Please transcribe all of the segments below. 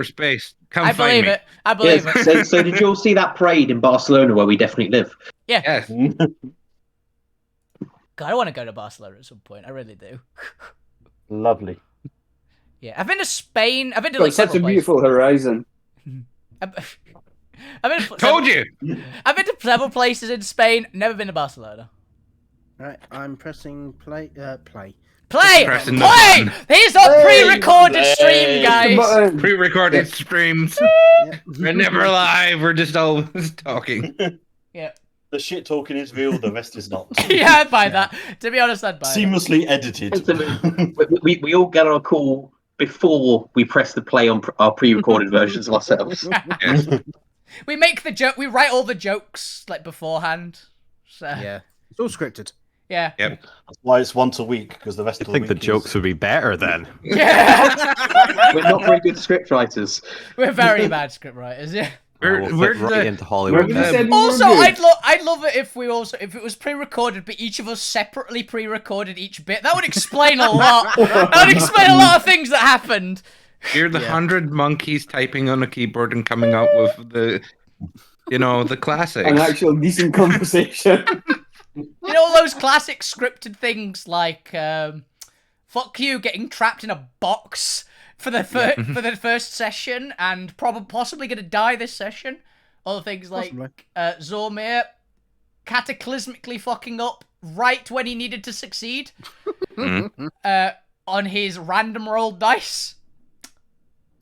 space. Come I find believe me. it. I believe it. So did you all see that parade in Barcelona where we definitely live? Yeah. Yes. God, I want to go to Barcelona at some point. I really do. Lovely. Yeah, I've been to Spain. I've been to Got like such a several beautiful horizon. places. I've been Told you. I've been to several places in Spain. Never been to Barcelona. Right, I'm pressing play. Play! Pressing the Play! button. Here's a pre-recorded stream, The guys. button. Pre-recorded streams. Yep. We're never live. We're just always talking. Yeah. The shit talking is real, the rest is not. Yeah, I'd buy that. To be honest, I'd buy that. Seamlessly edited. We all get on a call before we press the play on our pre-recorded versions of ourselves. Yes. We make the joke. We write all the jokes like beforehand. So Yeah, it's all scripted. yeah. Yep. That's why it's once a week, because the rest I of the think the week jokes is... would be better then. Yeah. We're not very good script writers. We're very bad script writers. Yeah. We're We'll fit right the- into Hollywood. Remember you said we Also, were good? I'd love it if it was pre-recorded, but each of us separately pre-recorded each bit. That would explain a lot. That would explain a lot of things that happened. You're the 100 monkeys typing on a keyboard and coming up with the, the classics. An actual decent conversation. You know all those classic scripted things like fuck you getting trapped in a box for the first session and possibly gonna die this session. Other things like Zormir cataclysmically fucking up right when he needed to succeed on his random rolled dice.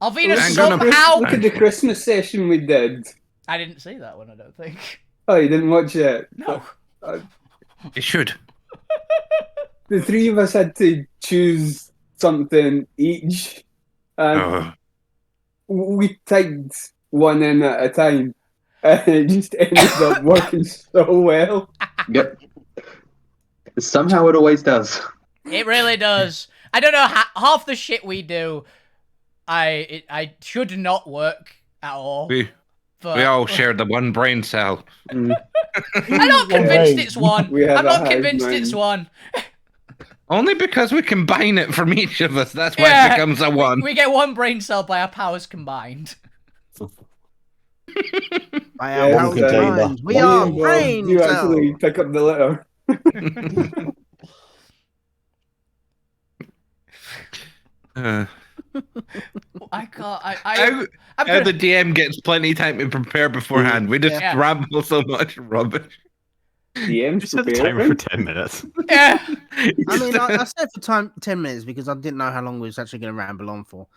Alvina somehow. Look at the Christmas session we did. I didn't see that one. I don't think. Oh, you didn't watch it? No. You should. The three of us had to choose something each, and we typed one in at a time, and it just ended up working so well. Yep. Somehow it always does. It really does. I don't know half the shit we do. I should not work at all. We But all share the one brain cell. I'm not convinced it's one. We have I'm a not hive convinced mind. it's one. Only because we combine it from each of us. That's why Yeah, it becomes a one. We get one brain cell by our powers combined. I am Yeah, power it's, combined. We You, are Bob, brain You cells. actually pick up the litter. I can't. How the DM gets plenty of time to prepare beforehand. We just Yeah. ramble so much rubbish. DM's Just set the prepared. timer for 10 minutes. Yeah. I mean, I said for 10 minutes because I didn't know how long we was actually going to ramble on for.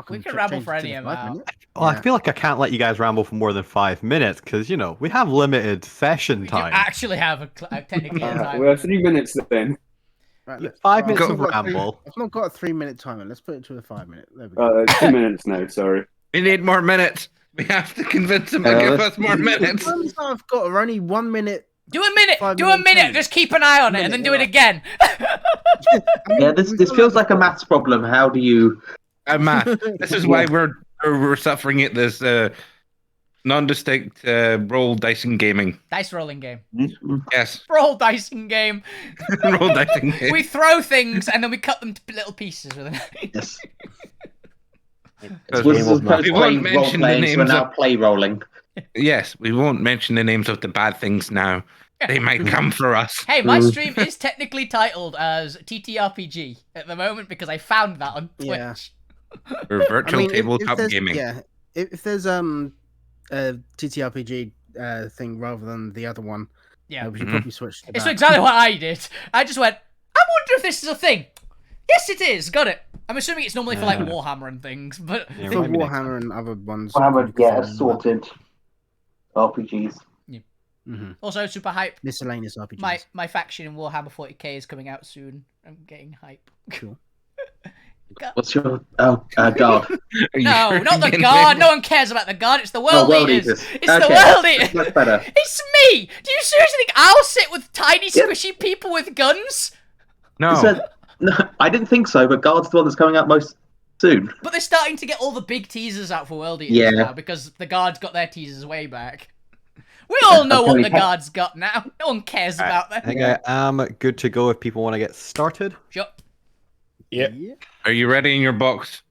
We can ramble for any amount. amount. Well, I feel like I can't let you guys ramble for more than 5 minutes because, we have limited session You time. actually have a technically a time. We have 3 minutes then. Right, let's- 5 minutes Go- of ramble. I've not got a 3-minute timer. Let's put it to a 5-minute. There we go. 2 minutes now, sorry. We need more minutes. We have to convince him to give us more minutes. The ones that I've got are only 1 minute. Do a minute. 5 Do a minutes, minute. 10. Just keep an eye on it and then do it again. Yeah, this feels like a maths problem. How do you... Math. This is why we're suffering at this non-distinct roll dicing gaming. Dice rolling game. Yes, Roll dicing game. roll dicing game. We throw things and then we cut them to little pieces with a knife. Yes. Because This is we won't mention the role-playing, so we're names now of. play rolling. Yes, we won't mention the names of the bad things now. They might come for us. Hey, my stream is technically titled as TTRPG at the moment because I found that on Twitch. Yeah. We're virtual if tabletop there's- gaming. Yeah, if there's a TTRPG thing rather than the other one, Yeah. we should probably switch to It's that. exactly what I did. I just went, I wonder if this is a thing. Yes, it is. Got it. I'm assuming it's normally for like Warhammer and things, but Yeah, For remind me next Warhammer and other ones. Warhammer, you can yeah, find them. assorted RPGs. Mhm. also super hype. Miscellaneous RPGs. My faction in Warhammer 40k is coming out soon. I'm getting hype. Cool. What's your... Oh, guard. Are you No, sure not the you're guard. getting- No one cares about the guard. It's the world World eaters. Eaters. It's the Okay, world eaters. Much better. It's me. Do you seriously think I'll sit with tiny, Yep. squishy people with guns? No. So, no, I didn't think so, but Guard's the one that's coming out most soon. But they're starting to get all the big teasers out for World Eaters Yeah. now because the guards got their teasers way back. We all know what the guards got now. No one cares about I them. think I am good to go if people want to get started. Sure. Yep. Are you ready in your box?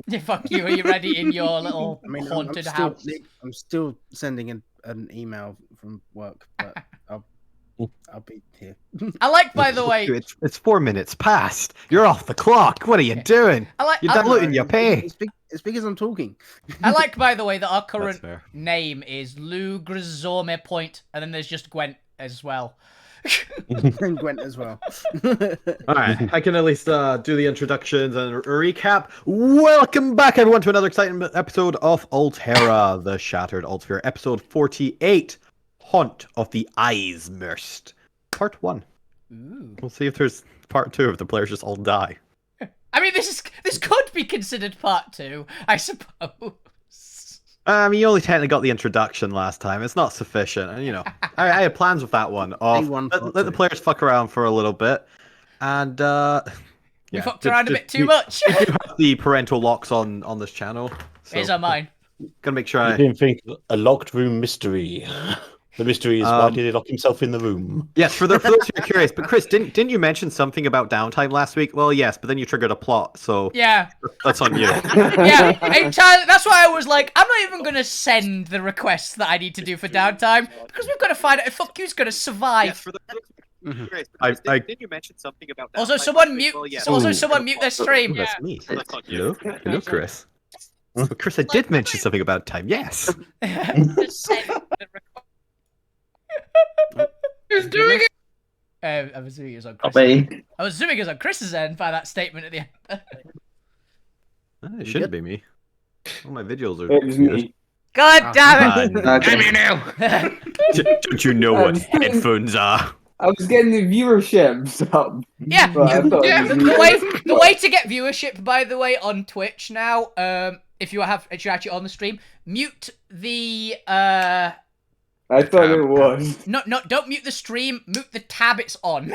Yeah, fuck you. Are you ready in your little haunted house? I'm still sending an email from work, but I'll be here. I like, by the way, It's 4 minutes past. You're off the clock. What are you doing? You're diluting your pay. It's because I'm talking. I like, by the way, that our That's current fair. name is Lou Grizorme Point, and then there's just Gwent as well. And Gwent as well. All right, I can at least do the introductions and recap. Welcome back, everyone, to another exciting episode of Alterra, the Shattered Altsphere, episode 48, Haunt of the Eismerst, part 1. Ooh. We'll see if there's part 2 if the players just all die. I mean, this could be considered part 2, I suppose. You only technically got the introduction last time. It's not sufficient. And, I had plans with that one. Let the players fuck around for a little bit. And, We fucked around a bit too much. We do have the parental locks on this channel. So Here's on mine. Gotta make sure I didn't think a locked room mystery. The mystery is why did he lock himself in the room? Yes, for those who are curious. But Chris, didn't you mention something about downtime last week? Well, yes, but then you triggered a plot, so Yeah. that's on you. Yeah, entirely. That's why I was like, I'm not even gonna send the requests that I need to do for downtime because we've got to find out if fuck you's gonna survive. Yes, for the didn't you mention something about downtime? Also, someone mute. Someone mute their stream. That's me. Hello, Chris. Oh, Chris, I did mention something about time. Yes. Who's doing it? I'm assuming it was on I'll Chris. be. I was assuming it was on Chris's end by that statement at the end. It shouldn't be me. All my videos are. It was me. God damn it! I'm here now. Don't you know what headphones are? I was getting the viewership up. Yeah, but I thought it was me. the way to get viewership, by the way, on Twitch now, if you're actually on the stream, mute the I thought it was. No, don't mute the stream. Mute the tab it's on.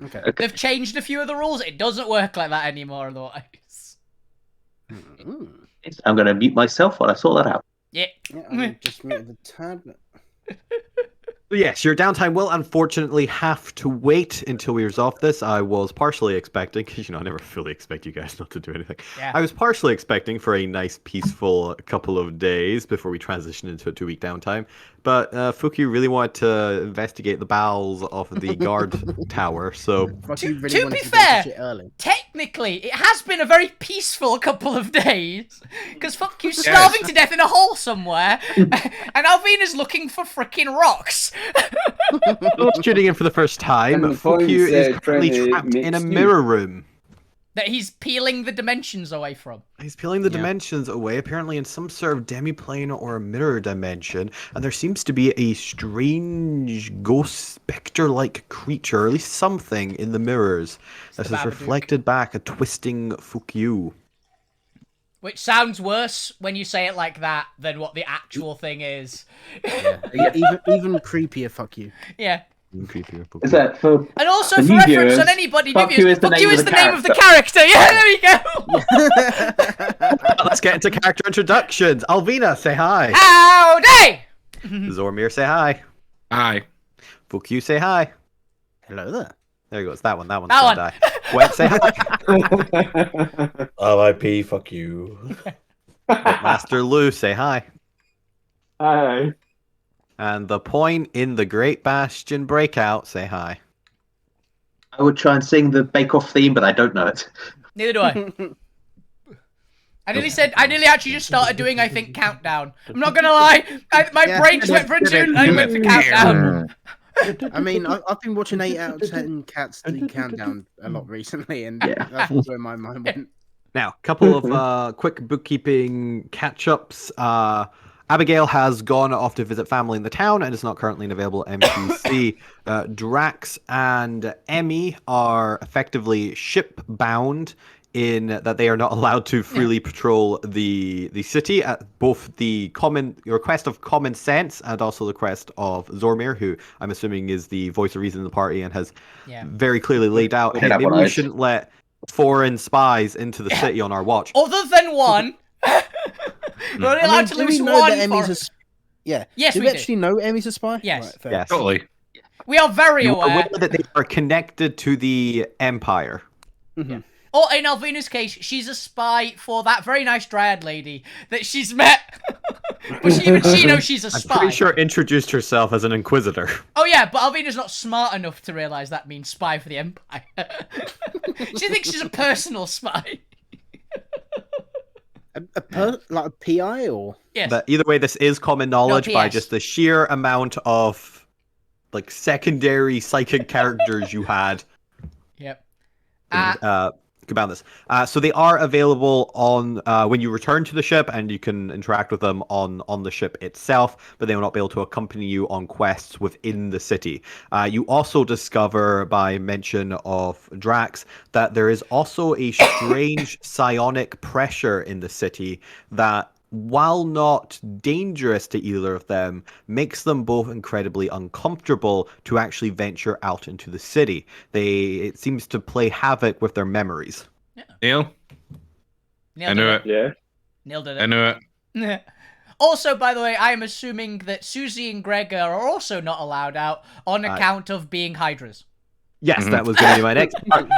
Okay. They've changed a few of the rules. It doesn't work like that anymore, otherwise. I'm going to mute myself while I sort that out. Yeah. I just muted the tab. Yes, your downtime will unfortunately have to wait until we resolve this. I was partially expecting, because I never fully expect you guys not to do anything. Yeah. I was partially expecting for a nice, peaceful couple of days before we transition into a 2-week downtime. But Fuki really wanted to investigate the bowels of the guard tower, so... To be fair, technically, it has been a very peaceful couple of days. Because fuck you, starving to death in a hole somewhere, and Alvina's looking for frickin' rocks. Not shooting in for the first time, And the Fuku point's, is trying currently to trapped make in a stew. mirror room. That he's peeling the dimensions away from. He's peeling the dimensions away, apparently in some sort of demiplane or a mirror dimension, and there seems to be a strange ghost spectre-like creature, or at least something in the mirrors that the has Babadook. reflected back a twisting Fukyu. Which sounds worse when you say it like that than what the actual thing is. even creepier. Fuck you. Yeah. Creepier Fukyu. Is that for? And also, For for new reference viewers, on anybody new fuck viewers, you is the fuck you name is of the the name of the character. Yeah, there we go. Let's get into character introductions. Alvina, say hi. Howdy! Zormir, say hi. Hi. Fukyu, say hi. Hello there. There you go. It's that one. That one's That gonna one. die. Gwen, say hi. R.I.P. Fuck you. Master Lou, say hi. Hi. And the point in the Great Bastion Breakout, say hi. I would try and sing the Bake Off theme, but I don't know it. Neither do I. I nearly actually just started doing, I think, Countdown. I'm not gonna lie. My brain just went for a tune and I went for Countdown. I mean, I've been watching 8 out of 10 Cats the Countdown a lot recently, and Yeah. that's where my mind went. Now, a couple of quick bookkeeping catch-ups. Abigail has gone off to visit family in the town and is not currently an available NPC. Drax and Emmy are effectively ship-bound in that they are not allowed to freely patrol the city at both the request of Common Sense and also the request of Zormir, who I'm assuming is the voice of reason in the party and has very clearly laid out, hey, maybe we shouldn't let foreign spies into the city on our watch. Other than one. We're only allowed to do we lose know one. that Emmy's Yes, do we we do. actually know Emmy's a spy? Yes. Right, fair. Yes. Totally. We are very You are aware. aware that they are connected to the Empire. Mhm. Or in Alvina's case, she's a spy for that very nice dryad lady that she's met. But even she knows she's a I'm spy. pretty sure introduced herself as an inquisitor. Oh yeah, but Alvina's not smart enough to realize that means spy for the Empire. She thinks she's a personal spy. Like a PI or? Yes. But either way, this is common knowledge by PS. just the sheer amount of like secondary psychic characters you had. Yep. About this. So they are available on when you return to the ship, and you can interact with them on the ship itself, but they will not be able to accompany you on quests within the city. You also discover, by mention of Drax, that there is also a strange psionic pressure in the city that, while not dangerous to either of them, makes them both incredibly uncomfortable to actually venture out into the city. It seems to play havoc with their memories. Neil? Neil I knew did it. Yeah. Neil did I knew it. Also, by the way, I am assuming that Susie and Gregor are also not allowed out on account of being hydras. Yes, that was going to be my next part.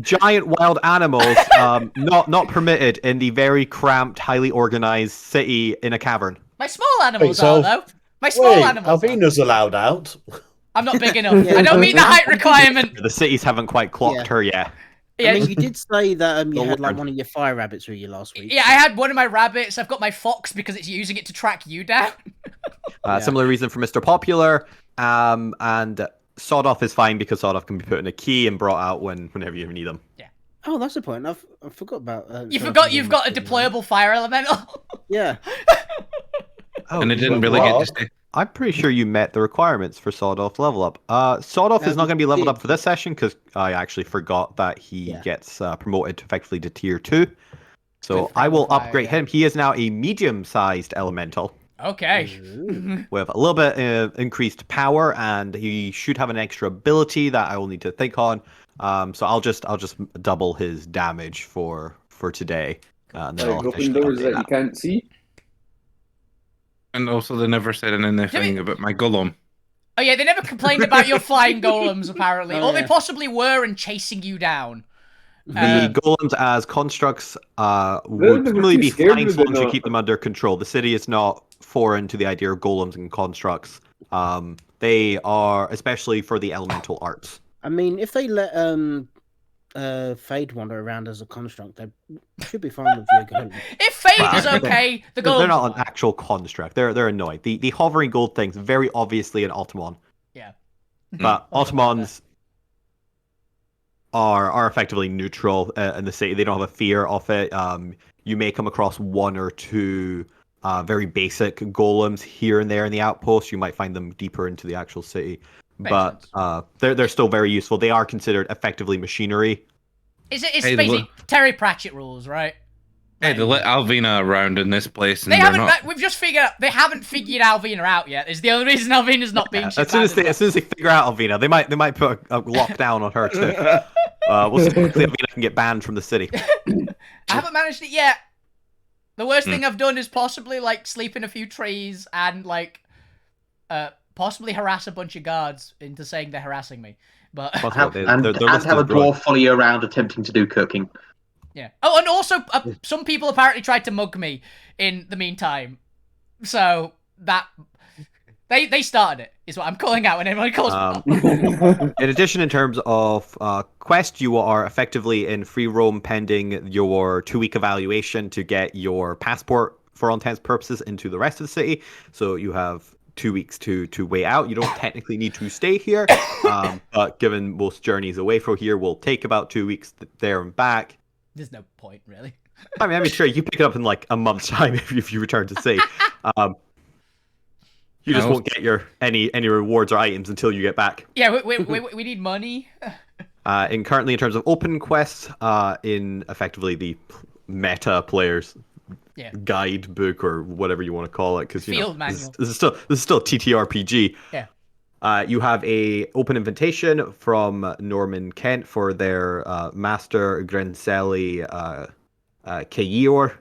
Giant wild animals, not permitted in the very cramped, highly organized city in a cavern. My small animals so- are, though. My small animals are. Alvina's allowed out. I'm not big enough. I don't meet the height requirement. The cities haven't quite clocked Yeah. her yet. Yeah, I mean, you did say that you Don't had like worry. one of your fire rabbits with you last week. yeah, I had one of my rabbits. I've got my fox because it's using it to track you down. Similar reason for Mr. Popular, and Sawed Off is fine because Sawed Off can be put in a key and brought out whenever you need them. Oh, that's the point. I forgot about. You forgot you've got a deployable fire elemental. Yeah. Oh, And it didn't well, really get what? to stay. I'm pretty sure you met the requirements for Sawed Off level up. Sawed Off is not going to be leveled up for this session because I actually forgot that he Yeah. gets promoted effectively to tier 2. So Good I will fire, upgrade yeah. him. He is now a medium-sized elemental Okay. Ooh. with a little bit increased power, and he should have an extra ability that I will need to think on. So I'll just double his damage for today, and then I'll Like open officially doors update that you that. can't see. And also, they never said anything about my golem. Oh yeah, they never complained about your flying golems apparently, Oh, or they yeah. possibly were and chasing you down. The golems as constructs They would were normally too be scared, fine as were long they as you not? keep them under control. The city is not foreign to the idea of golems and constructs. They are, especially for the elemental arts. I mean, if they let Fade wander around as a construct, they should be fine with your golem. If Fade is okay, the golems They're not are an fine. actual construct. They're annoying. The hovering gold thing's very obviously an Altamon. Yeah. But Altamons are effectively neutral in the city. They don't have a fear of it. You may come across one or two very basic golems here and there in the outpost. You might find them deeper into the actual city. Makes But they're still very useful. They are considered effectively machinery. It's Hey, basically Terry Pratchett rules, right? Hey, they let Alvina around in this place, and They they're haven't. not. We've just figured out they haven't figured Alvina out yet. Is the only reason Alvina's not being. As soon as they figure out Alvina, they might put a lockdown on her too. We'll see if Alvina can get banned from the city. I haven't managed it yet. The worst thing I've done is possibly like sleep in a few trees and like possibly harass a bunch of guards into saying they're harassing me. But Possible. And Their list have is a growing. dwarf follow you around attempting to do cooking. yeah. Oh, and also some people apparently tried to mug me in the meantime. So that they started it is what I'm calling out when anyone calls me. In addition, in terms of quest, you are effectively in free roam pending your 2-week evaluation to get your passport, for all intents and purposes, into the rest of the city. So you have 2 weeks to wait out. You don't technically need to stay here, but given most journeys away from here will take about 2 weeks there and back. There's no point really. I mean, sure, you pick it up in like a month's time if you return to sea. You just No. won't get your any rewards or items until you get back. Yeah, we need money. Currently, in terms of open quests, in effectively the meta players Yeah. guidebook or whatever you want to call it, because Field manual. this is still TTRPG. Yeah. You have a open invitation from Norman Kent for their master Grenzelli Kayor,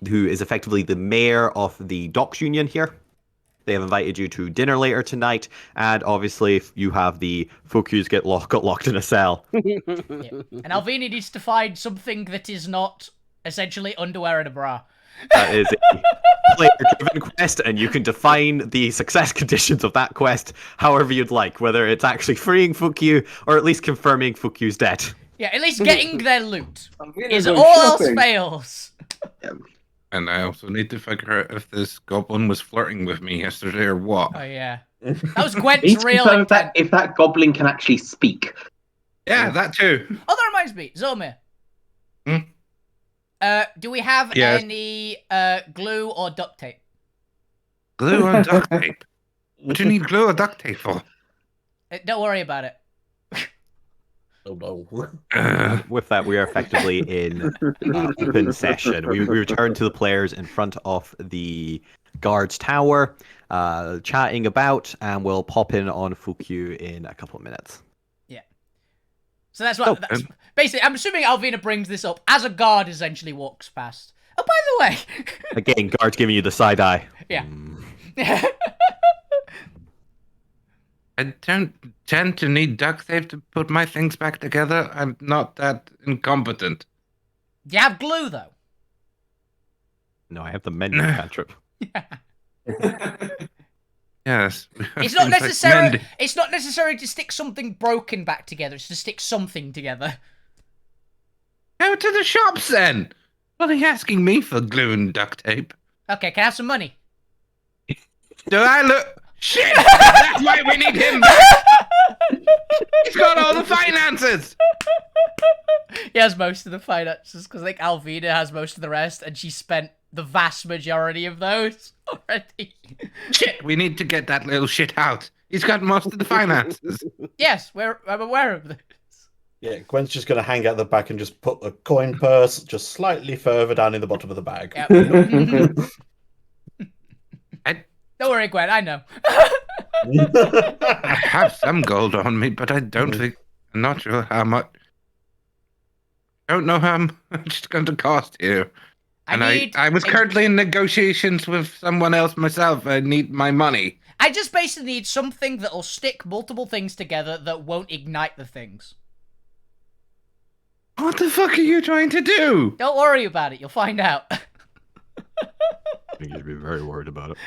who is effectively the mayor of the docks union here. They have invited you to dinner later tonight, and obviously you have the Fokus got locked in a cell. Yeah. And Alvini needs to find something that is not essentially underwear and a bra. That is a player-driven quest, and you can define the success conditions of that quest however you'd like, whether it's actually freeing Fukyu or at least confirming Fukyu's dead. Yeah, at least getting their loot. Alvina Is goes all else shopping. fails. And I also need to figure out if this goblin was flirting with me yesterday or what. Oh yeah, that was Need Gwent's to real confirm intent. if that goblin can actually speak. Yeah, that too. Oh, that reminds me, Zomir. Hmm? Do we have Yes. any glue or duct tape? Glue and duct tape. What do you need glue or duct tape for? Don't worry about it. Oh no. With that, we are effectively in open session. We return to the players in front of the guard's tower, chatting about, and we'll pop in on Fukyu in a couple of minutes. So that's what. That's, basically, I'm assuming Alvina brings this up as a guard essentially walks past. Oh, by the way. Again, guard's giving you the side eye. Yeah. I don't tend to need duct tape to put my things back together. I'm not that incompetent. Do you have glue though? No, I have the menu cantrip. Yes. It's not Things like necessary. mending. It's not necessary to stick something broken back together. It's to stick something together. Go to the shops then. What are you asking me for glue and duct tape? Okay, can I have some money? Do I look? Shit! That's why we need him back. He's got all the finances. He has most of the finances because I think Alvina has most of the rest, and she spent the vast majority of those already. Shit! We need to get that little shit out. He's got most of the finances. Yes, I'm aware of this. Yeah, Gwen's just going to hang out the back and just put the coin purse just slightly further down in the bottom of the bag. Yep. Don't worry, Gwen. I know. I have some gold on me, but I don't think. I'm not sure how much. I don't know how much it's going to cost here. And I was currently in negotiations with someone else myself. I need my money. I just basically need something that'll stick multiple things together that won't ignite the things. What the fuck are you trying to do? Don't worry about it. You'll find out. I think you should be very worried about it.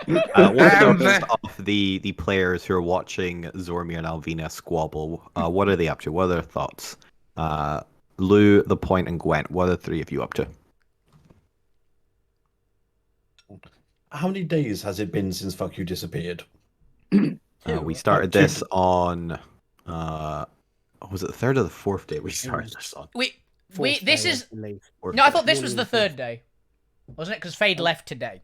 What are those of the players who are watching Zormir and Alvina squabble? What are they up to? What are their thoughts? Lou, The Point, and Gwent, what are the three of you up to? How many days has it been since Fuck You disappeared? We started this on... was it the third or the fourth day we started this on? This is... No, I thought this was the third day. Wasn't it? Because Fade left today.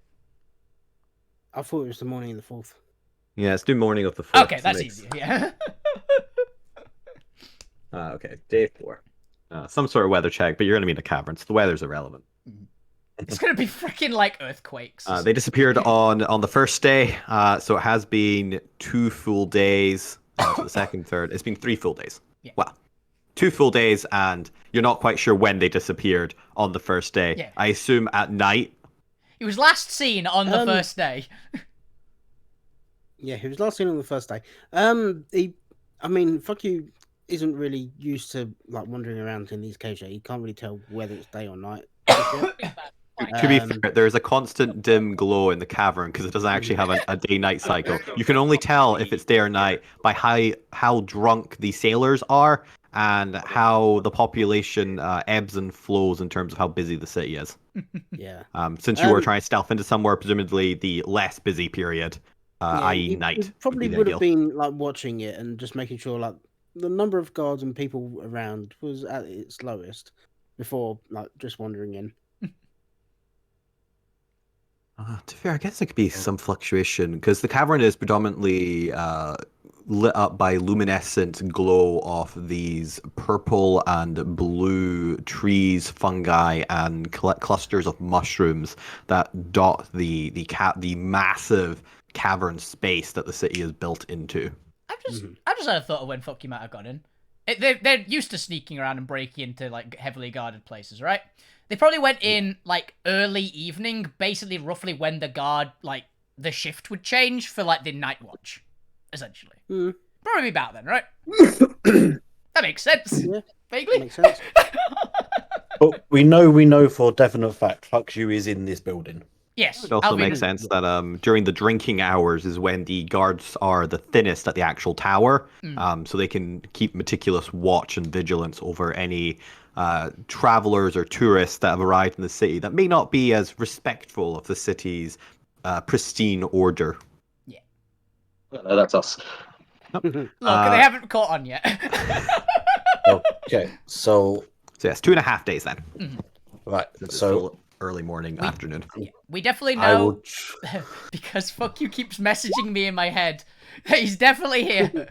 I thought it was the morning of the 4th. Yeah, let's do morning of the 4th. Okay, that's easier, yeah. Okay, day 4. Some sort of weather check, but you're going to be in a cavern, so the weather's irrelevant. It's going to be freaking like earthquakes. They disappeared on the first day, so it has been 2 full days. So the second, third, it's been 3 full days. Yeah. Well, 2 full days, and you're not quite sure when they disappeared on the first day. Yeah. I assume at night. He was last seen on the first day. Yeah, he was last seen on the first day. Fuck You isn't really used to like wandering around in these caves. He can't really tell whether it's day or night. To be fair, there's a constant dim glow in the cavern because it doesn't actually have a day-night cycle. You can only tell if it's day or night by how drunk the sailors are and how the population ebbs and flows in terms of how busy the city is. Yeah. Since you were trying to stealth into somewhere, presumably the less busy period, i.e. night. He probably would would be have ideal. been like watching it and just making sure like the number of guards and people around was at its lowest before like just wandering in. To be fair, I guess there could be some fluctuation because the cavern is predominantly lit up by luminescent glow of these purple and blue trees, fungi, and clusters of mushrooms that dot the massive cavern space that the city is built into. I just had a thought of when Fuck You might have got in. They're used to sneaking around and breaking into like heavily guarded places, right? They probably went in like early evening, basically roughly when the the shift would change for like the night watch, essentially. Mm. Probably about then, right? That makes sense. Yeah, Vaguely. makes sense. But we know for definite fact Fluxu is in this building. Yes. It also Alvin. makes sense that during the drinking hours is when the guards are the thinnest at the actual tower, so they can keep meticulous watch and vigilance over any travelers or tourists that have arrived in the city that may not be as respectful of the city's pristine order. Yeah. No, that's us. Look, they haven't caught on yet. Okay, so So yes, 2.5 days then. right, It's so still early morning, afternoon. We definitely I know will. because fuck you keeps messaging me in my head. He's definitely here.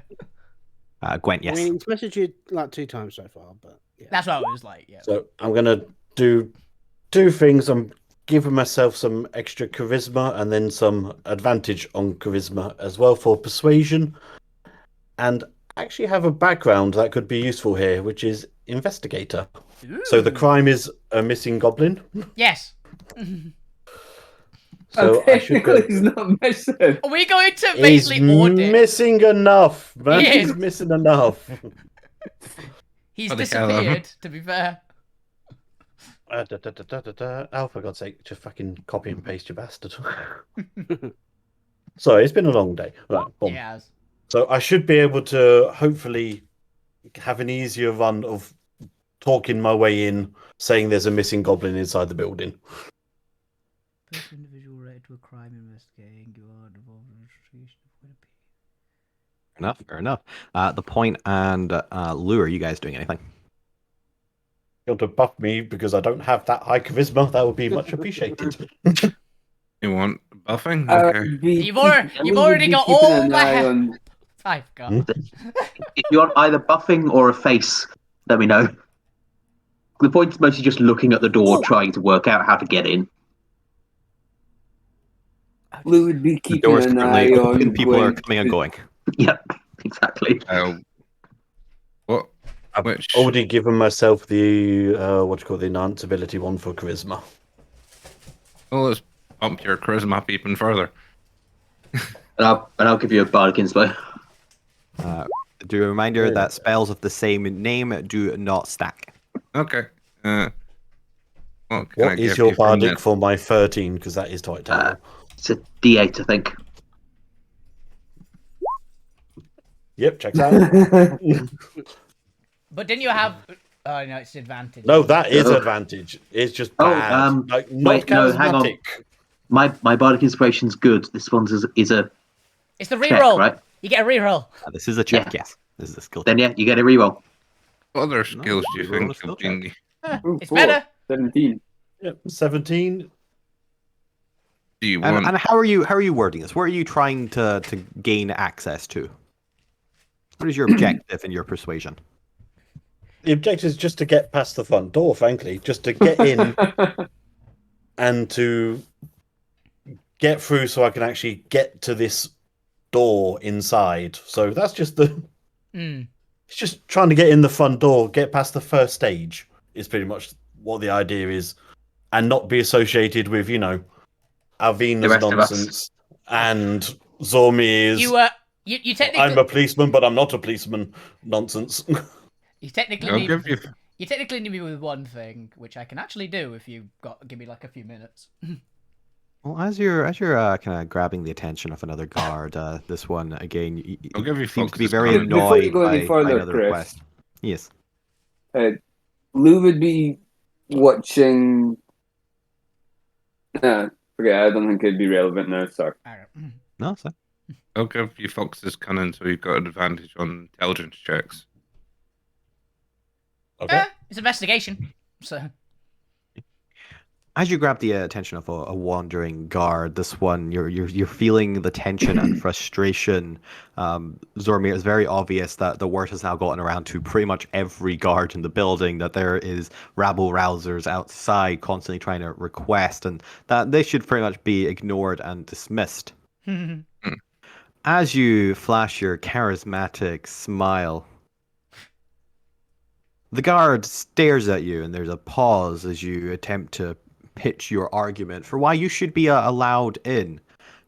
Gwent, yes. I mean, he's messaged you like 2 times so far, but yeah. That's what I was like. Yeah. So I'm gonna do 2 things. I'm giving myself some extra charisma and then some advantage on charisma as well for persuasion, and actually have a background that could be useful here, which is investigator. So the Ooh. crime is a missing goblin. Yes. So I should go. Technically, he's not missing. Are we going to He's basically audit? missing enough, man. He is. He's missing enough. He's What the hell, disappeared. To be fair. Oh, for God's sake, just fucking copy and paste, you bastard. Sorry, it's been a long day. Right, boom. Yeah. So I should be able to hopefully have an easier run of talking my way in, saying there's a missing goblin inside the building. First individual related to a crime investigating. You are involved in investigation. Fair enough. The Point and Lure, are you guys doing anything? You want to buff me because I don't have that high charisma? That would be much appreciated. You want buffing? I Okay. would be You've already- keep- I you've would already be got keeping all an my eye he- on- I've got. If you want either buffing or a face, let me know. The point's mostly just looking at the door, trying to work out how to get in. We would be The keeping door's an currently eye open, on. people are Gwent. coming and going. Yep, exactly. What? I've Which? already given myself the the enhance ability one for charisma. Well, let's bump your charisma up even further. And I'll give you a bardic inspo. Do a reminder that spells of the same name do not stack. Okay. What can I What is give your you from bardic that? for my 13? Because that is quite terrible. It's a D8, I think. Yep, checks out. But didn't you have? Oh no, it's advantage. No, that is Oh. advantage. It's just Oh, bad. Like, not wait, no, hang on. charismatic. My bardic inspiration's good. This one's is a It's the check, reroll. right? You get a reroll. This is a check, Yeah. yes. This is a skill Then check. yeah, you get a reroll. What other skills do you roll a think skill have check. been? Ooh, It's 4, better. 17. Yep, 17. Do you And, want? and how are you wording this? What are you trying to gain access to? What is your objective in your persuasion? The objective is just to get past the front door, frankly. Just to get in and to get through so I can actually get to this door inside. So that's just the... Mm. It's just trying to get in the front door, get past the first stage is pretty much what the idea is. And not be associated with, The Alvina's rest of us. nonsense and Zormir's You technically I'm a policeman, but I'm not a policeman nonsense. you technically I'll need give you. you technically need me with one thing, which I can actually do if you give me like a few minutes. Well, as you're kind of grabbing the attention of another guard, this one again I'll give you seems to be Fox's very comment. Before you annoyed go any by further, another Chris. request. Yes. Lou would be watching. Nah, forget. I don't think it'd be relevant now. Sorry. Alright. No, so I'll give you Fox's cunning, so you've got an advantage on intelligence checks. Okay. It's investigation. So as you grab the attention of a wandering guard, this one you're feeling the tension and frustration. Zormir, it's very obvious that the word has now gotten around to pretty much every guard in the building that there is rabble rousers outside constantly trying to request, and that they should pretty much be ignored and dismissed. As you flash your charismatic smile, the guard stares at you, and there's a pause as you attempt to pitch your argument for why you should be allowed in.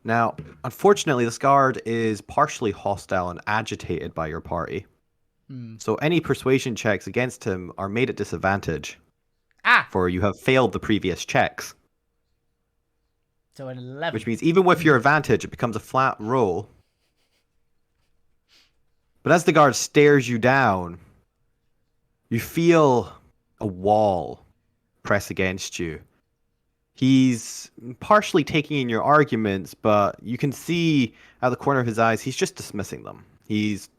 Now, unfortunately, this guard is partially hostile and agitated by your party. So any persuasion checks against him are made at disadvantage. For you have failed the previous checks. So an 11. Which means even with your advantage, it becomes a flat roll. But as the guard stares you down, you feel a wall press against you. He's partially taking in your arguments, but you can see out the corner of his eyes, he's just dismissing them. He's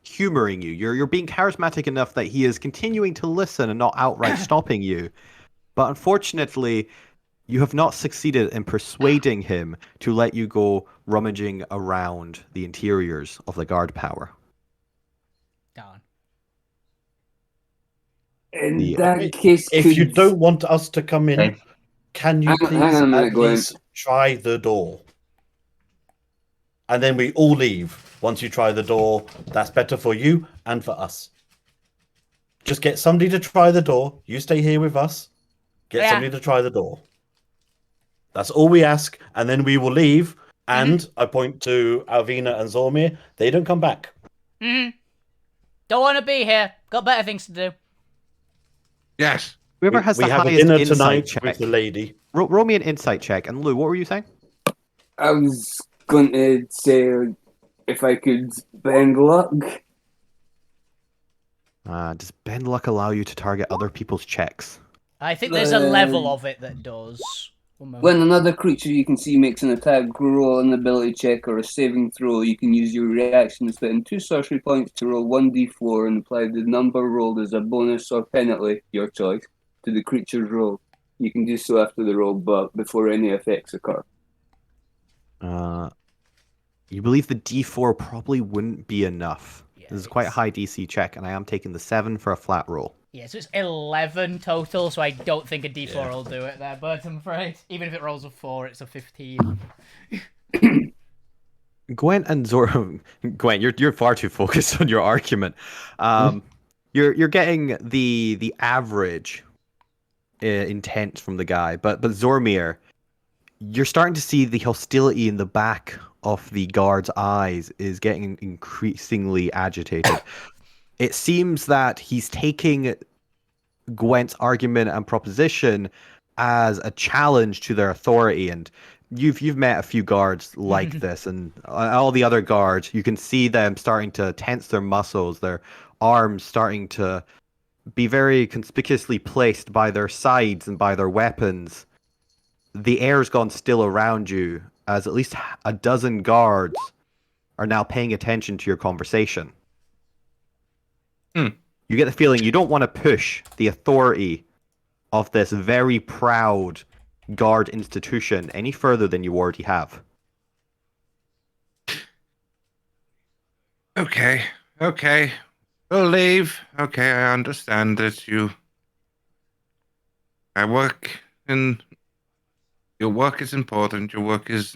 humoring you. You're being charismatic enough that he is continuing to listen and not outright stopping you. But unfortunately, you have not succeeded in persuading him to let you go rummaging around the interiors of the guard power. Darn. In that case, if you don't want us to come in, Okay. can you Hang please on a minute, at Glenn. least try the door? And then we all leave. Once you try the door, that's better for you and for us. Just get somebody to try the door. You stay here with us. Get somebody to try the door. That's all we ask, and then we will leave. And I point to Alvina and Zormir. They don't come back. Don't want to be here. Got better things to do. Yes. Whoever has we the have a highest dinner insight tonight check. with the lady. Roll me an insight check. And Lou, what were you saying? I was going to say if I could bend luck. Does bend luck allow you to target other people's checks? I think there's a level of it that does. When another creature you can see makes an attack, roll an ability check or a saving throw, you can use your reaction to spend 2 sorcery points to roll 1d4 and apply the number rolled as a bonus or penalty, your choice, to the creature's roll. You can do so after the roll, but before any effects occur. You believe the D4 probably wouldn't be enough. Yeah, This is quite a high DC check, and I am taking the 7 for a flat roll. Yeah, so it's 11 total, so I don't think a D4 will do it there, but I'm afraid. Even if it rolls a 4, it's a 15. Gwen and Zoro... Gwen, you're far too focused on your argument. You're getting the average intent from the guy, but Zormir, you're starting to see the hostility in the back of the guard's eyes is getting increasingly agitated. It seems that he's taking Gwent's argument and proposition as a challenge to their authority, and you've met a few guards like this, and all the other guards, you can see them starting to tense their muscles, their arms starting to be very conspicuously placed by their sides and by their weapons. The air's gone still around you, as at least a dozen guards are now paying attention to your conversation. You get the feeling you don't want to push the authority of this very proud guard institution any further than you already have. Okay. We'll leave. Okay, I understand that I work in... Your work is important. Your work is...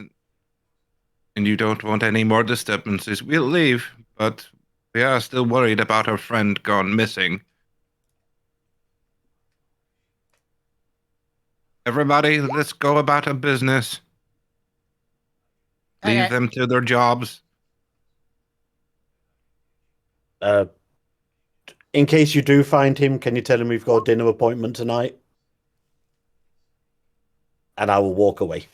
And you don't want any more disturbances. We'll leave, but we are still worried about our friend gone missing. Everybody, let's go about our business. Leave them to their jobs. In case you do find him, can you tell him we've got a dinner appointment tonight? And I will walk away.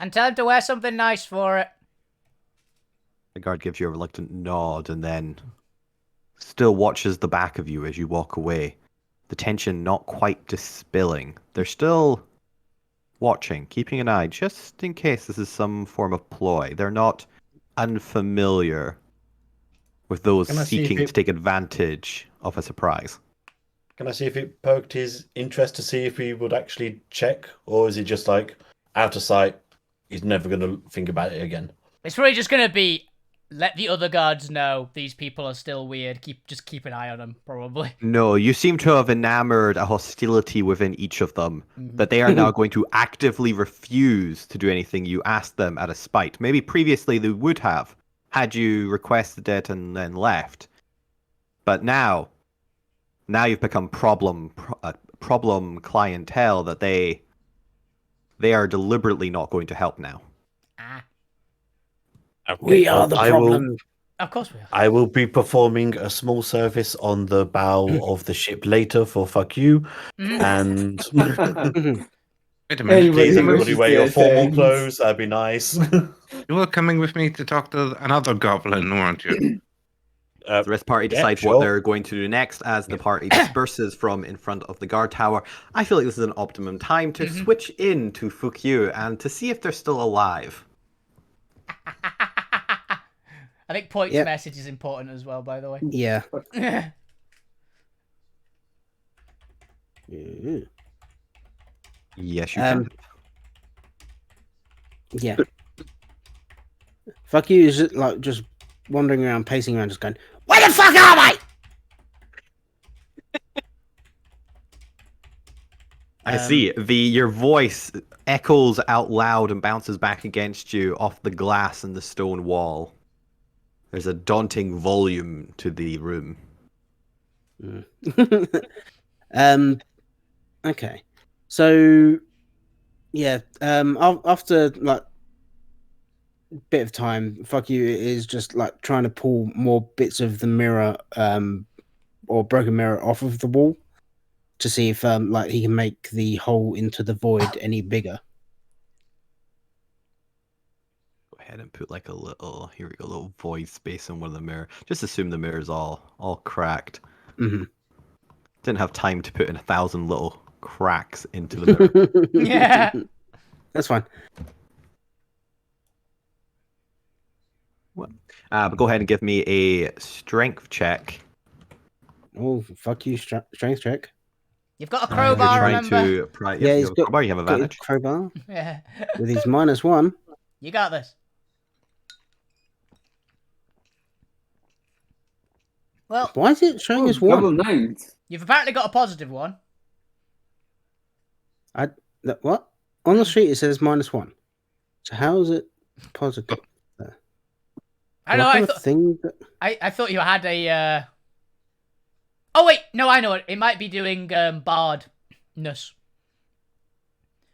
And tell him to wear something nice for it. The guard gives you a reluctant nod and then still watches the back of you as you walk away. The tension not quite dispelling. They're still watching, keeping an eye, just in case this is some form of ploy. They're not unfamiliar with those seeking to take advantage of a surprise. Can I see if it perked his interest to see if he would actually check? Or is he just like, out of sight, he's never going to think about it again? It's probably just going to be, let the other guards know these people are still weird. Just keep an eye on them, probably. No, you seem to have enamored a hostility within each of them, that they are now going to actively refuse to do anything you asked them out of spite. Maybe previously they would have, had you requested it and then left. But now you've become problem clientele that they They are deliberately not going to help now. Ah, We are the problem. of course we are. I will be performing a small service on the bow of the ship later for fuck you. And Wait a minute. please, Anybody everybody wishes wear to your formal attend. clothes. That'd be nice. You were coming with me to talk to another goblin, weren't you? The rest party yeah, decides what sure. they're going to do next as the party disperses from in front of the guard tower. I feel like this is an optimum time to switch in to Fukyu and to see if they're still alive. I think Point's Yep. message is important as well, by the way. Yeah. Yeah. Ooh. Yes, you can. Yeah. Fuck you is like just wandering around, pacing around, just going, "Where the fuck are they?" I see. Your voice echoes out loud and bounces back against you off the glass and the stone wall. There's a daunting volume to the room. Okay. So yeah, after like a bit of time, fuck you is just like trying to pull more bits of the mirror or broken mirror off of the wall to see if like he can make the hole into the void any bigger. Go ahead and put like a little, here we go, a little void space in one of the mirror. Just assume the mirror's all cracked. Mm-hmm. Didn't have time to put in 1,000 little cracks into the mirror. Yeah. That's fine. But go ahead and give me a strength check. Oh, fuck you, strength check. You've got a If you're crowbar, trying remember? to pry, Yeah, yeah, he's got- you have Got his advantage. crowbar Yeah. with his -1. You got this. Well, Why is it showing us Double 1? nines. you've apparently got a positive one. What? On the sheet it says -1. So how is it positive? I know. What I kind of thought. thing that... I thought you had a. Oh wait, no, I know it. It might be doing bardness.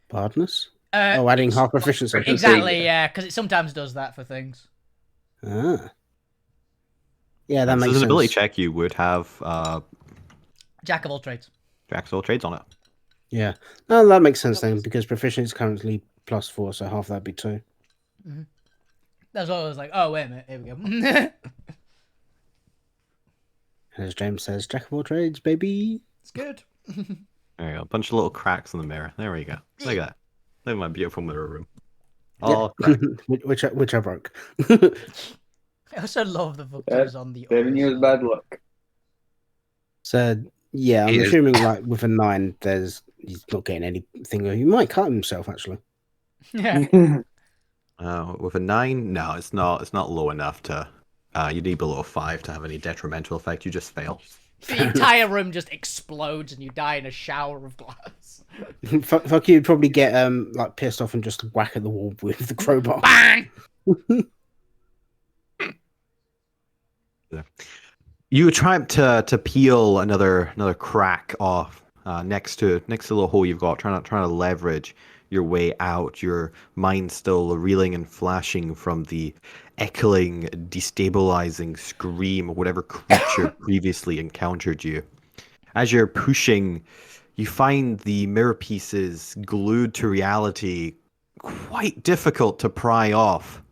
Bardness? Adding half proficiency. Exactly, yeah, because it sometimes does that for things. Ah. Yeah, that So makes as an sense. ability check, you would have Jack of all trades. Jack's all trades on it. Yeah. No, that makes sense then, because proficiency is currently +4, so half that'd be 2. That's what I was like. Oh wait a minute, here we go. As James says, Jack of all trades, baby. It's good. There you go. A bunch of little cracks in the mirror. There we go. Look at that. Look at my beautiful mirror room. Yeah. All cracked. which I broke. I also love the photos on the. 7 years others. bad luck. So yeah, I'm He is- assuming like with a 9, he's not getting anything. He might cut himself actually. Yeah. With a 9, no, it's not low enough to. You need below 5 to have any detrimental effect. You just fail. The entire room just explodes and you die in a shower of glass. Fuck you, probably get like pissed off and just whack at the wall with the crowbar. Bang! You attempt to peel another crack off next to the little hole you've got, trying to leverage your way out. Your mind still reeling and flashing from the echoing, destabilizing scream of whatever creature previously encountered you. As you're pushing, you find the mirror pieces glued to reality quite difficult to pry off.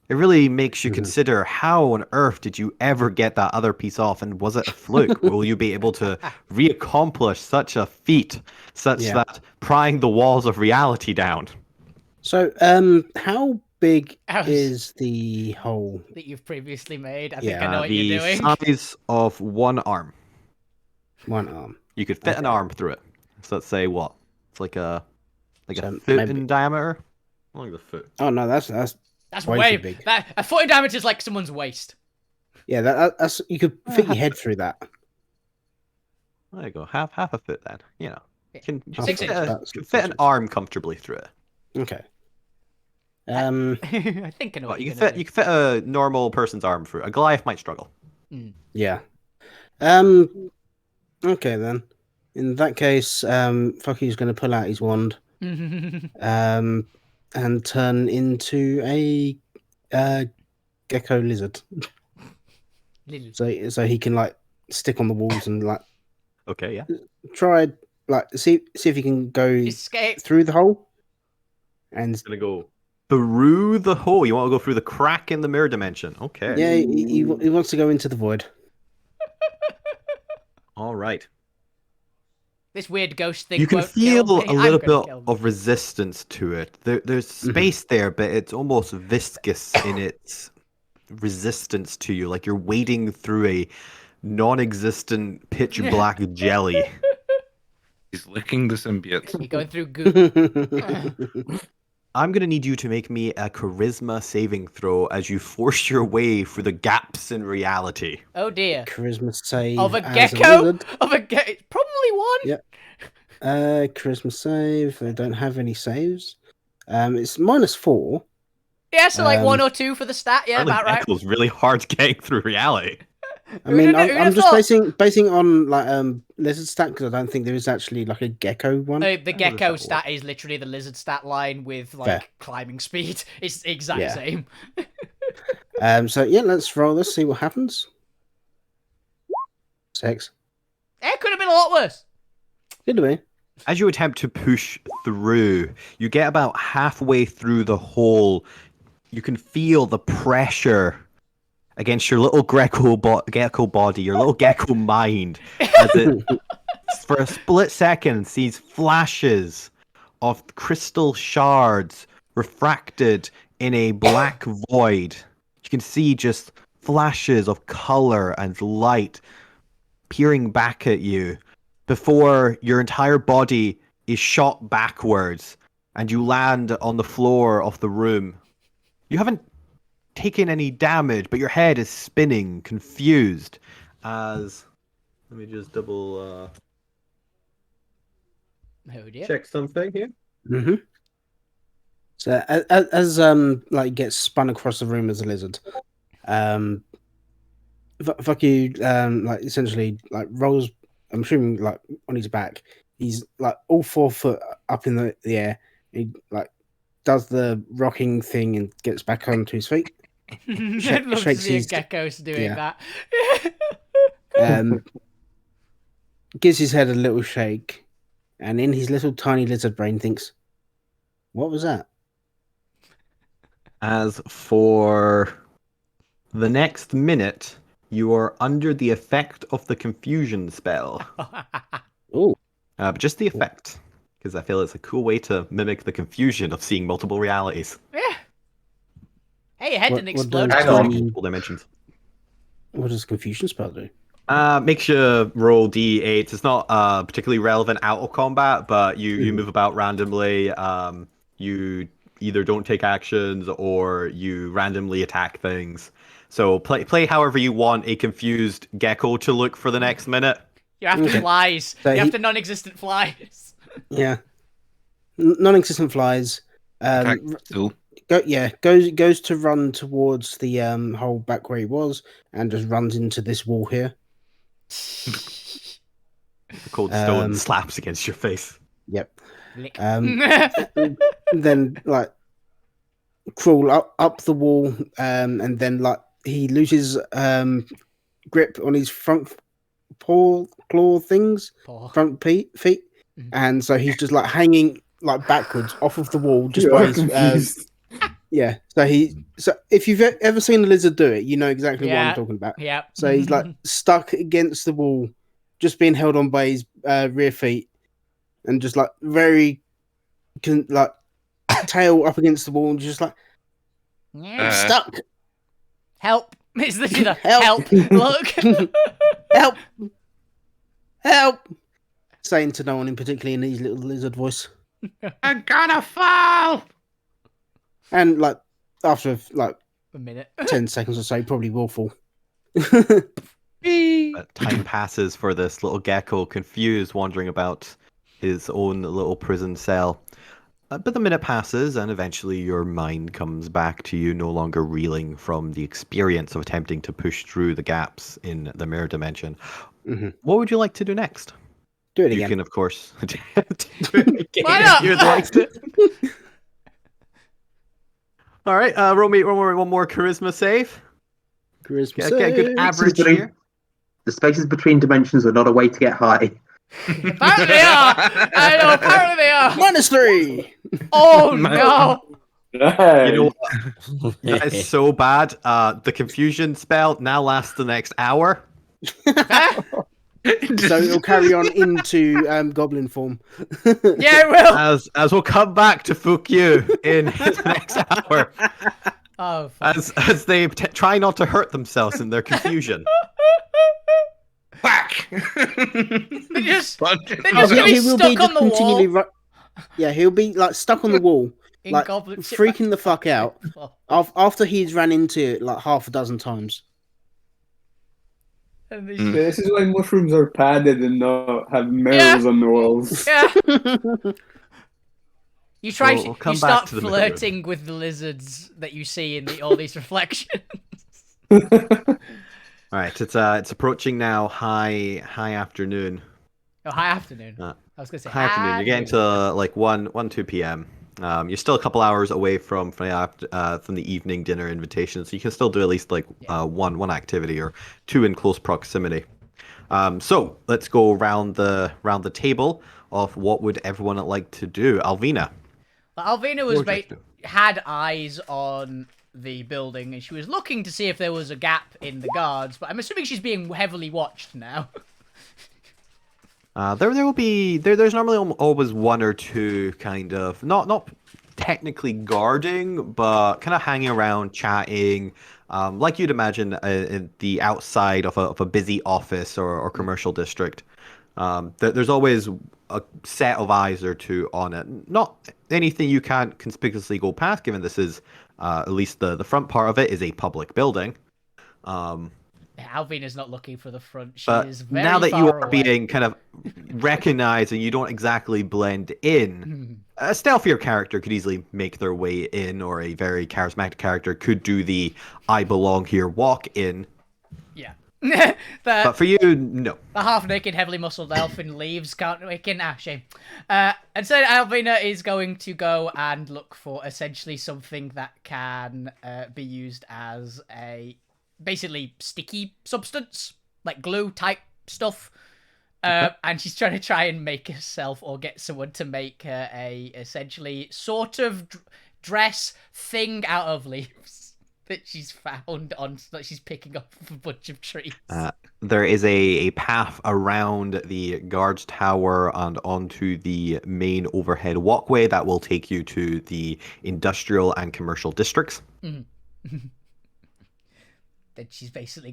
It really makes you consider, how on earth did you ever get that other piece off, and was it a fluke? Will you be able to reaccomplish such a feat, such that prying the walls of reality down? So, how big Ouch. is the hole? That you've previously made. I think I Yeah, know what The you're doing. size of one arm. One arm. You could fit an arm through it. So let's say what? It's like a So foot maybe- in diameter. Like the foot. Oh no, that's That's way way too big. That a foot in diameter is like someone's waist. yeah. That's you could fit your head through that. There you go. Half a foot then. You know. You can, you Half can Six fit, inches. That's can fit an 6 arm comfortably through it. Okay. I think I know But what you you're can gonna fit you can fit a normal person's arm through it. A Goliath might struggle. Yeah. Okay then. In that case, Fucky's going to pull out his wand and turn into a gecko lizard. So he can like stick on the walls and like Okay, yeah. try like see if he can go Escape. through the hole. And Gonna go through the hole. You want to go through the crack in the mirror dimension? Okay. yeah, he wants to go into the void. All right. This weird ghost thing. You can won't kill feel me. a I'm little gonna bit kill me. of resistance to it. There's space there, but it's almost viscous in its resistance to you. Like you're wading through a non-existent pitch black jelly. He's licking the symbiote. You're going through goo. I'm going to need you to make me a charisma saving throw as you force your way through the gaps in reality. Oh dear. Charisma save Of a as gecko? lizard. Of a gecko? Probably one. Yep. Charisma save. They don't have any saves. It's -4. Yeah, so like 1 or 2 for the stat. Yeah, Apparently about right. Echo's really hard getting through reality. I mean, Who'd I'm have just thought? basing on like lizard stat because I don't think there is actually like a gecko one. The does gecko that stat is literally the lizard stat line with like Fair. climbing speed. It's the exact Yeah. same. So yeah, let's roll this. See what happens. 6. It could have been a lot worse. Good to me. As you attempt to push through, you get about halfway through the hole. You can feel the pressure against your little gecko body, your little gecko mind, as it, for a split second, sees flashes of crystal shards refracted in a black void. You can see just flashes of color and light peering back at you before your entire body is shot backwards and you land on the floor of the room. You haven't taken any damage, but your head is spinning, confused, as... Let me just double Oh dear. check something here. Mm-hmm. So as like gets spun across the room as a lizard, fuck you, like essentially like rolls. I'm assuming like on his back. He's like all 4 foot up in the air. He like does the rocking thing and gets back onto his feet. I'd love to shakes see a his- gecko's doing yeah. that. Gives his head a little shake, and in his little tiny lizard brain thinks, "What was that?" As for the next minute, you are under the effect of the confusion spell. Oh, But just the effect, because I feel it's a cool way to mimic the confusion of seeing multiple realities. Yeah. Hey, your head What- didn't what explode. does Hang on. Multiple dimensions. what does confusion spell do? Makes you roll d8. It's not particularly relevant out of combat, but you move about randomly. You either don't take actions or you randomly attack things. So play however you want a confused gecko to look for the next minute. You're after Okay. flies. So You're he- after non-existent flies. Yeah, non-existent flies. Attack still. Goes to run towards the hole back where he was, and just runs into this wall here. The cold stone Um, slaps against your face. Yep. Lick. Then like crawl up the wall, and then like he loses grip on his front claw things, Poor. front feet, Mhm. and so he's just like hanging like backwards off of the wall, just You by are his confused. yeah. So if you've ever seen a lizard do it, you know exactly what Yeah. I'm talking about. Yeah. So he's like stuck against the wall, just being held on by his rear feet, and just like very, like tail up against the wall, and just like Yeah. stuck. Help. It's literally the Help. help. Look. Help! Help! Saying to no one in particular in his little lizard voice, I'm gonna fall! and like after like A minute. 10 seconds or so, he probably will fall. But time passes for this little gecko, confused, wandering about his own little prison cell. But the minute passes, and eventually your mind comes back to you, no longer reeling from the experience of attempting to push through the gaps in the mirror dimension. Mhm. What would you like to do next? Do it You again. can, of course, do it again Why not? if you'd like to. All right, roll me one more charisma save. Charisma Get a good save. average between- here. The spaces between dimensions are not a way to get high. Apparently they are. I know. Apparently they are. -3. Oh no. You know what? That is so bad. The confusion spell now lasts the next hour. So it'll carry on into goblin form. Yeah, it will. As we'll come back to fuck you in the next hour. Oh, fuck. As they try not to hurt themselves in their confusion. Whack! They're just Punch. gonna be stuck on the wall. Yeah, he'll be like stuck on the wall, In like goblin shit freaking the fuck out back- after he's ran into it like half a dozen times. And they Mm. This is why mushrooms are padded and not have mirrors on the walls. Yeah. You try. We'll come you back start to the flirting with the lizards that you see in all these reflections. All right, it's approaching now high afternoon. Oh, hi afternoon. Uh, I was gonna say High afternoon. You're getting to like 2 p.m. You're still a couple hours away from the evening dinner invitation, so you can still do at least like one activity or two in close proximity. So let's go around the table of what would everyone like to do. Alvina. Well, Alvina was What would you like to do? had eyes on the building, and she was looking to see if there was a gap in the guards. But I'm assuming she's being heavily watched now. There's normally always one or two kind of not technically guarding, but kind of hanging around, chatting, like you'd imagine in the outside of a busy office or commercial district. There's always a set of eyes or two on it. Not anything you can't conspicuously go past, given this is at least the front part of it is a public building. Alvina's not looking for the front. She But is very now that you far are away. being kind of recognized and you don't exactly blend in, a stealthier character could easily make their way in, or a very charismatic character could do the "I belong here" walk in. Yeah. But for you, no. The half-naked, heavily muscled elf in leaves can't make it. Ah, shame. And so Alvina is going to go and look for essentially something that can be used as a basically sticky substance, like glue type stuff. And she's trying to make herself or get someone to make her a essentially sort of dress thing out of leaves that she's found that she's picking up from a bunch of trees. There is a path around the guards tower and onto the main overhead walkway that will take you to the industrial and commercial districts. Then she's basically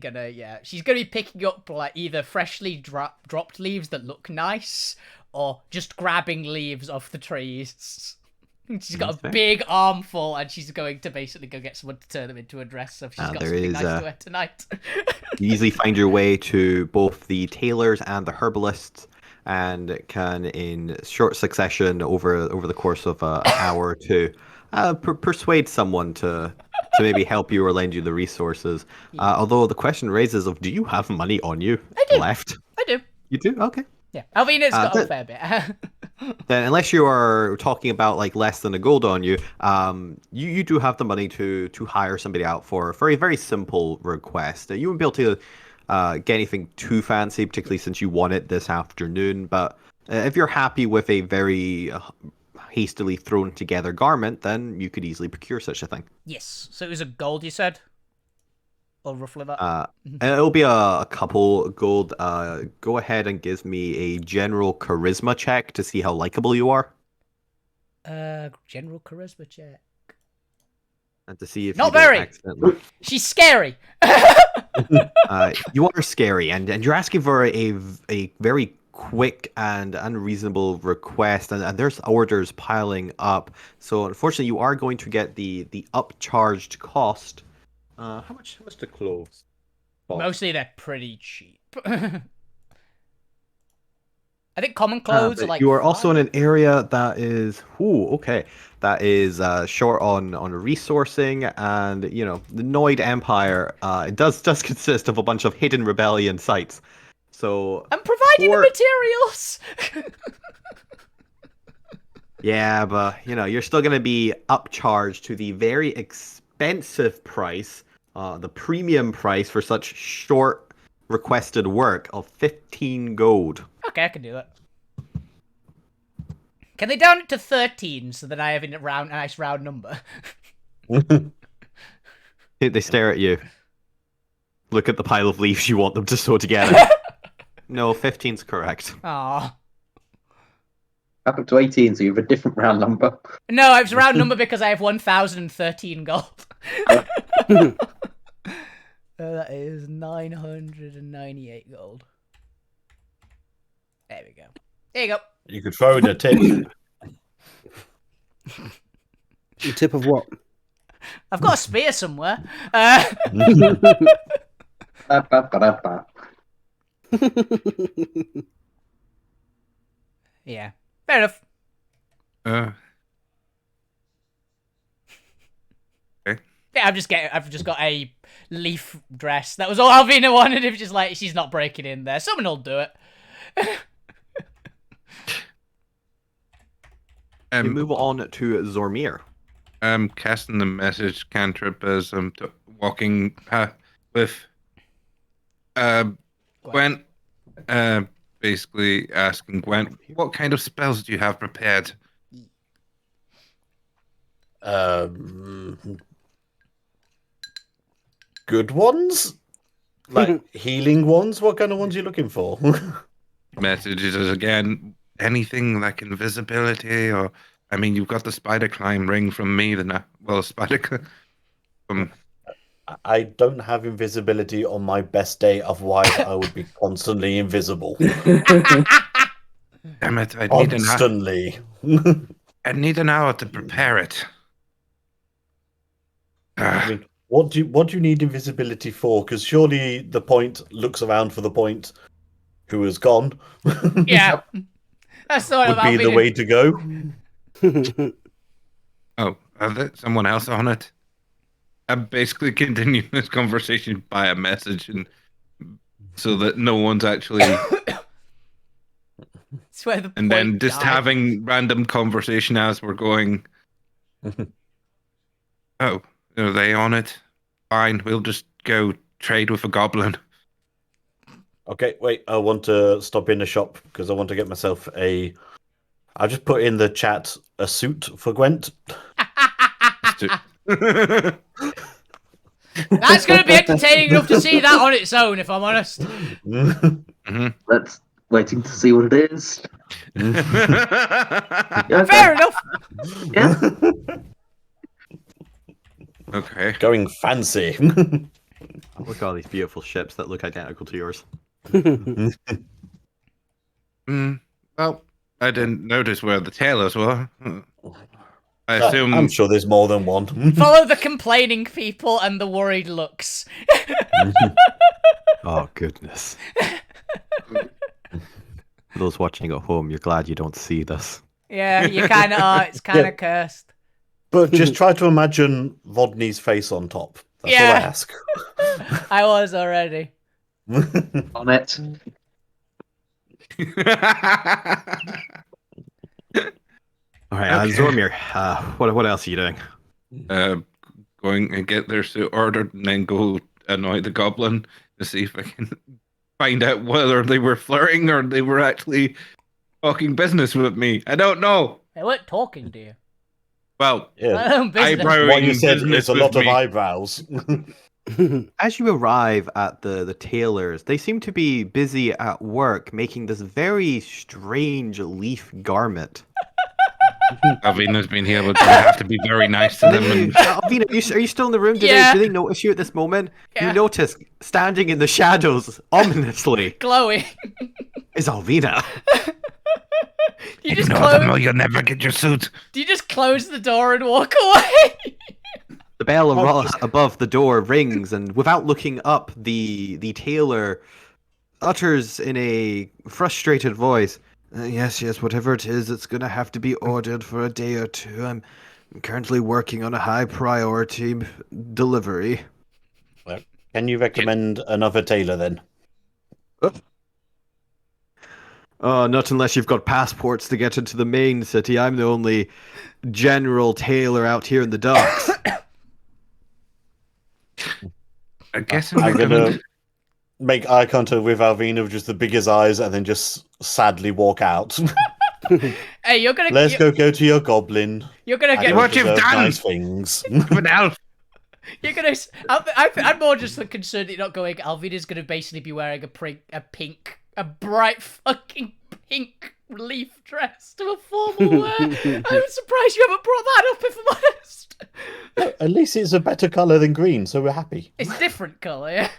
she's gonna be picking up like either freshly dropped leaves that look nice or just grabbing leaves off the trees. She's got a big armful, and she's going to basically go get someone to turn them into a dress, so she's got something nice to wear tonight. You easily find your way to both the tailors and the herbalists, and can, in short succession, over the course of an hour or two, persuade someone to maybe help you or lend you the resources. Although the question raises of, do you have money on you left? I do. You do? Okay. Yeah, Alvina's got a fair bit. Then, unless you are talking about like less than a gold on you, you do have the money to hire somebody out for a very simple request. You wouldn't be able to get anything too fancy, particularly since you want it this afternoon. But if you're happy with a very hastily thrown together garment, then you could easily procure such a thing. Yes. So it was a gold, you said? Or roughly that? It'll be a couple gold. Go ahead and give me a general charisma check to see how likable you are. General charisma check. And to see if Not you don't very. accidentally... She's scary. You are scary, and you're asking for a very quick and unreasonable request, and there's orders piling up. So unfortunately, you are going to get the upcharged cost. How much the clothes? Mostly they're pretty cheap. I think common clothes are like. You are also in an area that is that is short on resourcing, and the Noid Empire it does consist of a bunch of hidden rebellion sites. So I'm providing the materials. yeah, but you're still going to be upcharged to the very expensive price, the premium price for such short requested work of 15 gold. Okay, I can do that. Can they down it to 13 so that I have a nice round number? They stare at you. Look at the pile of leaves you want them to sew together. No, 15's correct. Aww. Up to 18, so you have a different round number. No, it's a round number because I have 1,013 gold. That is 998 gold. There we go. There you go. You could throw in a tip. A tip of what? I've got a spear somewhere. Ba-ba-ba-ba-ba. Yeah. Fair enough. Okay. Yeah, I've just got a leaf dress. That was all Alvina wanted. If just like she's not breaking in there, someone will do it. We move on to Zormir. I'm casting the message cantrip as I'm walking with Gwent. Basically asking Gwent, what kind of spells do you have prepared? Good ones? Like healing ones? What kind of ones are you looking for? Messages is again anything like invisibility, or I mean, you've got the spider climb ring from me. I don't have invisibility on my best day, otherwise I would be constantly invisible. Damn it! Constantly. I'd need an hour to prepare it. I mean, what do you need invisibility for? Because surely the point looks around for the point who is gone. Yeah, that's the one would be the way to go. Oh, are there someone else on it? I'm basically continuing this conversation by a message, and so that no one's actually. And then just having random conversation as we're going. Oh, are they on it? Fine, we'll just go trade with a goblin. Okay, wait, I want to stop in the shop because I want to get myself I just put in the chat a suit for Gwent. That's going to be entertaining enough to see that on its own, if I'm honest. Let's waiting to see what it is. Yeah, fair enough. Yeah. Okay. Going fancy. Look at all these beautiful ships that look identical to yours. Well, I didn't notice where the tailors were. I assume. I'm sure there's more than one. Follow the complaining people and the worried looks. Oh, goodness. Those watching at home, you're glad you don't see this. Yeah, you kind of are. It's kind of cursed. But just try to imagine Vodney's face on top. That's all I ask. I was already. On it. All right, Zormir, what else are you doing? Going and get their suit ordered and then go annoy the goblin to see if I can find out whether they were flirting or they were actually talking business with me. I don't know. They weren't talking to you. Well, Eyebrowing what you said is a lot of eyebrows. As you arrive at the tailors, they seem to be busy at work making this very strange leaf garment. Alvina's been here, but I have to be very nice to them. And... Alvina, are you still in the room? Do they notice you at this moment? Yeah. You notice, standing in the shadows, ominously, glowing, is Alvina. You just ignore them or you'll never get your suit. Do you just close the door and walk away? The bell above the door rings, and without looking up, the tailor utters in a frustrated voice, yes, whatever it is, it's going to have to be ordered for a day or two. I'm currently working on a high priority delivery. Well, can you recommend another tailor then? Not unless you've got passports to get into the main city. I'm the only general tailor out here in the docks. I guess I'm I'm gonna make eye contact with Alvina with just the biggest eyes, and then just sadly walk out. Hey, you're gonna Let's go to your goblin. You're gonna I get don't What you've deserve done! nice things. an elf. You're gonna. I'm more just concerned that you're not going. Alvina's gonna basically be wearing a bright fucking pink leaf dress to a formal wear. I'm surprised you haven't brought that up, if I'm honest. At least it's a better color than green, so we're happy. It's a different colour, yeah.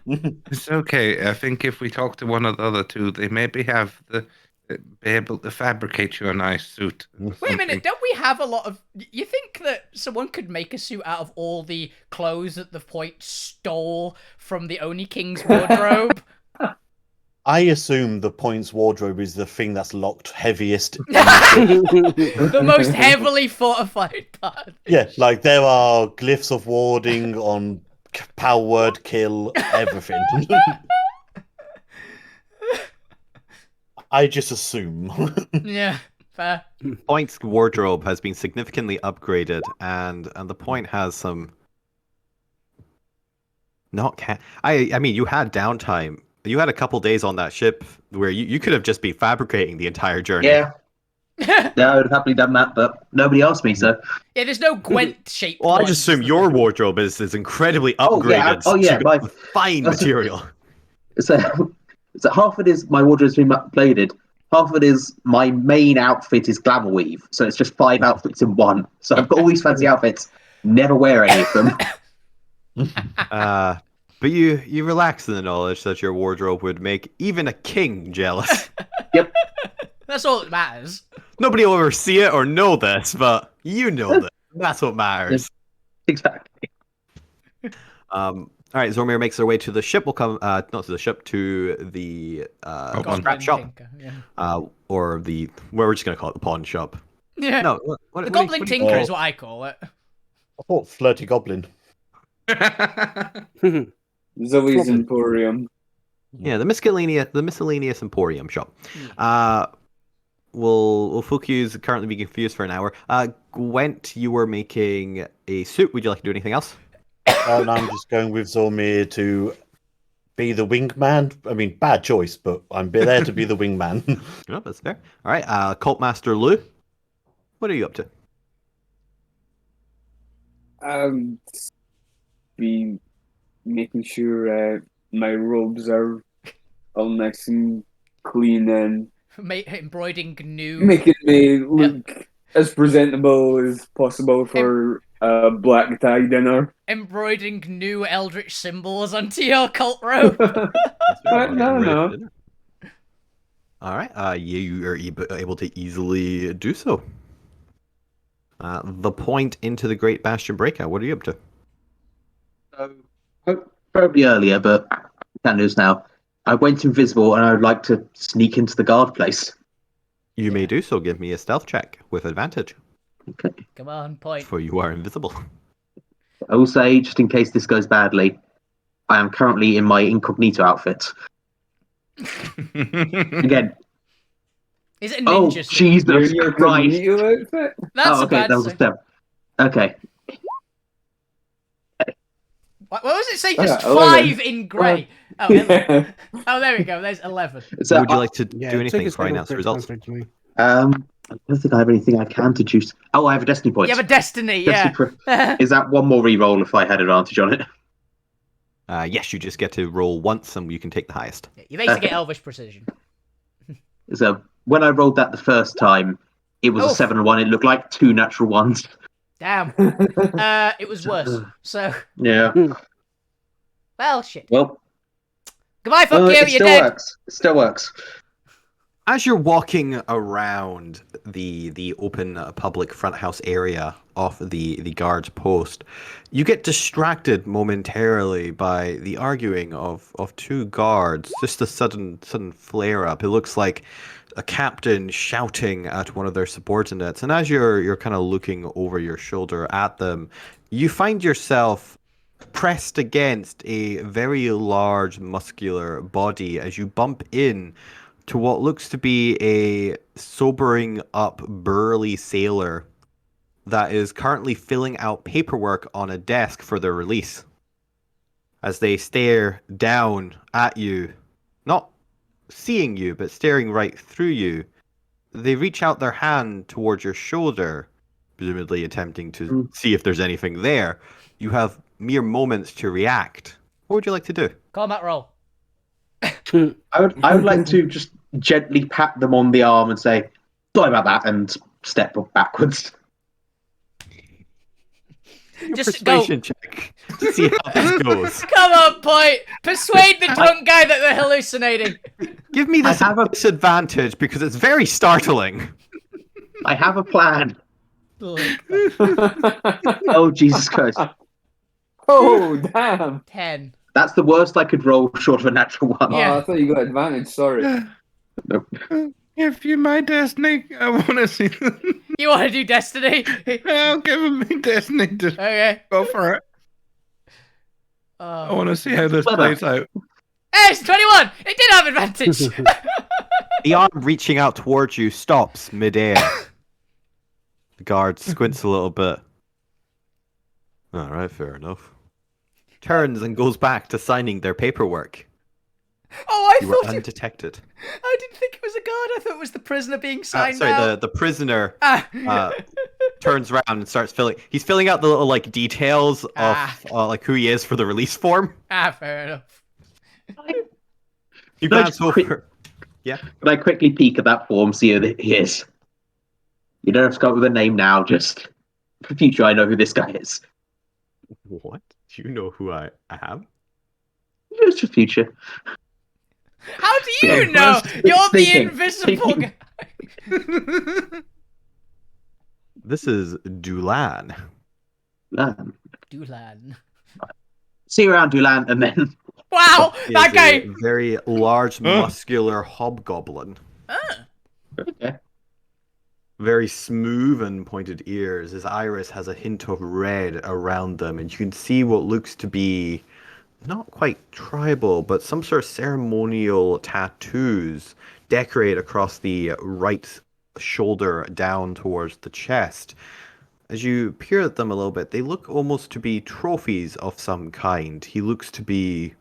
It's okay. I think if we talk to one of the other two, they maybe have be able to fabricate you a nice suit. Wait a minute, don't we have a lot of... You think that someone could make a suit out of all the clothes that the Point stole from the Oni King's wardrobe? I assume the Point's wardrobe is the thing that's locked heaviest. The most heavily fortified part. Yeah, like there are glyphs of warding on power word kill, everything. I just assume. Yeah, fair. Point's wardrobe has been significantly upgraded, and the Point has some. I mean, you had downtime. You had a couple days on that ship where you could have just been fabricating the entire journey. Yeah. Yeah, I would have happily done that, but nobody asked me, so. Yeah, there's no Gwent shaped. Well, I just assume your wardrobe is incredibly upgraded. Oh yeah, to fine material. So half of it is my wardrobe's been upgraded. Half of it is my main outfit is glamour weave, so it's just 5 outfits in one. So I've got all these fancy outfits, never wear any of them. But you relax in the knowledge that your wardrobe would make even a king jealous. Yep. That's all that matters. Nobody will ever see it or know this, but you know that. That's what matters. Exactly. All right, Zormir makes their way to the ship. We'll come, not to the ship, to the scrap shop, Tinker, yeah. or the we're just gonna call it the pawn shop. Yeah. No, The Goblin Tinker is what I call it. I thought flirty goblin. Zoe's Emporium. Yeah, the miscellaneous emporium shop. Will Fuku's currently be confused for an hour. Gwent, you were making a suit. Would you like to do anything else? And I'm just going with Zormir to be the wingman. I mean, bad choice, but I'm there to be the wingman. No, that's fair. All right, Cult Master Lou, what are you up to? Be making sure my robes are all nice and clean and Embroidering new. making me look as presentable as possible for a black tie dinner. Embroidering new eldritch symbols onto your cult robe. No. All right, you are able to easily do so. The Point into the Great Bastion Breakout. What are you up to? Probably earlier, but I can't do this now. I went invisible and I would like to sneak into the guard place. You may do so. Give me a stealth check with advantage. Okay. Come on, Point. For you are invisible. I will say, just in case this goes badly, I am currently in my incognito outfit. Again. Is it a ninja suit? Jesus Your Christ. incognito outfit? That's a okay, bad that was a suit. step. Okay. What was it say? Just 11. 5 in grey. Oh, there we go. There's 11. So, Would you like to do anything take a before I single announce the quick results? contact to me. I don't think I have anything I can to juice. Oh, I have a destiny point. You have a destiny, yeah. Is that one more reroll if I had advantage on it? Yes, you just get to roll once and you can take the highest. You basically get Elvish Precision. So when I rolled that the first time, it was a 7-1. It looked like 2 natural ones. Damn. It was worse. So, Yeah. well, shit. Well, Goodbye, fuck you, it you're still dead. works. It still works. As you're walking around the open public front house area of the guard's post, you get distracted momentarily by the arguing of 2 guards. Just a sudden flare up. It looks like a captain shouting at one of their subordinates, and as you're kind of looking over your shoulder at them, you find yourself pressed against a very large muscular body as you bump in to what looks to be a sobering up burly sailor that is currently filling out paperwork on a desk for their release. As they stare down at you, not seeing you, but staring right through you, they reach out their hand towards your shoulder, presumably attempting to see if there's anything there. You have mere moments to react. What would you like to do? Combat roll. I would like to just gently pat them on the arm and say, sorry about that, and step backwards. Just go. Persuasion check to see how this goes. Come on, Point. Persuade the drunk guy that they're hallucinating. Give me this disadvantage because it's very startling. I have a plan. Look. Oh, Jesus Christ. Oh, damn. 10. That's the worst I could roll short of a natural one. Yeah. Oh, I thought you got advantage. Sorry. Nope. If you're my destiny, I want to see. You want to do Destiny? I'll give him my destiny to Okay. go for it. I want to see how this Clever. plays out. Hey, it's 21! It did have advantage! The arm reaching out towards you stops midair. The guard squints a little bit. Alright, fair enough. Turns and goes back to signing their paperwork. Oh, I You were thought it... undetected. I didn't think it was a guard. I thought it was the prisoner being signed out. Sorry, the prisoner Ah. turns around and starts filling. He's filling out the little like details Ah. of like who he is for the release form. Fair enough. You Can I glance just quick- over. Yeah. Can I quickly peek at that form, see who he is? You don't have to come up with a name now, just for future I know who this guy is. What? Do you know who I am? Just for future. How do you Yeah, know? first You're the thinking- invisible thinking. guy. This is Dulan. Dulan. See you around, Dulan, and then Wow, He that is guy. a very large, muscular hobgoblin. okay. Very smooth and pointed ears. His iris has a hint of red around them, and you can see what looks to be not quite tribal, but some sort of ceremonial tattoos decorate across the right shoulder down towards the chest. As you peer at them a little bit, they look almost to be trophies of some kind. He looks to be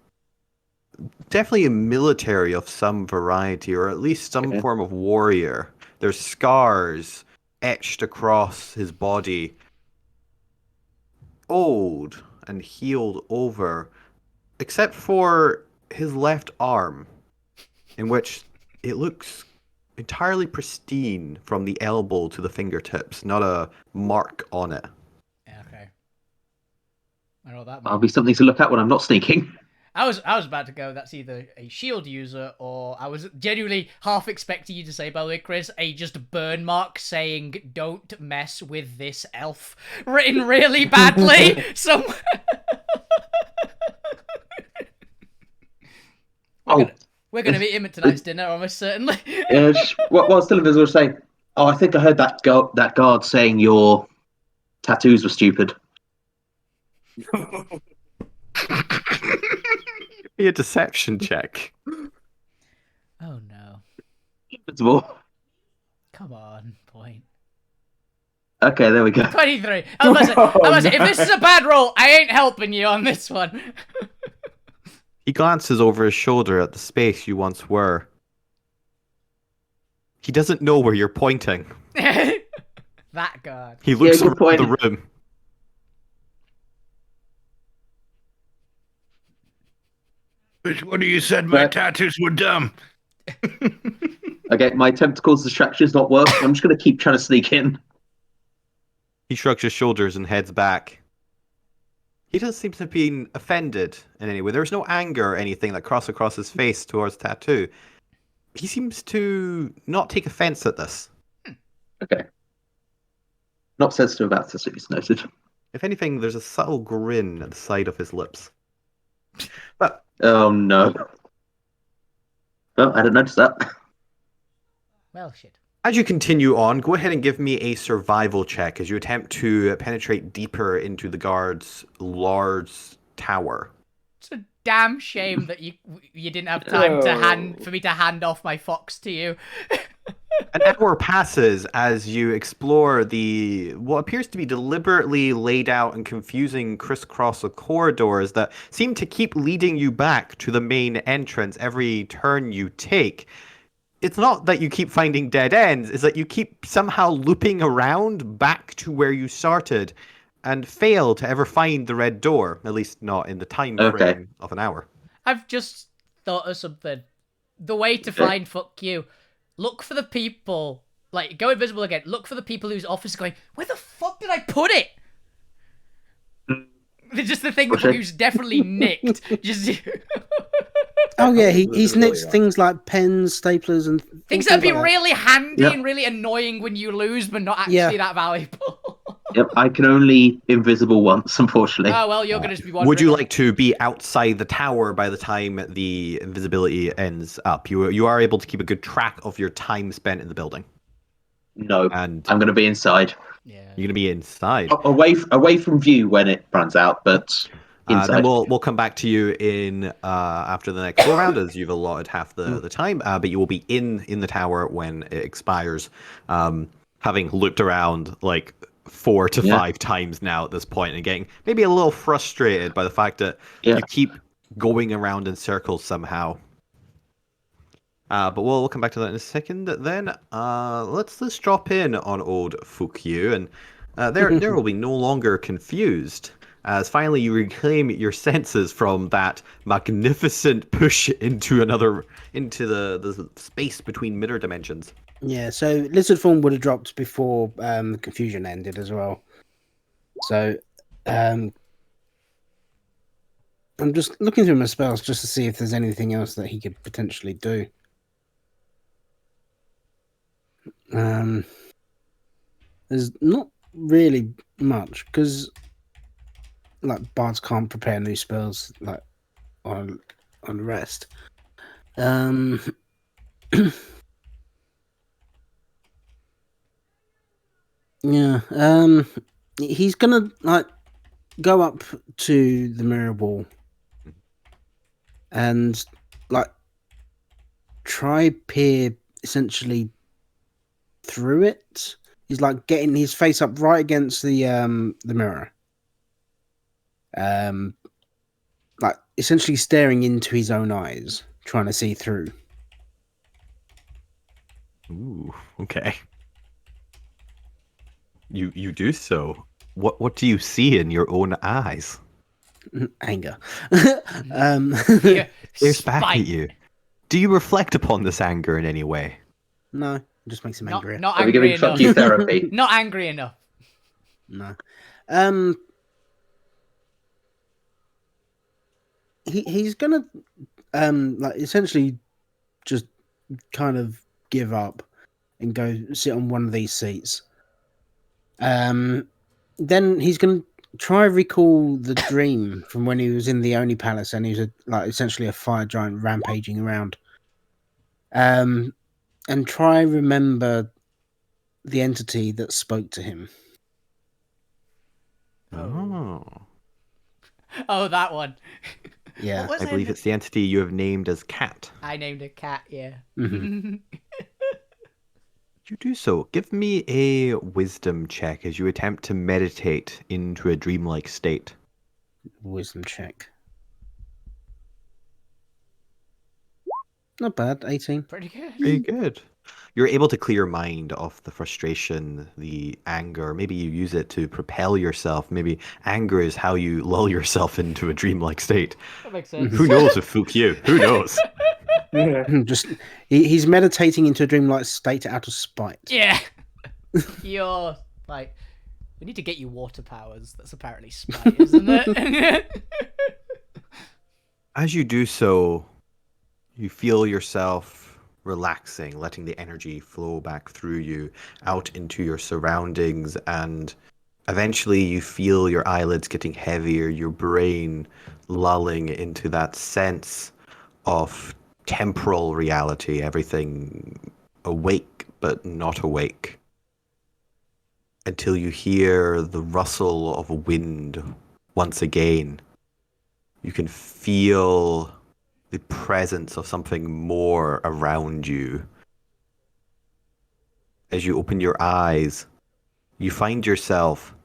definitely a military of some variety, or at least some Okay. form of warrior. There's scars etched across his body, old and healed over, except for his left arm, in which it looks entirely pristine from the elbow to the fingertips, not a mark on it. Okay. I know what that That'll means. be something to look at when I'm not sneaking. I was about to go, that's either a shield user, or I was genuinely half expecting you to say, by the way, Chris, a just burn mark saying, don't mess with this elf, written really badly somewhere. Oh, We're going to meet him at tonight's dinner, almost certainly. while still invisible, say, oh, I think I heard that guard saying your tattoos were stupid. Be a deception check. Oh no. Invisible. Come on, Point. Okay, there we go. 23. I was about to say, if this is a bad roll, I ain't helping you on this one. He glances over his shoulder at the space you once were. He doesn't know where you're pointing. That guard. He looks good around point. the room. Which one of you said my Right. tattoos were dumb? Okay, my attempt to cause distraction is not working. I'm just going to keep trying to sneak in. He shrugs his shoulders and heads back. He doesn't seem to have been offended in any way. There's no anger or anything that crossed across his face towards the tattoo. He seems to not take offense at this. Okay. Not sensitive about this, it's noted. If anything, there's a subtle grin at the side of his lips. But Oh, no. Oh, I didn't notice that. Well, shit. as you continue on, go ahead and give me a survival check as you attempt to penetrate deeper into the guard's large tower. So damn shame that you didn't have time for me to hand off my fox to you. An hour passes as you explore what appears to be deliberately laid out and confusing crisscross of corridors that seem to keep leading you back to the main entrance every turn you take. It's not that you keep finding dead ends, it's that you keep somehow looping around back to where you started and fail to ever find the red door, at least not in the time frame of an hour. I've just thought of something. The way to find fuck you, look for the people, like, go invisible again, look for the people whose office are going, where the fuck did I put it? They're just the thing that who's definitely nicked. Just... Oh yeah, he's nicked things like pens, staplers, and things that'd be really handy and really annoying when you lose, but not actually that valuable. Yep, I can only invisible once, unfortunately. Oh well, you're gonna just be wondering. Would you like to be outside the tower by the time the invisibility ends up? You are able to keep a good track of your time spent in the building. No, and I'm going to be inside. Yeah, you're gonna be inside, away from view when it runs out, but inside. Then we'll come back to you in after the next go round, as you've allotted half the time. But you will be in the tower when it expires, having looked around like 4 to 5 times now at this point, and getting maybe a little frustrated by the fact that you keep going around in circles somehow. But we'll come back to that in a second. Then let's drop in on old Fukyu, and there will be no longer confused, as finally you reclaim your senses from that magnificent push into the space between mirror dimensions. Yeah, so lizard form would have dropped before the confusion ended as well. So I'm just looking through my spells just to see if there's anything else that he could potentially do. There's not really much, because like bards can't prepare new spells like on rest. Yeah. He's gonna like go up to the mirror ball and like try peer essentially through it. He's like getting his face up right against the mirror. Like essentially staring into his own eyes, trying to see through. Ooh, okay. You do so. What do you see in your own eyes? Anger. Stares back at you. Do you reflect upon this anger in any way? No, it just makes him angry. Not angry enough. Therapy? Not angry enough. No. He's gonna like essentially just kind of give up and go sit on one of these seats. Then he's gonna try recall the dream from when he was in the Oni Palace and he was essentially a fire giant rampaging around. And try remember the entity that spoke to him. Oh. Oh, that one. Yeah. I believe it's the entity you have named as Cat. I named a cat, yeah. Mm-hmm. You do so. Give me a wisdom check as you attempt to meditate into a dreamlike state. Wisdom check. Not bad, 18. Pretty good. Very good. You're able to clear your mind of the frustration, the anger. Maybe you use it to propel yourself. Maybe anger is how you lull yourself into a dreamlike state. That makes sense. Who knows with Fukyu? Who knows? Just he's meditating into a dreamlike state out of spite. Yeah. You're like, we need to get you water powers. That's apparently spite, isn't it? As you do so, you feel yourself relaxing, letting the energy flow back through you out into your surroundings, and eventually you feel your eyelids getting heavier, your brain lulling into that sense of temporal reality, everything awake but not awake, until you hear the rustle of a wind once again, You can feel the presence of something more around you. As you open your eyes, you find yourself,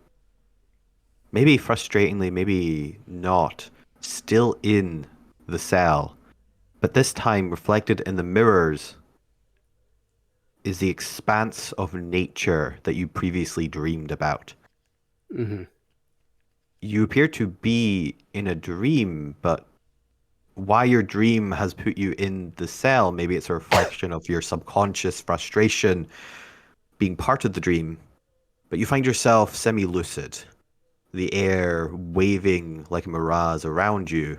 maybe frustratingly, maybe not, still in the cell. But this time, reflected in the mirrors, is the expanse of nature that you previously dreamed about. Mm-hmm. You appear to be in a dream, but why your dream has put you in the cell, maybe it's a reflection of your subconscious frustration being part of the dream, but you find yourself semi-lucid, the air waving like a mirage around you,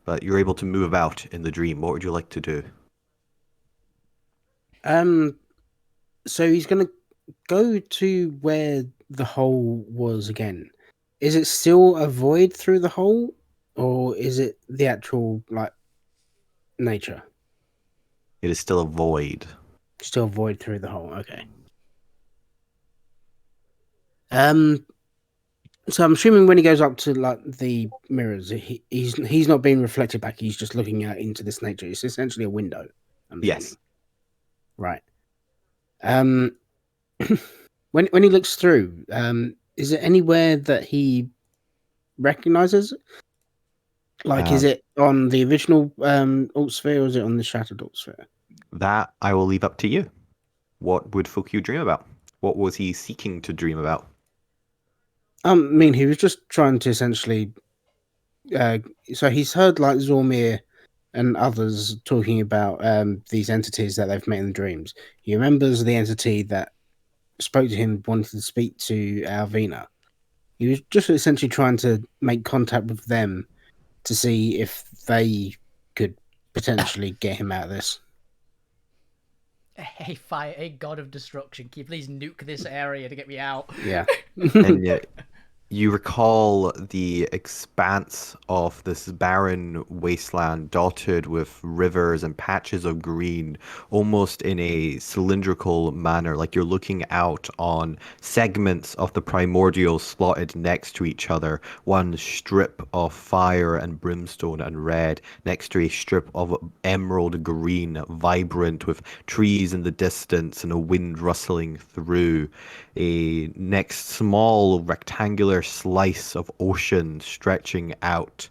but you're able to move about in the dream. What would you like to do? So he's gonna go to where the hole was again. Is it still a void through the hole, or is it the actual like nature? It is still a void. Still void through the hole. Okay. So I'm assuming when he goes up to like the mirrors, he's not being reflected back. He's just looking out into this nature. It's essentially a window. I'm Yes. assuming. Right. When he looks through, is it anywhere that he recognizes? Like, is it on the original Altsphere, or is it on the shattered Altsphere? That I will leave up to you. What would Fukyu dream about? What was he seeking to dream about? I mean, he was just trying to essentially. So he's heard like Zormir and others talking about these entities that they've met in dreams. He remembers the entity that spoke to him, wanted to speak to Alvina. He was just essentially trying to make contact with them to see if they could potentially get him out of this. Hey, fire! Hey, god of destruction! Can you please nuke this area to get me out? Yeah. And yet, you recall the expanse of this barren wasteland dotted with rivers and patches of green, almost in a cylindrical manner, like you're looking out on segments of the primordial slotted next to each other, one strip of fire and brimstone and red next to a strip of emerald green, vibrant with trees in the distance and a wind rustling through. A next small rectangular slice of ocean stretching out,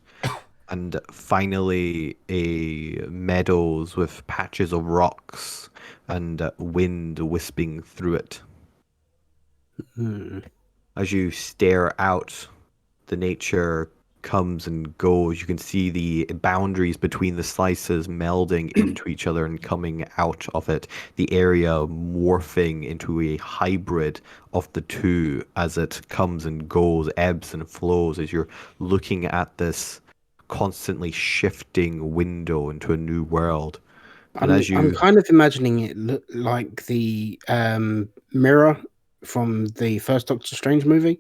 and finally a meadows with patches of rocks and wind wisping through it. As you stare out, the nature comes and goes. You can see the boundaries between the slices melding into each other and coming out of it. The area morphing into a hybrid of the two as it comes and goes, ebbs and flows, as you're looking at this constantly shifting window into a new world. And I'm kind of imagining it look like the mirror from the first Doctor Strange movie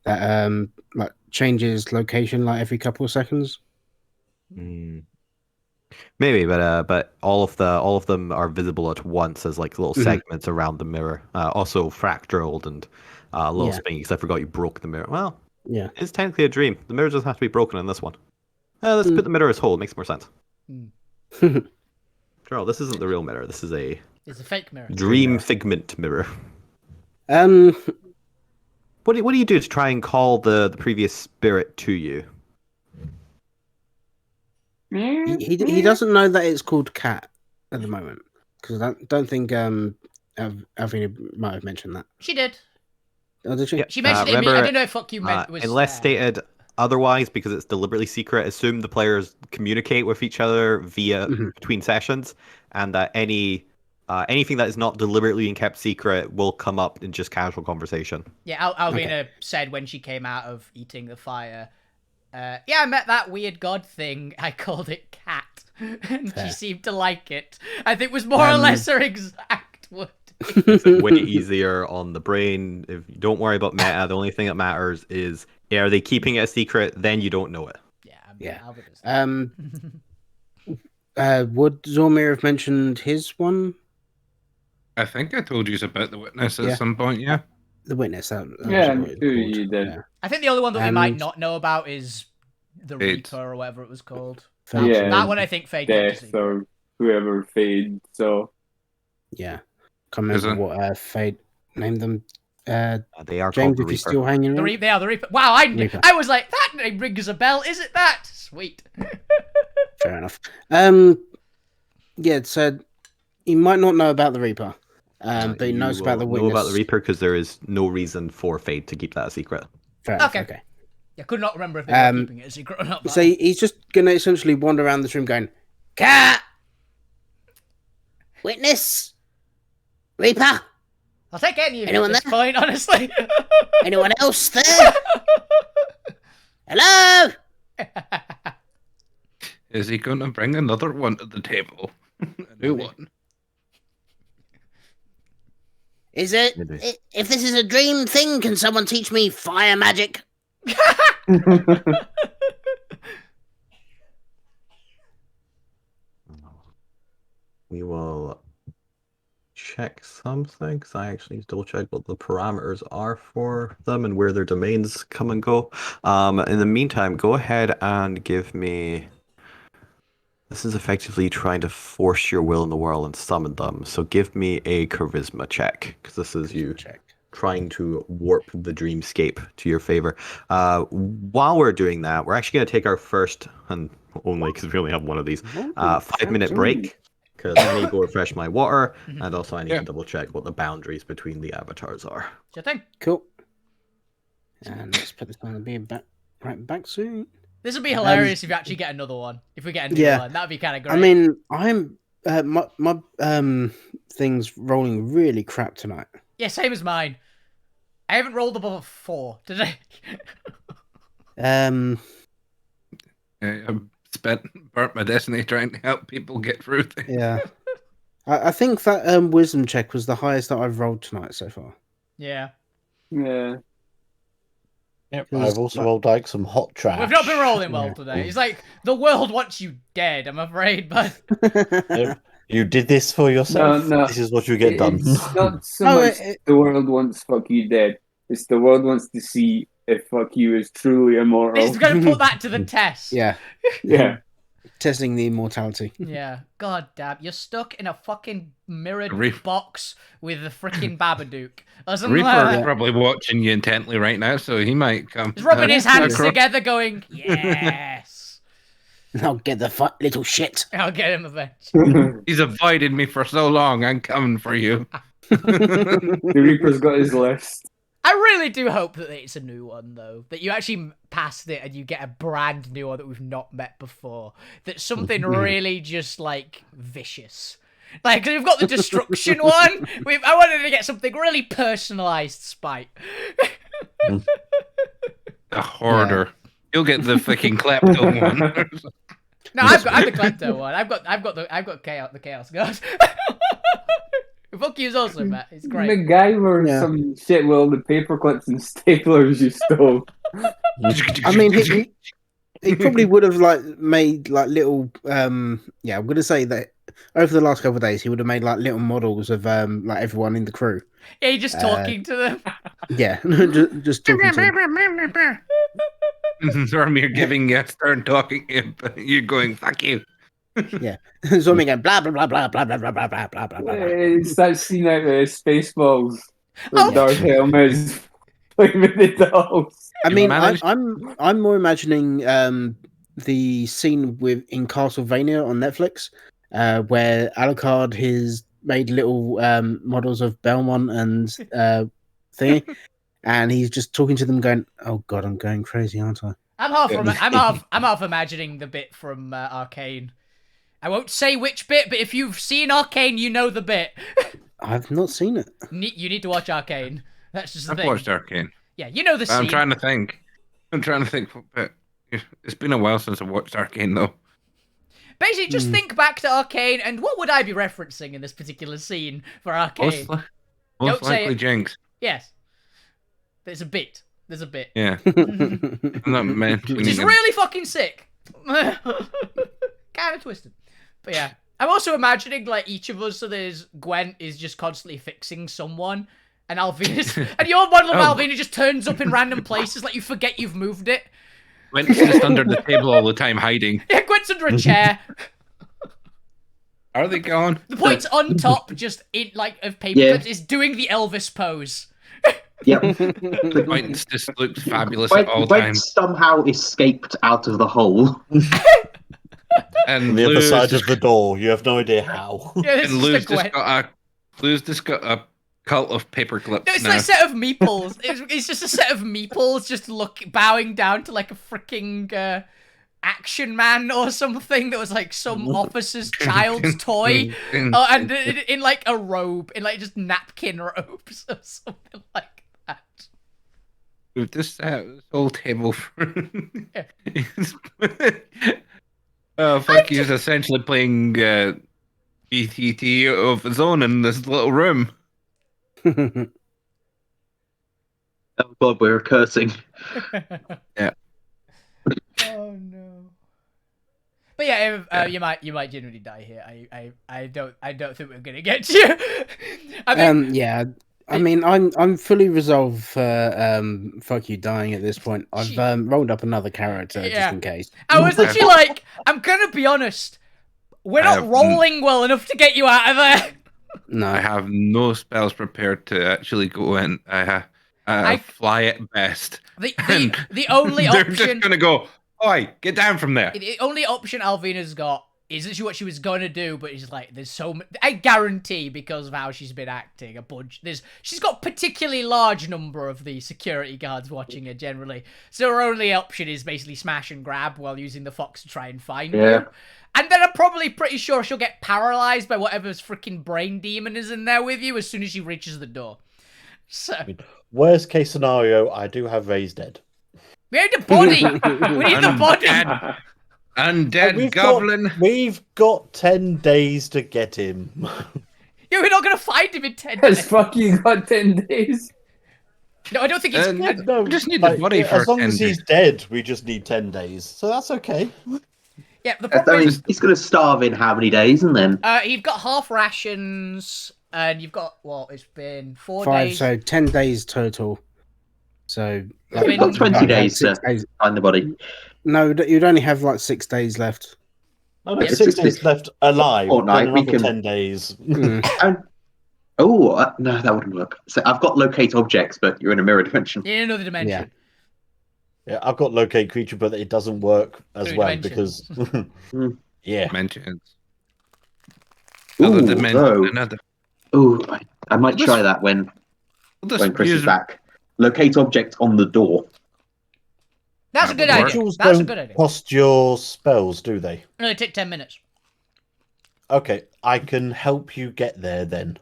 that like changes location like every couple of seconds. Maybe, but all of them are visible at once as like little segments around the mirror. Also fractaled and a little spingy. Because I forgot you broke the mirror. Well, yeah, it's technically a dream. The mirror doesn't have to be broken in this one. Let's put the mirror as whole. It makes more sense. Sure, this isn't the real mirror. This is It's a fake mirror. Dream figment mirror. Um, what do you do to try and call the previous spirit to you? he doesn't know that it's called Cat at the moment because I don't think Alvina might have mentioned that. She did. Oh, did she? She mentioned it. I don't know if fuck you meant was unless stated otherwise, because it's deliberately secret. Assume the players communicate with each other via between sessions, and that anything that is not deliberately being kept secret will come up in just casual conversation. Yeah, Alvina said when she came out of eating the fire, yeah, I met that weird god thing. I called it Cat, and she seemed to like it. I think it was more or less her exact word. It's way easier on the brain. If you don't worry about meta, the only thing that matters is, are they keeping it a secret? Then you don't know it. Yeah. Would Zormir have mentioned his one? I think I told you about the witness at some point, yeah. The witness. Yeah, I'm sure you did. I think the only one that we might not know about is the Fate. Reaper or whatever it was called. Yeah. That one I think Fade kept a Death secret. or whoever Fade. So Yeah. Can't remember Is it? what Fate named them. They are James, called the if you're Reaper. still hanging around. They are the Reaper. Wow, Reaper. I was like, that name rings a bell. Is it that? Sweet. Fair enough. Yeah, so he might not know about the Reaper, but he knows about the Witness. Know about the Reaper because there is no reason for Fade to keep that a secret. Fair enough, Okay. okay. I could not remember if they were keeping it a secret or not. So he's just going to essentially wander around this room going, Cat! Witness! Reaper! I'll take any of you Anyone at this there? point, honestly. Anyone else there? Hello? Is he going to bring another one to the table? A new one. Is it? Maybe. If this is a dream thing, can someone teach me fire magic? We will check something because I actually need to double check what the parameters are for them and where their domains come and go. In the meantime, go ahead and give me. This is effectively trying to force your will in the world and summon them. So give me a charisma check because this is you trying to warp the dreamscape to your favor. While we're doing that, we're actually going to take our first, and only because we only have one of these, 5-minute break. Because I need to go refresh my water, and also I need to double check what the boundaries between the avatars are. Sure thing. Cool. And let's put this on the being right back soon. This would be hilarious if you actually get another one. If we get a new one, that'd be kind of great. I mean, I'm my thing's rolling really crap tonight. Yeah, same as mine. I haven't rolled above a 4 today. I've burnt my destiny trying to help people get through things. Yeah. I think that wisdom check was the highest that I've rolled tonight so far. Yeah. yeah. Yep. I've also rolled like some hot trash. We've not been rolling well today. It's like, the world wants you dead, I'm afraid, but... Yep. You did this for yourself. No. This is what you get done. It's not so much the world wants fuck you dead. It's the world wants to see if fuck you is truly immortal. It's going to put that to the test. Yeah. Yeah. Testing the immortality. Yeah. God damn. You're stuck in a fucking mirrored Reaper. box with a freaking Babadook. Or something Reaper like is that. probably watching you intently right now, so he might come. He's rubbing his hands across. together going, yes. I'll get the little shit. I'll get him eventually. He's avoided me for so long. I'm coming for you. The Reaper's got his list. I really do hope that it's a new one, though. That you actually passed it and you get a brand new one that we've not met before. That's something really just, like, vicious. Like, 'cause we've got the destruction one. I wanted to get something really personalised spite. A hoarder. You'll get the fucking klepto one. No, I've the klepto one. I've got chaos. The chaos guys. Fuck you's also, Matt. It's great. MacGyver some shit with all the paper clips and staplers you stole. I mean, he probably would have like made like little. I'm gonna say that over the last couple of days, he would have made like little models of like everyone in the crew. Yeah, you're just talking to them. Yeah, just talking to them. Zormir giving you a stern talking to you, but you're going, fuck you. Yeah, so me going blah blah blah blah blah blah blah blah blah blah blah blah. It's that scene out of Spaceballs Oh. where Darth Helmet's playing with the dolls. I mean, managed- I'm more imagining the scene in Castlevania on Netflix, where Alucard has made little models of Belmont and thingy, and he's just talking to them, going, "Oh God, I'm going crazy, aren't I?" I'm half imagining the bit from Arcane. I won't say which bit, but if you've seen Arcane, you know the bit. I've not seen it. You need to watch Arcane. That's just the I've thing. watched Arcane. Yeah, you know the scene. I'm trying to think. But it's been a while since I watched Arcane, though. Basically, just think back to Arcane, and what would I be referencing in this particular scene for Arcane? Most Don't say likely it. Jinx. Yes. There's a bit. Yeah. I'm not mentioning Which is him. really fucking sick. Kind of twisted. But yeah. I'm also imagining, like, each of us, so there's Gwent is just constantly fixing someone, and Alvina's, and your model of Oh. Alvina just turns up in random places, like you forget you've moved it. Gwent's just under the table all the time, hiding. Yeah, Gwent's under a chair. Are they gone? The point's on top, just in like of paper Yeah. clips, is doing the Elvis pose. Yep. Gwent just looks fabulous Gwent, at all Gwent times. somehow escaped out of the hole. And On the other Lou's side just, of the door. You have no idea how. Yeah, this and is Lou's the just Gwent. got a cult of paper clips No, it's now. like a set of meeples. It's just a set of meeples just bowing down to like a freaking Action Man or something that was like some officer's child's toy. Oh, and in like a robe, in like just napkin robes or something like that. We've just set this whole table for. Oh, fuck, he's essentially playing BTT of his own in this little room. Oh god, we're cursing. Yeah. Oh no. But yeah, you might genuinely die here. I don't think we're gonna get you. I think, Yeah. I mean, I'm fully resolved for fuck you dying at this point. I've rolled up another character Yeah. just in case. I was literally like, I'm gonna be honest. We're not rolling well enough to get you out of there. No. I have no spells prepared to actually go in. I fly at best. The only They're option. just gonna go. Oi, get down from there. The only option Alvina's got is literally what she was gonna do, but it's like there's so many. I guarantee because of how she's been acting, a bunch. She's got particularly large number of the security guards watching her generally, so her only option is basically smash and grab while using the fox to try and find you. And then I'm probably pretty sure she'll get paralyzed by whatever's freaking brain demon is in there with you as soon as she reaches the door. So Worst case scenario, I do have Ray's dead. we need the body. We need the body. Undead goblin. We've got 10 days to get him. Yeah, we're not gonna find him in 10 Has days. fucking got 10 days. No, I don't think he's. No, we just need the body for as long 10 as he's days. dead, we just need 10 days. So that's okay. Yeah, the I problem mean, is, he's going to starve in how many days and then? you've got half rations, and you've got it's been 4 5, days. so 10 days total. So You've got 20 days to 6 days. find the body. No, you'd only have like 6 days left. No, Yeah, 6 it's days left alive. fortnight, Then we another can- 10 days. Oh, no, that wouldn't work. So I've got locate objects, but you're in a mirror dimension. In another dimension. Yeah, I've got locate creature, but it doesn't work as Through well dimensions. because yeah. Dimensions. Ooh, Another dimension. no. Another. Oh, I might try that when Chris is back. Locate object on the door. That's a That good would work. idea. Rituals That's a don't good idea. cost your spells, do they? No, it take 10 minutes. Okay, I can help you get there then.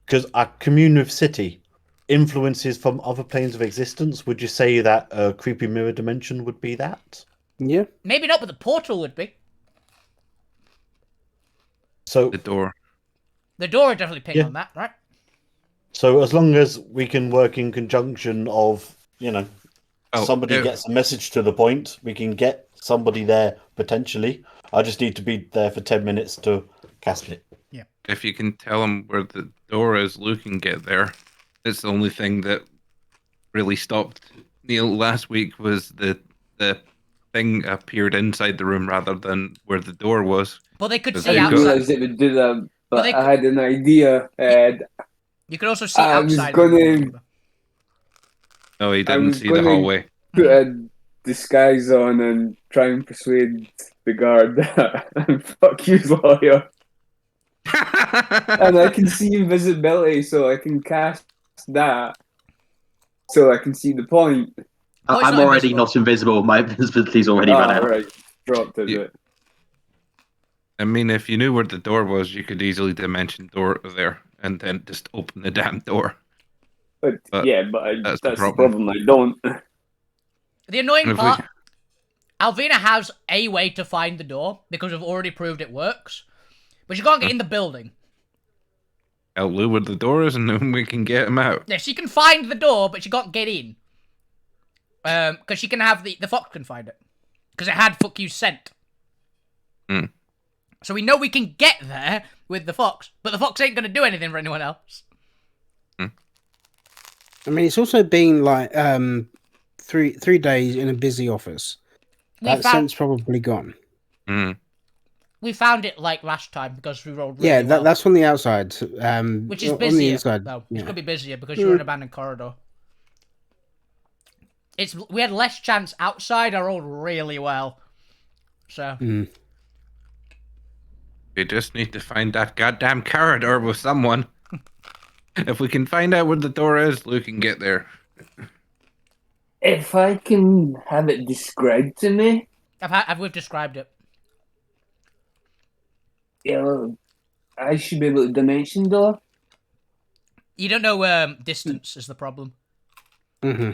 Because I commune with city. Influences from other planes of existence. Would you say that a creepy mirror dimension would be that? Yeah. Maybe not, but the portal would be. So, The door. The door would definitely ping Yeah. on that, right? so as long as we can work in conjunction of, Oh, somebody yeah. gets a message to the point, we can get somebody there potentially. I just need to be there for 10 minutes to cast it. If you can tell him where the door is, Luke can get there. It's the only thing that really stopped Neil last week was the thing appeared inside the room rather than where the door was. But they could Does see I that didn't go- outside. realize it would do that, but Well, they I had an idea, and You could also see I was outside. gonna- No, he I didn't was see the gonna- hallway. put a disguise on and try and persuade the guard that I'm fuck you, lawyer. And I can see invisibility, so I can cast that. So I can see the point. Oh, it's I'm not already invisible. not invisible. My invisibility's already run out. Right, dropped it. Yeah. But I mean, if you knew where the door was, you could easily dimension door there and then just open the damn door. But yeah, but that's that's, the the problem. problem. I don't. The annoying If we- part, Alvina has a way to find the door because we've already proved it works, but she can't get in the building. Tell Lou where the door is and then we can get him out. Yeah, she can find the door, but she can't get in. Because she can have the fox can find it because it had fuck you scent. Hmm. So we know we can get there with the fox, but the fox ain't gonna do anything for anyone else. I mean, it's also been like three days in a busy office. That scent's probably gone. Mm. We found it like last time because we rolled really Yeah, well. that's on the outside. Which is on busier, the inside. though. Yeah. It's going to be busier because you're in an abandoned corridor. We had less chance outside. I rolled really well. So. Mm. We just need to find that goddamn corridor with someone. If we can find out where the door is, Luke can get there. If I can have it described to me. We've described it. Yeah, well, I should be able to dimension door. You don't know distance is the problem. Mm-hmm.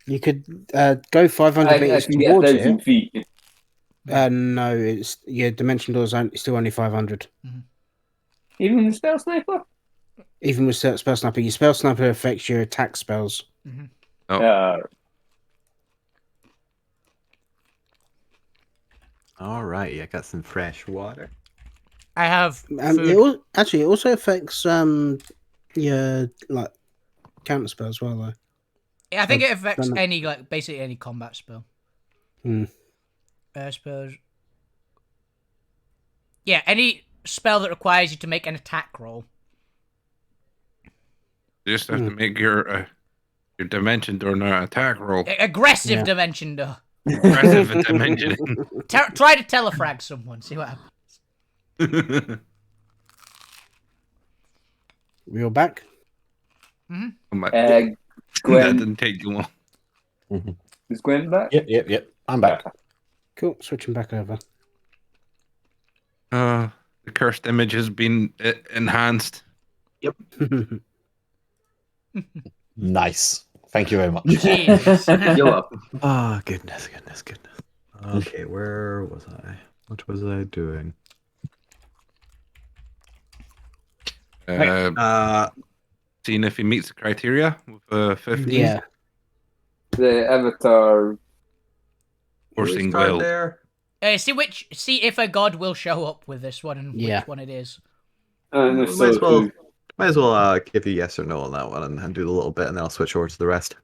You could go 500 I meters can get towards 1,000 it. feet. No, it's dimension doors still only 500. Even the spell sniper? Even with spell sniper, your spell sniper affects your attack spells. Mm-hmm. All right, I got some fresh water. I have food. It also affects your like counter spell as well, though. I think it affects basically any combat spell. I suppose. Yeah, any spell that requires you to make an attack roll. You just have to make your dimension door not attack roll. Aggressive dimension door. Aggressive dimension. Try to telefrag someone. See what happens. We're back. Mm-hmm. That Gwen. didn't take you long. Is Gwen back? Yep. I'm back. Cool. Switching back over. The cursed image has been enhanced. Yep. Nice. Thank you very much. Jesus. You're welcome. Oh, goodness. Okay, where was I? What was I doing? Seeing if he meets the criteria with 15. Yeah. The Avatar. Forcing will. There. See if a god will show up with this one and which one it is. And Might as well give you yes or no on that one and do the little bit, and then I'll switch over to the rest.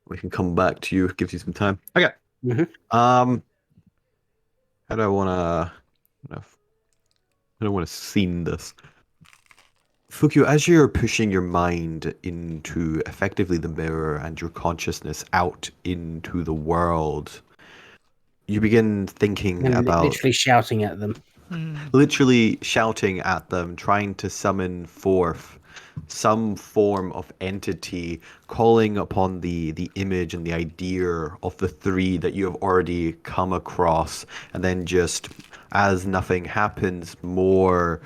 We can come back to you. Gives you some time. Okay. Mm-hmm. How do I want to scene this? Fukio, as you're pushing your mind into effectively the mirror and your consciousness out into the world, you begin thinking about literally shouting at them. Literally shouting at them, trying to summon forth some form of entity, calling upon the image and the idea of the three that you have already come across, and then just as nothing happens, more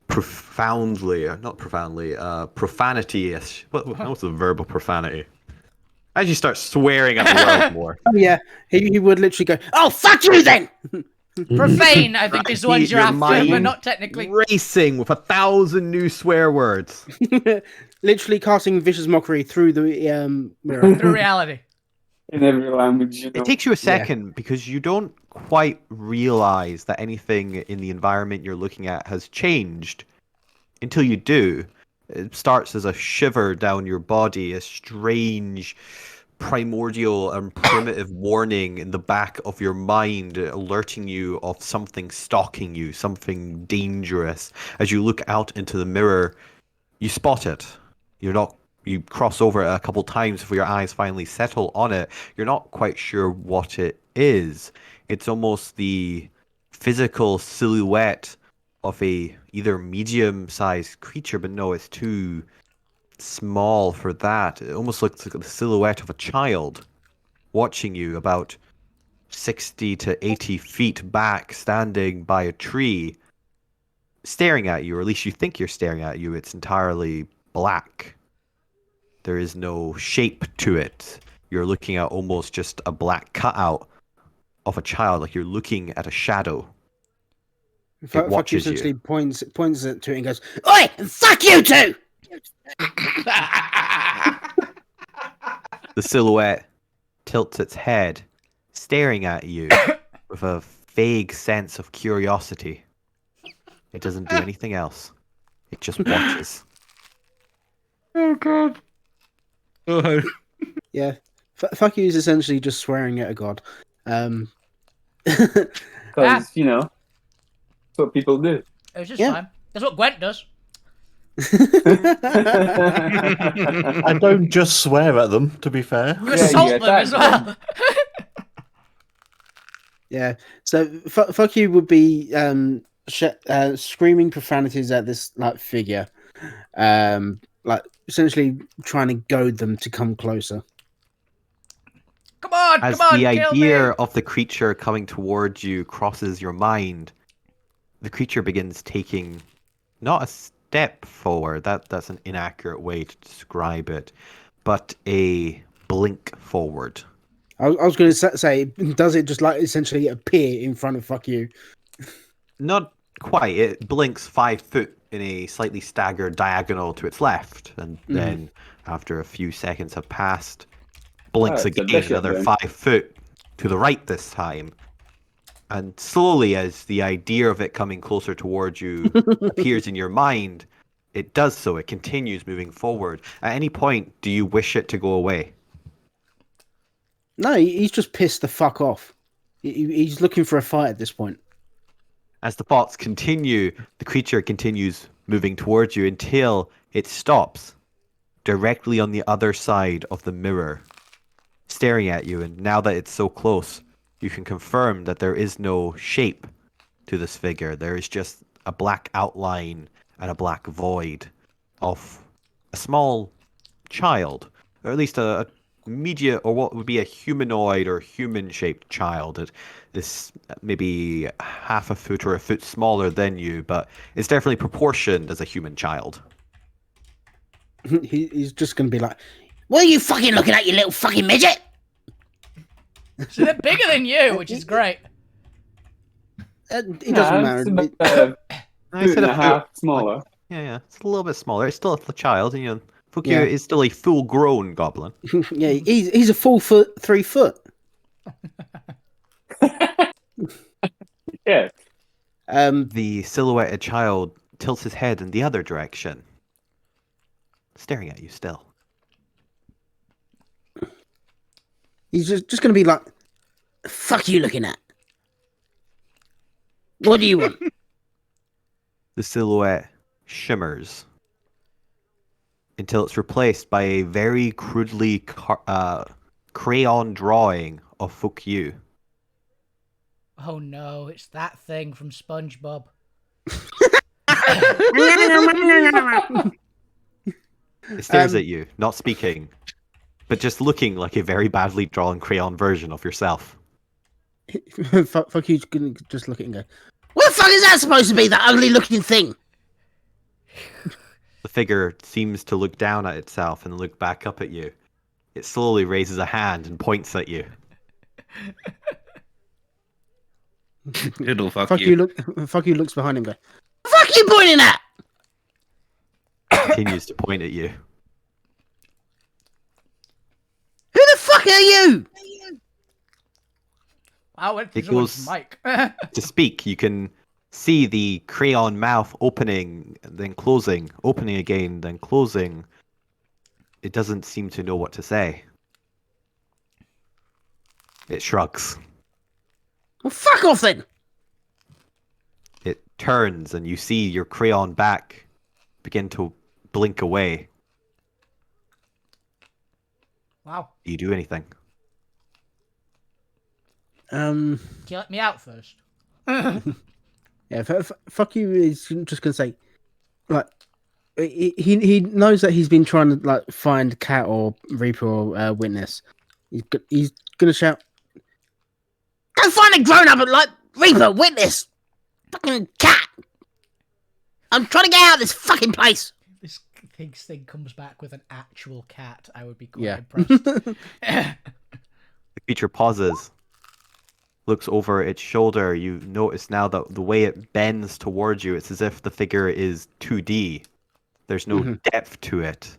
profanity. What's the verb of profanity? As you start swearing at the world more. Oh yeah, he would literally go, "Oh fuck you then." Profane, I think, is the ones you're after, but not technically. Racing with 1,000 new swear words. Literally casting vicious mockery through the mirror. Through reality. in every language. You know. It takes you a second because you don't quite realize that anything in the environment you're looking at has changed until you do. It starts as a shiver down your body, a strange primordial and primitive warning in the back of your mind, alerting you of something stalking you, something dangerous. As you look out into the mirror, you spot it. You cross over it a couple times before your eyes finally settle on it. You're not quite sure what it is. It's almost the physical silhouette of a either medium-sized creature, but no, it's too small for that. It almost looks like the silhouette of a child watching you about 60 to 80 feet back, standing by a tree, staring at you, or at least you think you're staring at you. It's entirely black. There is no shape to it. You're looking at almost just a black cutout of a child, like you're looking at a shadow. It watches essentially you. points it to it and goes, "Oi, fuck you too!" The silhouette tilts its head, staring at you with a vague sense of curiosity. It doesn't do anything else. It just watches. Oh god. Oh. Yeah. Fuck you is essentially just swearing at a god. Because, you know, that's what people do. It was just Yeah. fine. That's what Gwent does. I don't just swear at them, to be fair. You Yeah, assault you them as attack well. Yeah. So fuck you would be screaming profanities at this like figure, like essentially trying to goad them to come closer. Come on, As come on, the kill idea me. of the creature coming towards you crosses your mind, the creature begins taking not a step forward, that's an inaccurate way to describe it, but a blink forward. I was going to say, does it just like essentially appear in front of fuck you? Not quite. It blinks 5 foot in a slightly staggered diagonal to its left, and then after a few seconds have passed, blinks it's a again bishop another then. 5 foot to the right this time. And slowly, as the idea of it coming closer towards you appears in your mind, it does so. It continues moving forward. At any point, do you wish it to go away? No, he's just pissed the fuck off. He's looking for a fight at this point. As the thoughts continue, the creature continues moving towards you until it stops directly on the other side of the mirror, staring at you. And now that it's so close, you can confirm that there is no shape to this figure. There is just a black outline and a black void of a small child, or at least a media, or what would be a humanoid or human-shaped child. It is maybe half a foot or a foot smaller than you, but it's definitely proportioned as a human child. He's just going to be like, "What are you fucking looking at, you little fucking midget?" So they're bigger than you, which is great. It doesn't matter. It's about I foot said and a a foot. half smaller. Yeah, it's a little bit smaller. It's still a child, and Fukio Yeah. is still a full-grown goblin. Yeah, he's a full 3 foot. Yeah. The silhouetted child tilts his head in the other direction, staring at you still. He's just going to be like, "Fuck you looking at? What do you want?" The silhouette shimmers until it's replaced by a very crudely crayon drawing of Fukyu. Oh no, it's that thing from SpongeBob. It stares at you, not speaking, but just looking like a very badly drawn crayon version of yourself. Fuck you's going to just look at it and go, "What the fuck is that supposed to be, that ugly looking thing?" The figure seems to look down at itself and look back up at you. It slowly raises a hand and points at you. It'll fuck Fuck you. you looks behind him and go, "Fuck you pointing at?" Continues to point at you. "Who the fuck are you?" I went through It someone's goes- mic. To speak, you can see the crayon mouth opening, then closing, opening again, then closing. It doesn't seem to know what to say. It shrugs. "Well, fuck off then." It turns and you see your crayon back begin to blink away. Wow. Do you do anything? Can you let me out first? Yeah, fuck you is just gonna say, like, he knows that he's been trying to like find Cat or Reaper or Witness. He's gonna shout, "Go find a grown up and like Reaper, Witness, fucking Cat! I'm trying to get out of this fucking place." This thing comes back with an actual cat. I would be quite Yeah. impressed. The creature pauses, looks over its shoulder. You notice now that the way it bends towards you, it's as if the figure is 2D. There's no depth to it.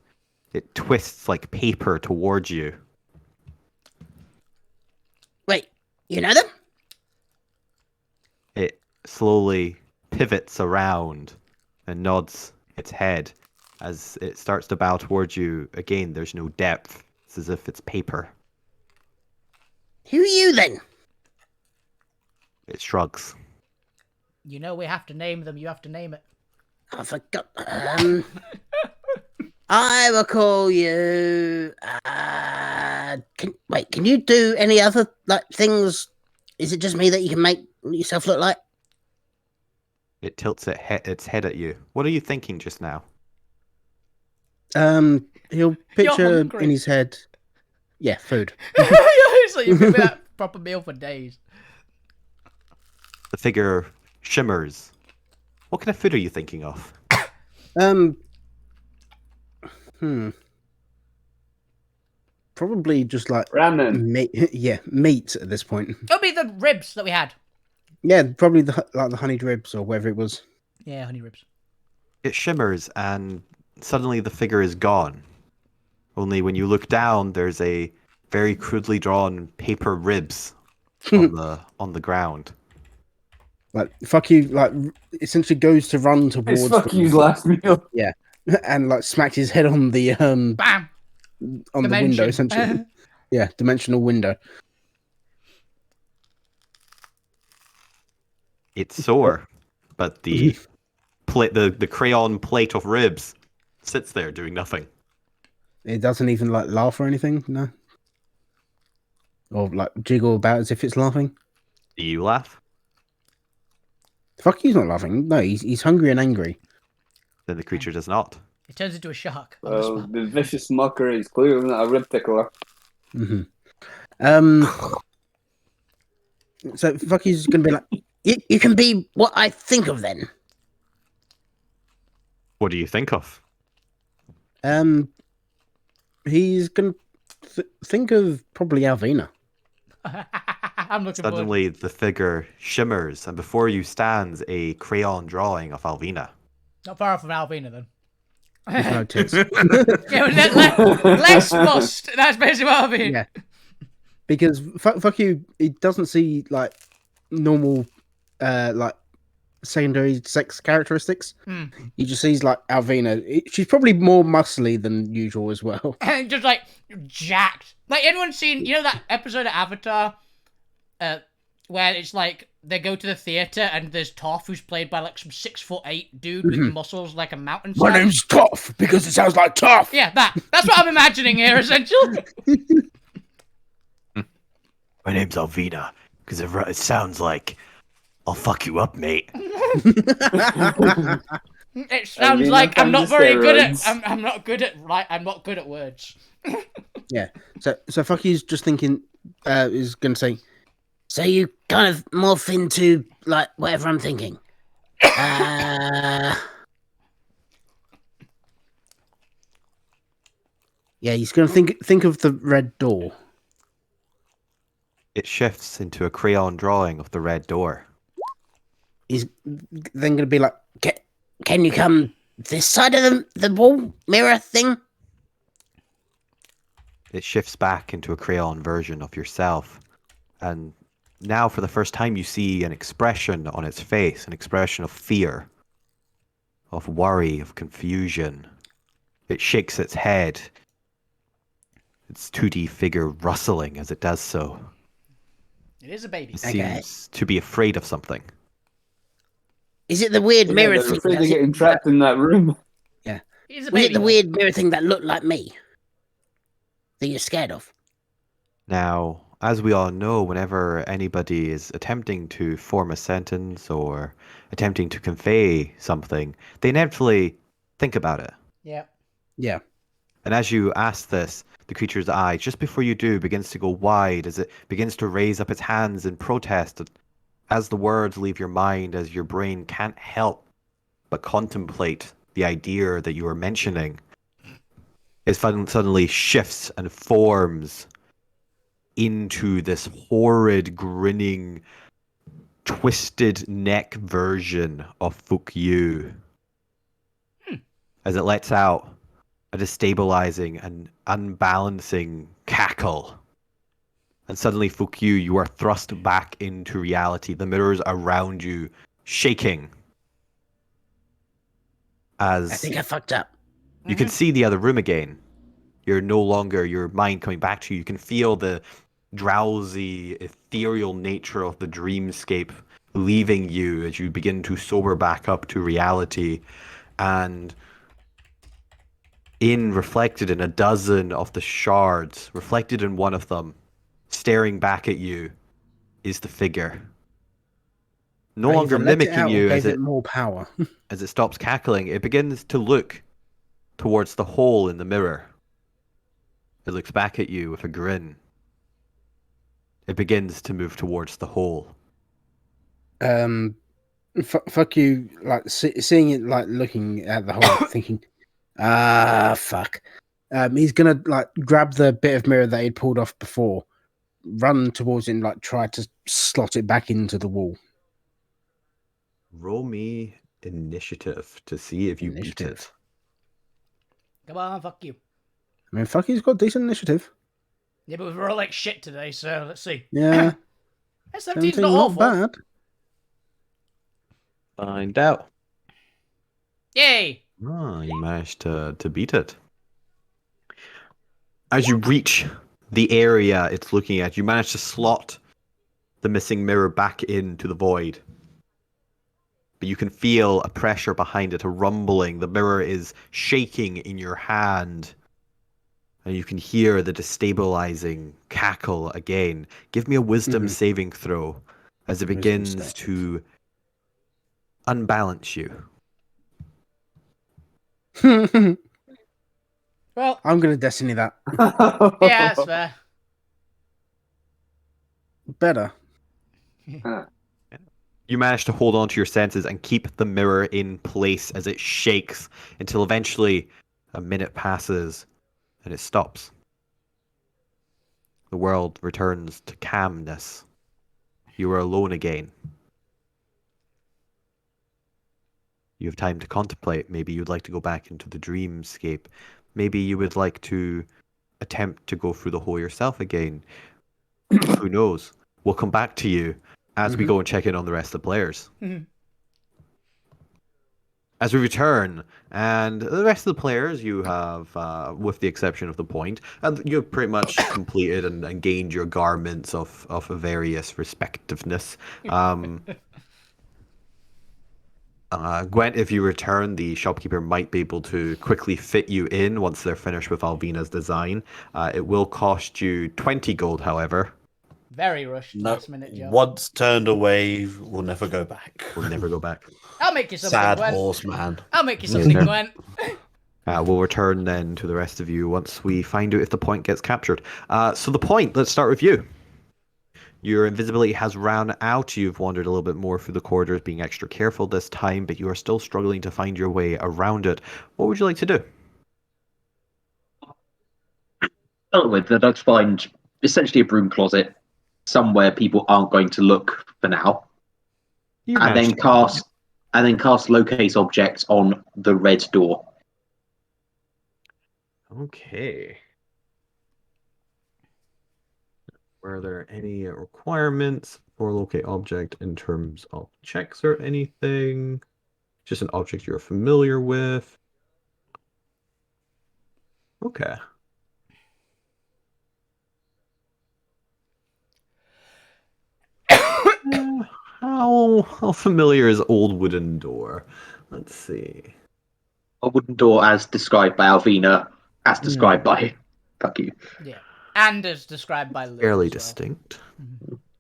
It twists like paper towards you. "Wait, you know them?" It slowly pivots around and nods its head as it starts to bow towards you. Again, there's no depth. It's as if it's paper. Who are you then? It shrugs. You know we have to name them. You have to name it. I forgot. I will call you. Can you do any other things? Is it just me that you can make yourself look like? It tilts its head at you. What are you thinking just now? He'll picture hungry. in his head. Yeah, food. So you've been that proper meal for days. The figure shimmers. What kind of food are you thinking of? Probably just like Ramen. meat. Yeah, meat at this point. It'll be the ribs that we had. Yeah, probably the honeyed ribs or whatever it was. Yeah, honey ribs. It shimmers and suddenly the figure is gone. Only when you look down, there's a very crudely drawn paper ribs on the ground. Like fuck you, like essentially goes to run towards. It's fuck you's last meal. Yeah, and like smacks his head on the Bam! on the window essentially. Yeah, dimensional window. It's sore, but the the crayon plate of ribs sits there doing nothing. It doesn't even like laugh or anything, no. Or like jiggle about as if it's laughing. Do you laugh? Fuck, he's not laughing. No, he's hungry and angry. Then the creature does not. It turns into a shark. On the Well, spot. the vicious mockery is clearly not a rib tickler. Mm-hmm. So fuck, he's gonna be like, you can be what I think of then. What do you think of? He's gonna think of probably Alvina. I'm looking forward. Suddenly, the figure shimmers, and before you stands a crayon drawing of Alvina. Not far off from Alvina then. With no tits. Yeah, less bust. That's basically what I mean. Yeah. Because fuck you, he doesn't see like normal like secondary sex characteristics. He just sees like Alvina. She's probably more muscly than usual as well. And just like jacked. Like anyone seen, you know that episode of Avatar, where it's like they go to the theater and there's Toph who's played by like some 6'8" dude with muscles like a mountain. My name's Toph because it sounds like tough. Yeah, that's what I'm imagining here essentially. My name's Alvina, because it sounds like I'll fuck you up, mate. It sounds Alvina like I'm from not the very good at steroids. I'm not good at I'm not good at words. Yeah. So fuck you's just thinking is gonna say, so you kind of morph into like whatever I'm thinking. Yeah, he's gonna think of the red door. It shifts into a crayon drawing of the red door. He's then gonna be like, can you come this side of the wall mirror thing? It shifts back into a crayon version of yourself. And now, for the first time, you see an expression on its face, an expression of fear, of worry, of confusion. It shakes its head, its 2D figure rustling as it does so. It is a baby. It seems to be afraid of something. Is it the weird mirror They're thing? afraid of getting trapped in that room. Yeah. It is a Was baby. it the weird mirror thing that looked like me? That you're scared of? Now, as we all know, whenever anybody is attempting to form a sentence or attempting to convey something, they inevitably think about it. Yeah. Yeah. And as you ask this, the creature's eye, just before you do, begins to go wide as it begins to raise up its hands in protest. As the words leave your mind, as your brain can't help but contemplate the idea that you are mentioning, it suddenly shifts and forms into this horrid, grinning, twisted neck version of Fuck You. As it lets out a destabilizing and unbalancing cackle. And suddenly, Fuck You, you are thrust back into reality. The mirrors around you shaking. As I think I fucked up. you can see the other room again. You're no longer your mind coming back to you. You can feel the drowsy, ethereal nature of the dreamscape leaving you as you begin to sober back up to reality. And reflected in a dozen of the shards, reflected in one of them, staring back at you, is the figure. No longer mimicking you gave it more power. as it stops cackling. It begins to look towards the hole in the mirror. It looks back at you with a grin. It begins to move towards the hole. Fuck you, like seeing it, like looking at the hole, thinking, fuck. He's gonna like grab the bit of mirror that he'd pulled off before, run towards it, and like try to slot it back into the wall. Roll me initiative to see if you beat it. Come on, fuck you. I mean, fuck, he's got decent initiative. Yeah, but we're all like shit today, so let's see. Yeah. 17's not awful. bad. Find out. Yay! Oh, you managed to beat it. As you reach the area it's looking at, you manage to slot the missing mirror back into the void. But you can feel a pressure behind it, a rumbling. The mirror is shaking in your hand. And you can hear the destabilizing cackle again. Give me a wisdom saving throw as it begins to unbalance you. Well, I'm gonna destiny that. yeah, that's fair. Better. You manage to hold on to your senses and keep the mirror in place as it shakes until eventually a minute passes and it stops. The world returns to calmness. You are alone again. You have time to contemplate. Maybe you'd like to go back into the dreamscape. Maybe you would like to attempt to go through the hole yourself again. Who knows? We'll come back to you as we go and check in on the rest of the players. As we return, and the rest of the players, you have, with the exception of the point, and you've pretty much completed and gained your garments of a various respectiveness. Gwent, if you return, the shopkeeper might be able to quickly fit you in once they're finished with Alvina's design. It will cost you 20 gold, however. Very rushed, last minute job. Once turned away, we'll never go back. We'll never go back. I'll make you something, Sad Gwen. horse, man. I'll make you something, Gwen. We'll return then to the rest of you once we find out if the point gets captured. So the point, let's start with you. Your invisibility has run out. You've wandered a little bit more through the corridors, being extra careful this time, but you are still struggling to find your way around it. What would you like to do? Start with, I'd like to find essentially a broom closet somewhere people aren't going to look for now, and then cast locate objects on the red door. Okay. Were there any requirements for locate object in terms of checks or anything? Just an object you're familiar with? Okay. How familiar is old wooden door? Let's see. A wooden door as described by Alvina, as described by... Fuck you. Yeah. And as described by Lou. Fairly distinct.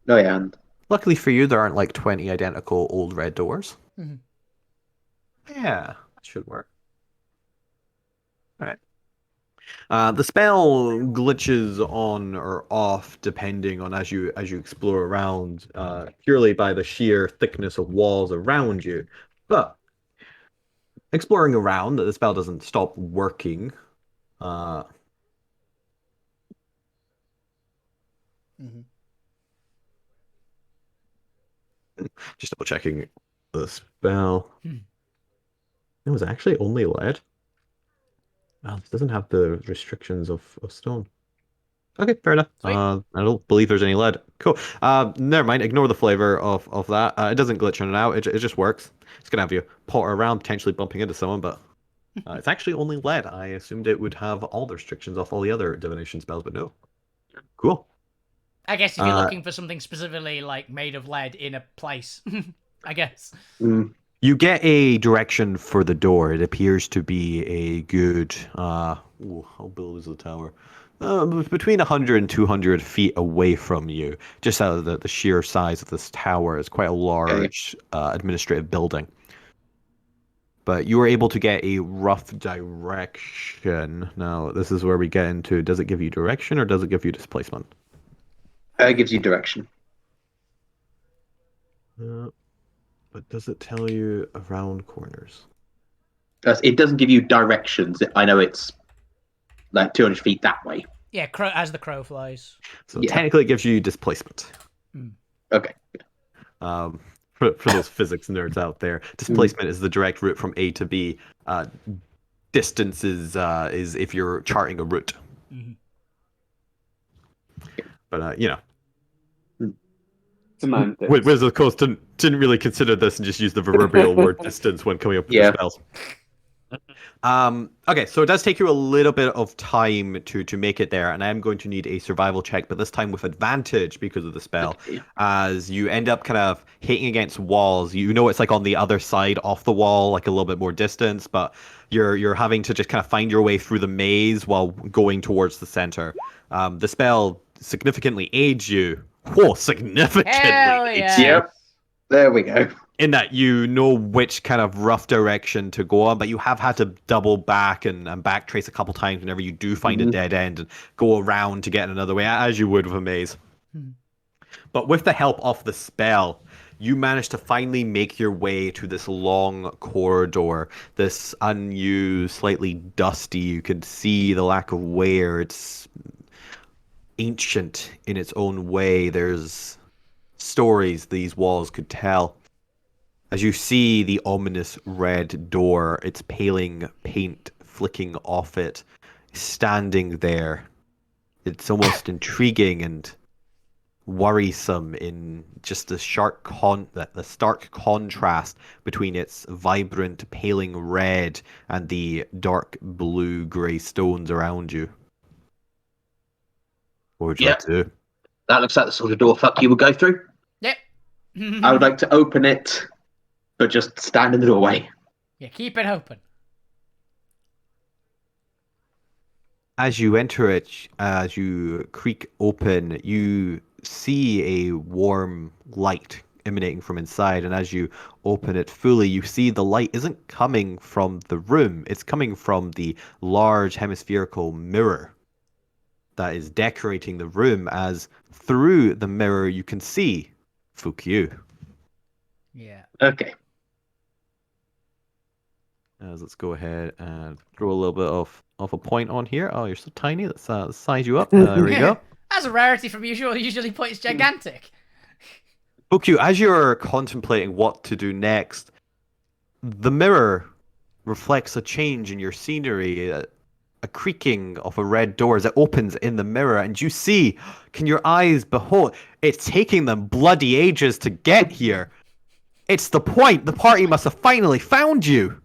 Oh, yeah, and... Luckily for you, there aren't like 20 identical old red doors. Mm-hmm. Yeah, that should work. All right. The spell glitches on or off depending on as you explore around, purely by the sheer thickness of walls around you. But exploring around, the spell doesn't stop working. Just double checking the spell. It was actually only lead. Well, it doesn't have the restrictions of stone. Okay, fair enough. I don't believe there's any lead. Cool. Never mind. Ignore the flavor of that. It doesn't glitch in and out. It just works. It's gonna have you potter around, potentially bumping into someone, but it's actually only lead. I assumed it would have all the restrictions off all the other divination spells, but no. Cool. I guess if you're looking for something specifically like made of lead in a place, I guess. You get a direction for the door. It appears to be a good, how big is the tower? Between 100 and 200 feet away from you, just out of the sheer size of this tower. It's quite a large administrative building. But you were able to get a rough direction. Now, this is where we get into, does it give you direction or does it give you displacement? It gives you direction. But does it tell you around corners? It doesn't give you directions. I know it's like 200 feet that way. Yeah, as the crow flies. So technically it gives you displacement. Okay. For those physics nerds out there, displacement is the direct route from A to B. Distance is if you're charting a route. But Semantics. Wizards of course didn't really consider this and just use the proverbial word distance when coming up with the spells. Okay, so it does take you a little bit of time to make it there, and I am going to need a survival check, but this time with advantage because of the spell. As you end up kind of hitting against walls, it's like on the other side off the wall, like a little bit more distance, but you're having to just kind of find your way through the maze while going towards the center. The spell significantly aids you. Whoa, significantly aids you. Yep. There we go. In that you know which kind of rough direction to go on, but you have had to double back and backtrace a couple times whenever you do find a dead end and go around to get another way, as you would with a maze. But with the help of the spell, you manage to finally make your way to this long corridor, this unused, slightly dusty. You can see the lack of wear. It's ancient in its own way. There's stories these walls could tell. As you see the ominous red door, its paling paint flicking off it, standing there. It's almost intriguing and worrisome in just the stark contrast between its vibrant paling red and the dark blue-grey stones around you. What would you like to do? That looks like the sort of door fuck you would go through. Yep. I would like to open it, but just stand in the doorway. Yeah, keep it open. As you enter it, as you creak open, you see a warm light emanating from inside, and as you open it fully, you see the light isn't coming from the room, it's coming from the large hemispherical mirror that is decorating the room, as through the mirror you can see Fukyu. Yeah. Okay. Let's go ahead and throw a little bit of a point on here. Oh, you're so tiny. Let's size you up. There we go. That's a rarity from usual. Usually points gigantic. Fukyu, as you're contemplating what to do next, the mirror reflects a change in your scenery. A creaking of a red door as it opens in the mirror, and you see, can your eyes behold, it's taking them bloody ages to get here. It's the point. The party must have finally found you.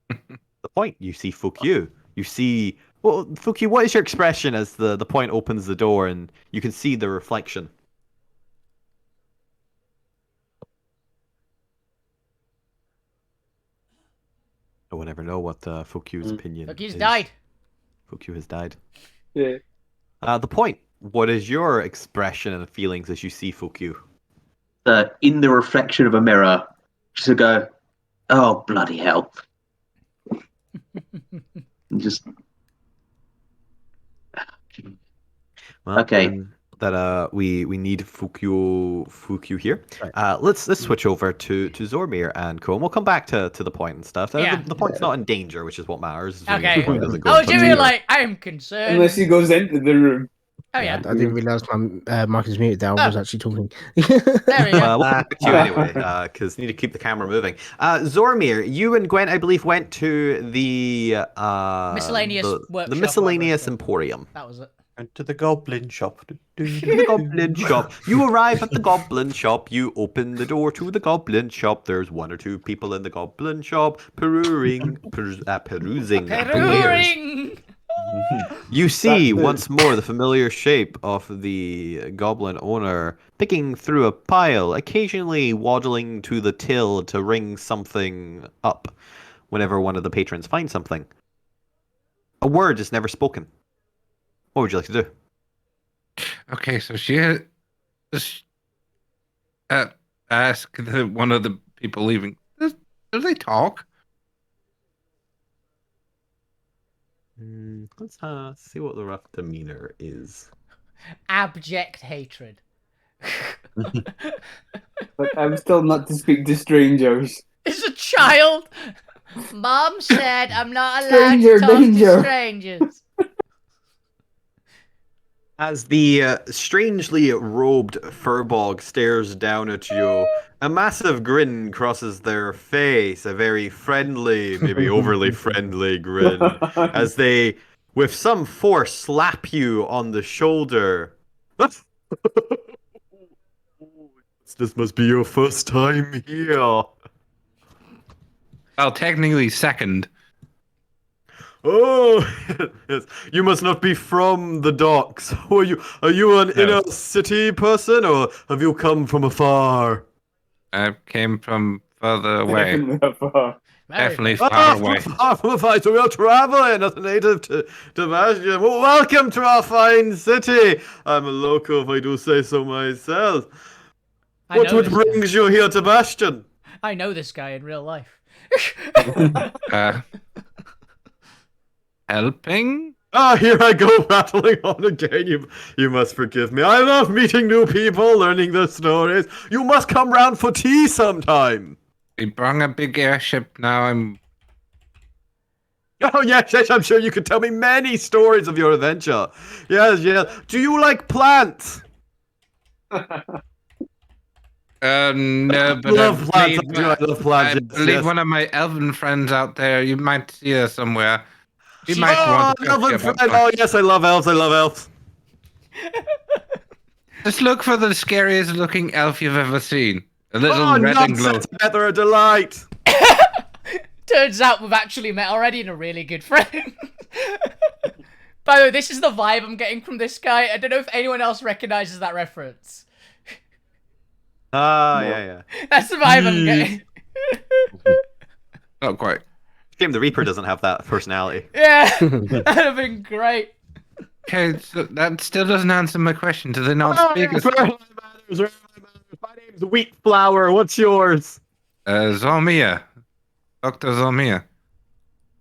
The point. You see Fukyu. You see, well, Fukyu, what is your expression as the point opens the door and you can see the reflection? No one ever know what Fukyu's opinion Fukyu's is. died. Fukyu has died. Yeah. The point. What is your expression and feelings as you see Fukyu? In the reflection of a mirror, just to go, oh, bloody hell. Just... Well, okay. That we need Fukyu here. Right. Let's switch over to Zormir and Co. And we'll come back to the point and stuff. Yeah. The point's not in danger, which is what matters. Okay. I was really like, I am concerned. Unless he goes into the room. Oh yeah. I didn't realise my mic is muted. That I was actually talking. There we go. We'll come back to you anyway, because need to keep the camera moving. Zormir, you and Gwen, I believe, went to the miscellaneous workshop. The miscellaneous emporium. That was it. And to the goblin shop. The goblin shop. You arrive at the goblin shop. You open the door to the goblin shop. There's one or two people in the goblin shop perusing. You see once more the familiar shape of the goblin owner picking through a pile, occasionally waddling to the till to ring something up whenever one of the patrons finds something. A word is never spoken. What would you like to do? Okay, so she ask one of the people leaving. Do they talk? Let's see what the rough demeanor is. Abject hatred. But I'm still not to speak to strangers. It's a child. Mom said I'm not allowed Stranger to talk danger. to strangers. As the strangely robed furbog stares down at you, a massive grin crosses their face, a very friendly, maybe overly friendly grin, as they, with some force, slap you on the shoulder. This must be your first time here. Well, technically second. Oh, yes. You must not be from the docks. Are you an inner city person, or have you come from afar? I came from further away. Far. Definitely far away. From afar, so you're traveling as a native to Bastion. Well, welcome to our fine city. I'm a local, if I do say so myself. What brings you here to Bastion? I know this guy in real life. Helping? Here I go, rattling on again. You must forgive me. I love meeting new people, learning their stories. You must come round for tea sometime. We brung a big airship now. Oh, yes, I'm sure you could tell me many stories of your adventure. Yes. Do you like plants? No, but I love plants. I believe one of my elven friends out there, you might see her somewhere. You might want to elven friend. Oh, yes, I love elves. Just look for the scariest looking elf you've ever seen. A little red and glow. Together a delight. Turns out we've actually met already and a really good friend. By the way, this is the vibe I'm getting from this guy. I don't know if anyone else recognizes that reference. Yeah. That's the vibe I'm getting. Not quite. Shame the Reaper doesn't have that personality. Yeah, that'd have been great. Okay, so that still doesn't answer my question. Do they not speak? My name's Wheat Flour. What's yours? Zormia. Dr. Zormia.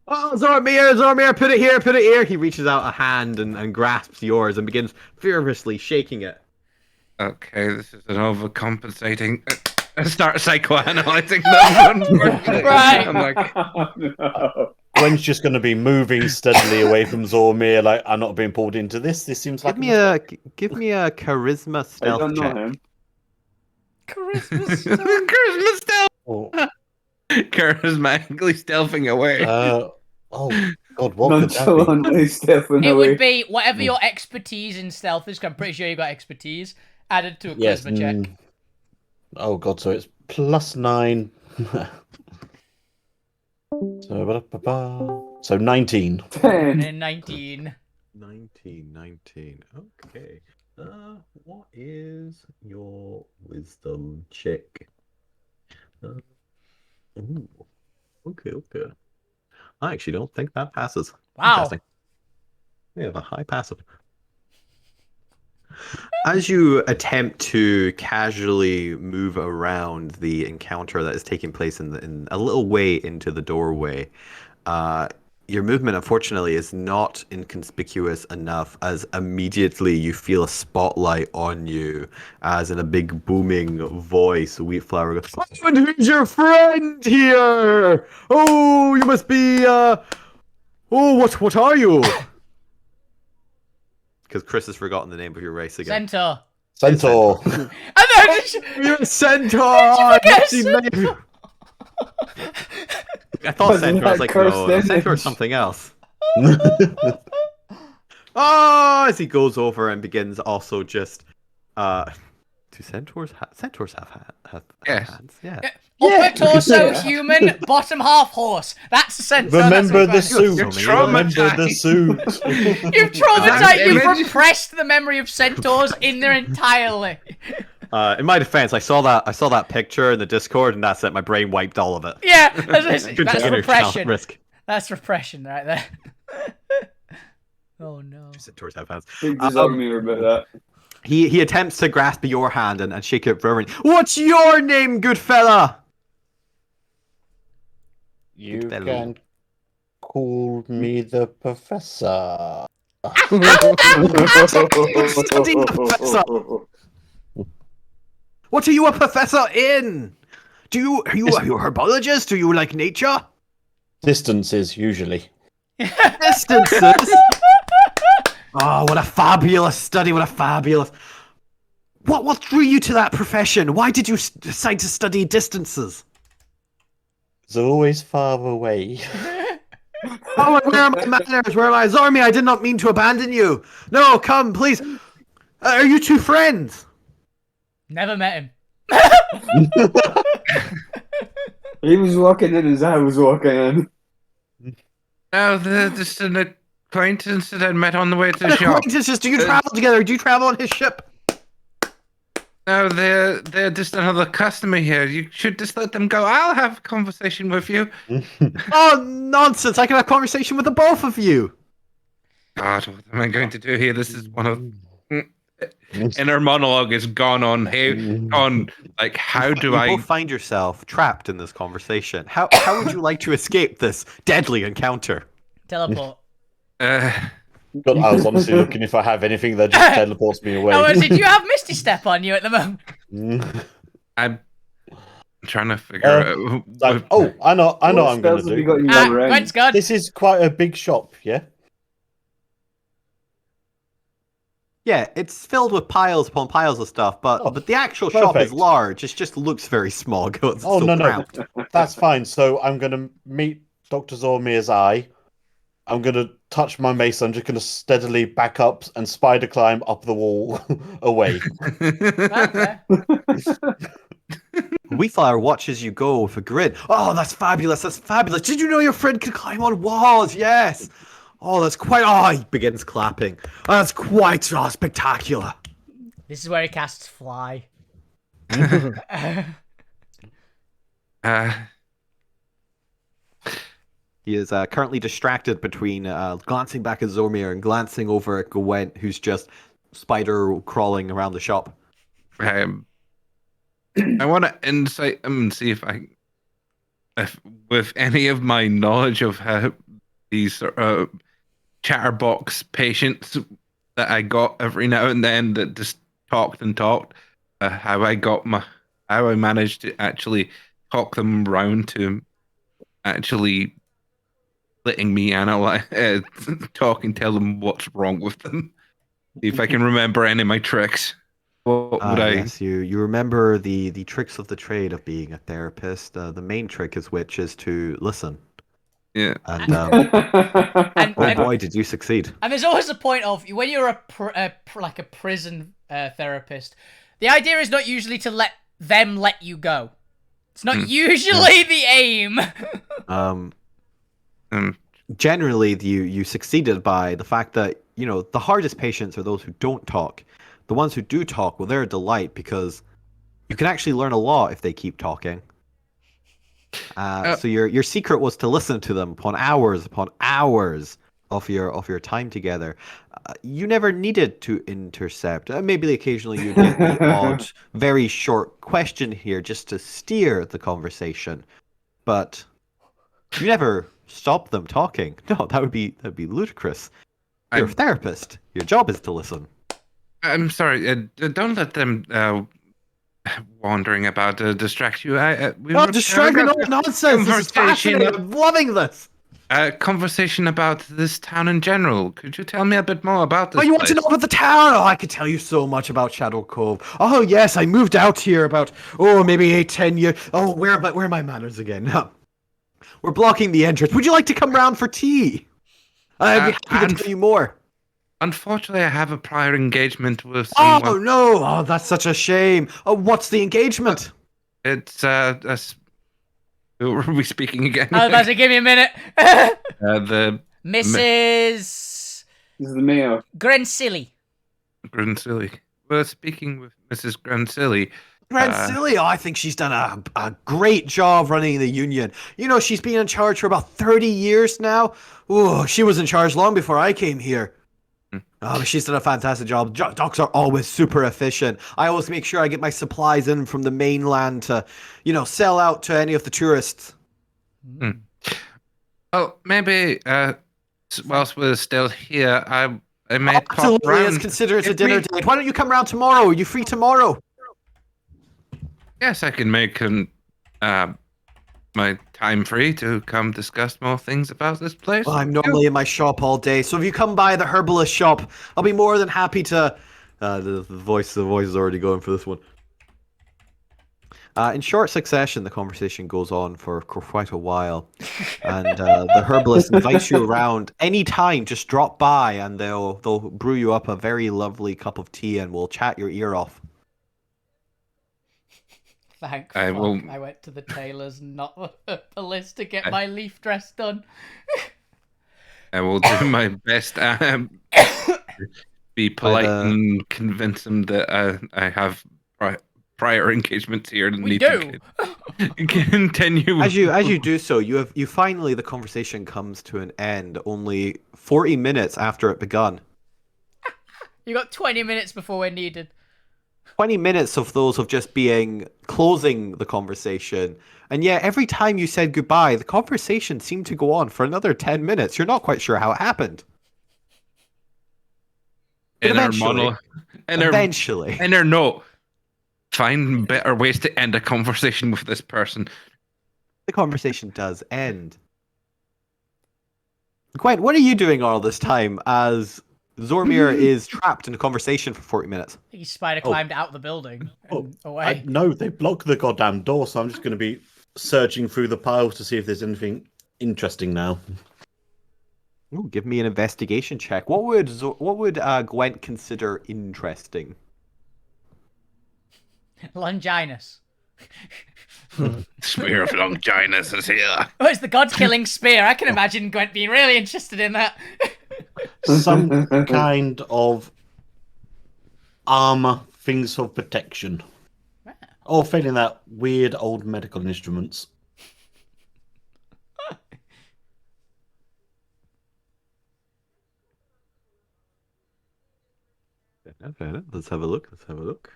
Oh, Zormir, put it here. He reaches out a hand and grasps yours and begins furiously shaking it. Okay, this is an overcompensating. Start psychoanalyzing them. Right. I'm like, No. Gwen's just going to be moving steadily away from Zormir. Like, I'm not being pulled into this. This seems like Give me a charisma I stealth don't know check. him. Christmas. charisma stealth. Oh, Charismatically stealthing away. oh God, what could that be? Nonchalantly stepping It away. would be whatever your expertise in stealth is. 'Cause I'm pretty sure you got expertise added to a Yes. charisma check. Oh God, so it's +9. So 19. 10. And then 19. 19. Okay. What is your wisdom check? Ooh. Okay. I actually don't think that passes. Wow. Interesting. We have a high passive. As you attempt to casually move around the encounter that is taking place in a little way into the doorway, your movement, unfortunately, is not inconspicuous enough as immediately you feel a spotlight on you, as in a big booming voice, Wheatflower goes, "And who's your friend here? Oh, you must be, what are you?" Because Chris has forgotten the name of your race again. Centaur. Centaur. And then You're a centaur! forget I thought Wasn't centaur. I was that like, cursed no, centaur image? is something else. Oh, as he goes over and begins also just Do centaurs have Yes. hands? Yeah. Upper torso Yeah. human, bottom half horse. That's a centaur. Remember the that's a suit. You're Remember the suit. You've traumatized. You've Image- repressed the memory of centaurs in their entirely. In my defense, I saw that picture in the Discord, and that's it. My brain wiped all of it. Yeah, that's Container repression. risk. That's repression right there. Oh no. Centaurs have hands. Big Zormir about that. He attempts to grasp your hand and shake it fervently. What's your name, good fella? You Good fellow. can call me the professor. Studying professor. What are you a professor in? Are you a herbologist? Do you like nature? Distances, usually. Distances. Oh, what a fabulous study! What a fabulous. What drew you to that profession? Why did you decide to study distances? It's always far away. Oh, where are my manners? Where am I? Zormi, I did not mean to abandon you. No, come, please. Are you two friends? Never met him. He was walking in as I was walking in. No, they're just an acquaintance that I met on the way to the shop. Acquaintances, do you travel together? Do you travel on his ship? No, they're just another customer here. You should just let them go. I'll have a conversation with you. Oh, nonsense. I can have a conversation with the both of you. God, what am I going to do here? This is one of inner monologue is gone on here. On like, how do You I both find yourself trapped in this conversation. How would you like to escape this deadly encounter? Teleport. God, I was honestly looking if I have anything that just teleports me away. Oh, do you have Misty Step on you at the moment? I'm trying to figure out. I know what I'm What going spells to have you do. got in your range? Gwent's gone. This is quite a big shop, yeah? Yeah, it's filled with piles upon piles of stuff, but the actual shop is perfect. large. It just looks very small. It's Oh, so no, cramped. no. That's fine. So I'm going to meet Dr. Zormir's eye. I'm going to touch my mace. I'm just going to steadily back up and spider climb up the wall away. Okay. Wheatflower watches you go with a grin. Oh, that's fabulous. That's fabulous. Did you know your friend could climb on walls? Yes. Oh, that's quite... Oh, he begins clapping. Oh, that's quite spectacular. This is where he casts Fly. He is currently distracted between glancing back at Zormir and glancing over at Gwent, who's just spider crawling around the shop. I want to insight him and see if with any of my knowledge of how these chatterbox patients that I got every now and then that just talked and talked, how I managed to actually talk them around to actually letting me analyze, talk and tell them what's wrong with them. See if I can remember any of my tricks. What would I? Yes, you remember the tricks of the trade of being a therapist. The main trick is to listen. Yeah. And oh boy, did you succeed! And there's always a point of when you're like a prison therapist. The idea is not usually to let them let you go. It's not usually the aim. Generally, you succeeded by the fact that the hardest patients are those who don't talk. The ones who do talk, well, they're a delight because you can actually learn a lot if they keep talking. So your secret was to listen to them upon hours of your time together. You never needed to intercept. Maybe occasionally you get the odd, very short question here just to steer the conversation, but you never stopped them talking. No, that'd be ludicrous. You're a therapist. Your job is to listen. I'm sorry. Don't let them wandering about distract you. Not distracting all nonsense. This is fascinating. I'm loving this. Conversation about this town in general. Could you tell me a bit more about this? Oh, you want place? to know about the town? Oh, I could tell you so much about Shadow Cove. Oh, yes, I moved out here about, maybe 8-10 years. Oh, where are my manners again? We're blocking the entrance. Would you like to come round for tea? I'd be happy to tell you more. Unfortunately, I have a prior engagement with Oh someone. no! Oh, that's such a shame. What's the engagement? It's who were we speaking again? I was about to give me a minute. The Mrs. This is the mayor. Grensilly. Grancilli. We're speaking with Mrs. Grancilli. Grancilio, I think she's done a great job running the union. You know, she's been in charge for about 30 years now. Oh, she was in charge long before I came here. Oh, but she's done a fantastic job. Docks are always super efficient. I always make sure I get my supplies in from the mainland to, sell out to any of the tourists. Oh, maybe whilst we're still here, I may pop Absolutely, round. let's consider it a dinner date. Why don't you come around tomorrow? Are you free tomorrow? Yes, I can make my time free to come discuss more things about this place. Well, I'm normally in my shop all day, so if you come by the herbalist shop, I'll be more than happy to. The voice is already going for this one. In short succession, the conversation goes on for quite a while, and the herbalist invites you around anytime. Just drop by, and they'll brew you up a very lovely cup of tea, and we'll chat your ear off. Thank fuck I went to the tailor's, not a list to get my leaf dress done. I will do my best. Be polite and convince them that I have prior engagements here and need to continue. As you do so, you finally, the conversation comes to an end. Only 40 minutes after it begun. You got 20 minutes before we're needed. 20 minutes of those of just closing the conversation. And yet, every time you said goodbye, the conversation seemed to go on for another 10 minutes. You're not quite sure how it happened. But eventually. In our note, find better ways to end a conversation with this person. The conversation does end. Gwen, what are you doing all this time as Zormir is trapped in a conversation for 40 minutes? He spider climbed out the building and away. No, they blocked the goddamn door, so I'm just going to be searching through the piles to see if there's anything interesting now. Ooh, give me an investigation check. What would Gwent consider interesting? Longinus. Spear of Longinus is here. Oh, it's the god-killing spear. I can imagine Gwent being really interested in that. Some kind of armor, things of protection. Or failing that, weird old medical instruments. Let's have a look.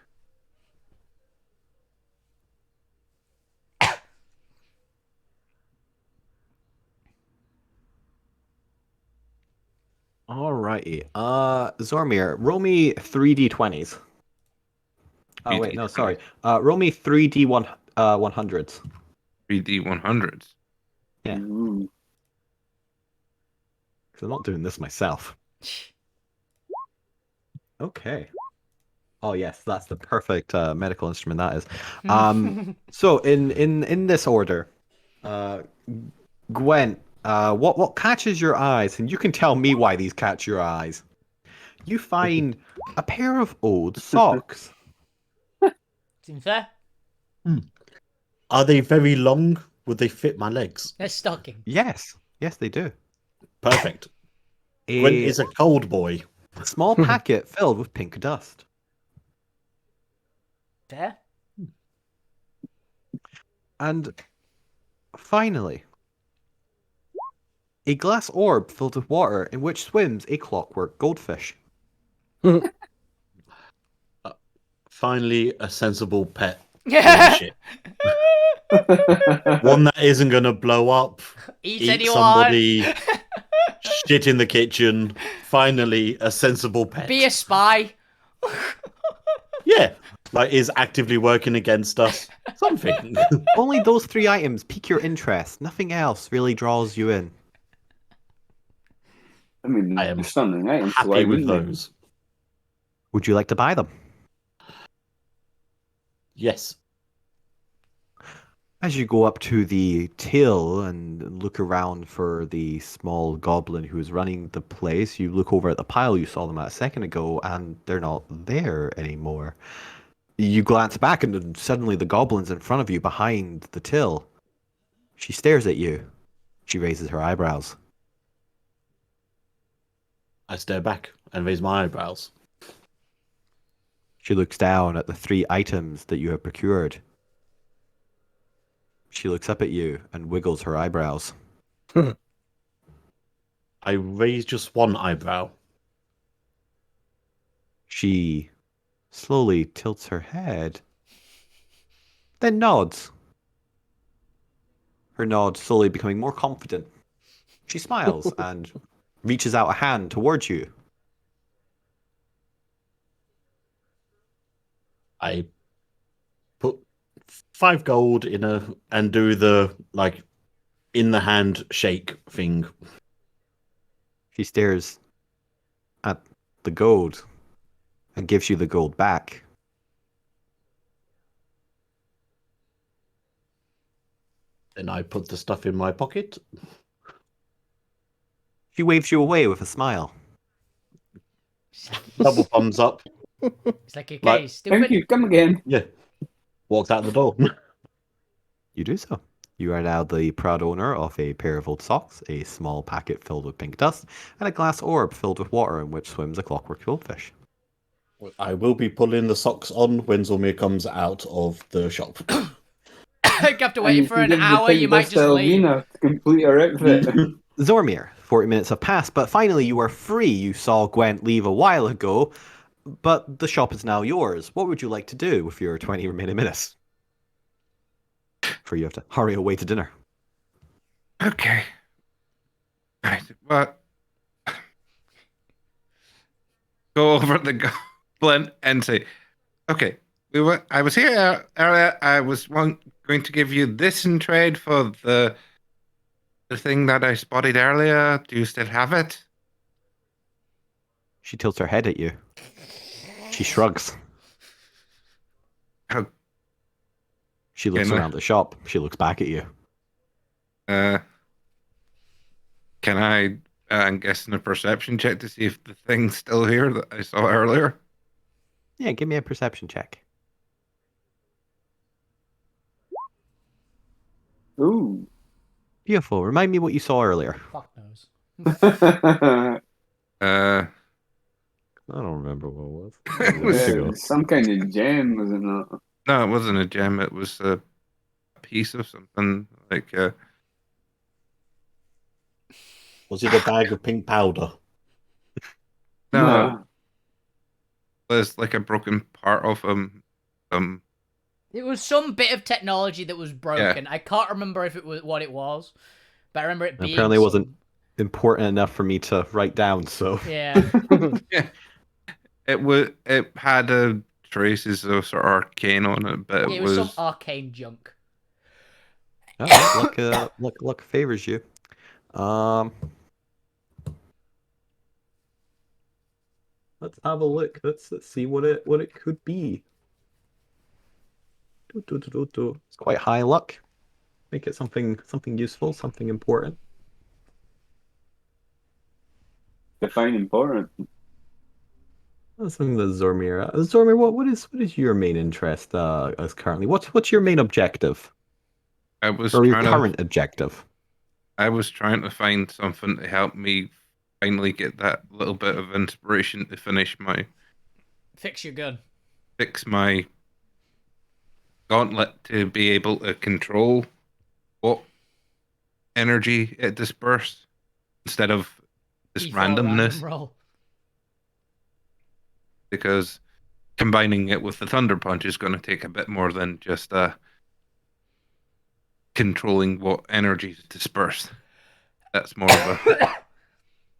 Alrighty. Zormir, roll me 3d20s. Oh wait, no, sorry. Roll me 3d 100s. 3D 100s. Yeah. Because I'm not doing this myself. Okay. Oh yes, that's the perfect medical instrument that is. So in this order, Gwen, what catches your eyes, and you can tell me why these catch your eyes. You find a pair of old socks. Seems fair. Are they very long? Would they fit my legs? They're stocking. Yes, they do. Perfect. Gwen is a cold boy. A small packet filled with pink dust. Fair. And finally, a glass orb filled with water in which swims a clockwork goldfish. Finally, a sensible pet. Yeah. Shit. One that isn't going to blow up, Eat somebody, shit in the kitchen. Finally, a sensible pet. Be a spy. Yeah, like is actively working against us. Something. Only those 3 items pique your interest. Nothing else really draws you in. I mean, I am stunning, eh? happy with those. Would you like to buy them? Yes. As you go up to the till and look around for the small goblin who's running the place, you look over at the pile you saw them at a second ago, and they're not there anymore. You glance back, and then suddenly the goblin's in front of you behind the till. She stares at you. She raises her eyebrows. I stare back and raise my eyebrows. She looks down at the 3 items that you have procured. She looks up at you and wiggles her eyebrows. I raise just one eyebrow. She slowly tilts her head, then nods. Her nod slowly becoming more confident. She smiles and reaches out a hand towards you. I put 5 gold in and do the in the hand shake thing. She stares at the gold and gives you the gold back. Then I put the stuff in my pocket. She waves you away with a smile. Double thumbs up. It's like, okay, Like, stupid. Thank you. Come again. Yeah. Walks out the door. You do so. You are now the proud owner of a pair of old socks, a small packet filled with pink dust, and a glass orb filled with water in which swims a clockwork goldfish. I will be pulling the socks on when Zulmir comes out of the shop. You have to And wait you for can an give the hour, pink you might dust just to leave. Alvina to complete her outfit. Zormir, 40 minutes have passed, but finally you are free. You saw Gwent leave a while ago, but the shop is now yours. What would you like to do with your 20 remaining minutes? For you have to hurry away to dinner. Okay. Right. Well, go over the goblin and say, okay, I was here earlier. I was going to give you this in trade for the thing that I spotted earlier. Do you still have it? She tilts her head at you. She shrugs. Oh, She looks Can I- around the shop. She looks back at you. Can I, I'm guessing a perception check to see if the thing's still here that I saw earlier? Yeah, give me a perception check. Ooh. Beautiful. Remind me what you saw earlier. Fuck knows. Uh, I don't remember what it was. It was- Yeah, some kind of gem, was it not? no, it wasn't a gem. It was a piece of something like Was it a bag of pink powder? no, it was like a broken part of It was some bit of technology that was broken. I can't remember if it was what it was, but I remember it being. Apparently, it wasn't important enough for me to write down. So Yeah. It had traces of sort of arcane on it, but It was some arcane junk. luck favors you. Let's have a look. Let's see what it could be. It's quite high luck. Make it something useful, something important. Define important. That's something that Zormir. Zormir, what is your main interest as currently? What's your main objective? I was Or your trying to current objective? I was trying to find something to help me finally get that little bit of inspiration to Fix your gun. fix my gauntlet to be able to control what energy it disperses instead of this D4 randomness. random roll. Because combining it with the Thunder Punch is going to take a bit more than just controlling what energy is dispersed. That's more of a.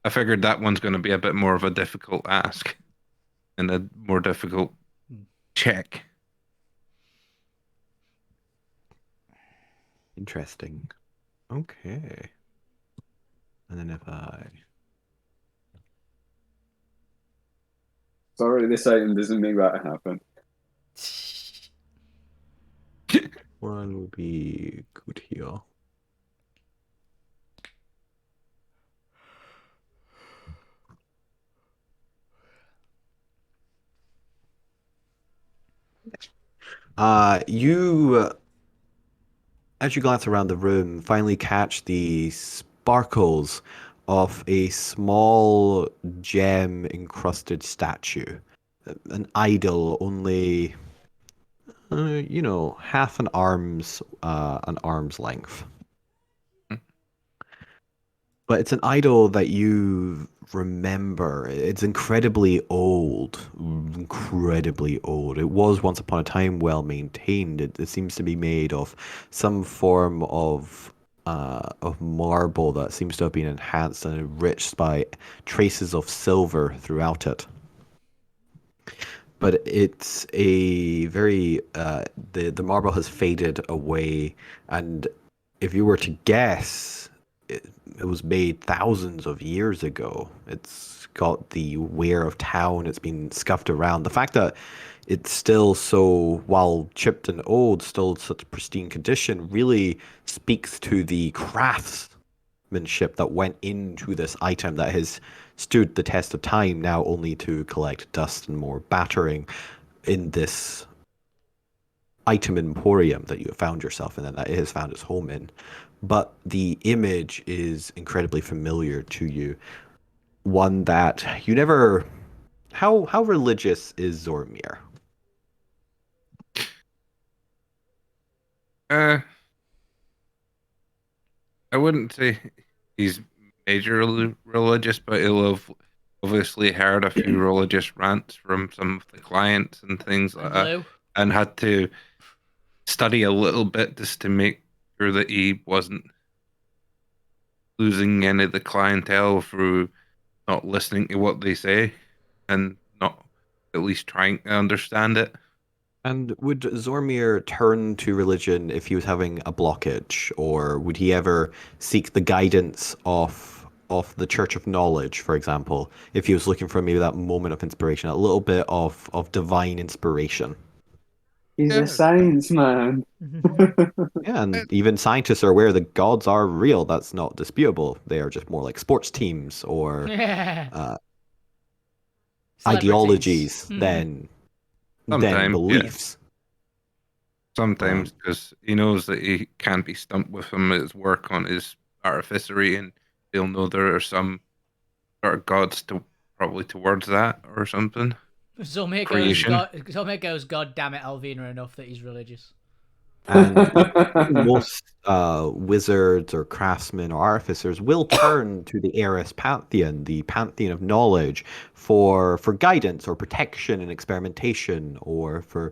I figured that one's going to be a bit more of a difficult ask and a more difficult check. Interesting. Okay. And then if I Sorry, this item doesn't make that happen. one would be good here? You, as you glance around the room, finally catch the sparkles of a small gem-encrusted statue. An idol only, half an arm's length. But it's an idol that you remember. It's incredibly old. Incredibly old. It was once upon a time well maintained. It seems to be made of some form of marble that seems to have been enhanced and enriched by traces of silver throughout it. But it's a very the marble has faded away, and if you were to guess, it was made thousands of years ago. It's got the wear of town. It's been scuffed around. The fact that it's still so, while chipped and old, still such pristine condition, really speaks to the craftsmanship that went into this item that has stood the test of time, now only to collect dust and more battering in this item emporium that you have found yourself in and that it has found its home in. But the image is incredibly familiar to you. One that you never... How religious is Zormir? I wouldn't say he's majorly religious, but he'll have obviously heard a few religious rants from some of the clients and things like that, and had to study a little bit just to make sure that he wasn't losing any of the clientele through not listening to what they say and not at least trying to understand it. And would Zormir turn to religion if he was having a blockage, or would he ever seek the guidance of the Church of Knowledge, for example, if he was looking for maybe that moment of inspiration, a little bit of divine inspiration? He's a science man. Yeah, and even scientists are aware the gods are real. That's not disputable. They are just more like sports teams or ideologies than beliefs. Yeah. Sometimes, because he knows that he can't be stumped with him at his work on his artificery, and he'll know there are some sort of gods probably towards that or something. Zormir goes, God damn it, Alvina, enough that he's religious. And most wizards or craftsmen or artificers will turn to the Eris Pantheon, the pantheon of knowledge, for guidance or protection and experimentation, or for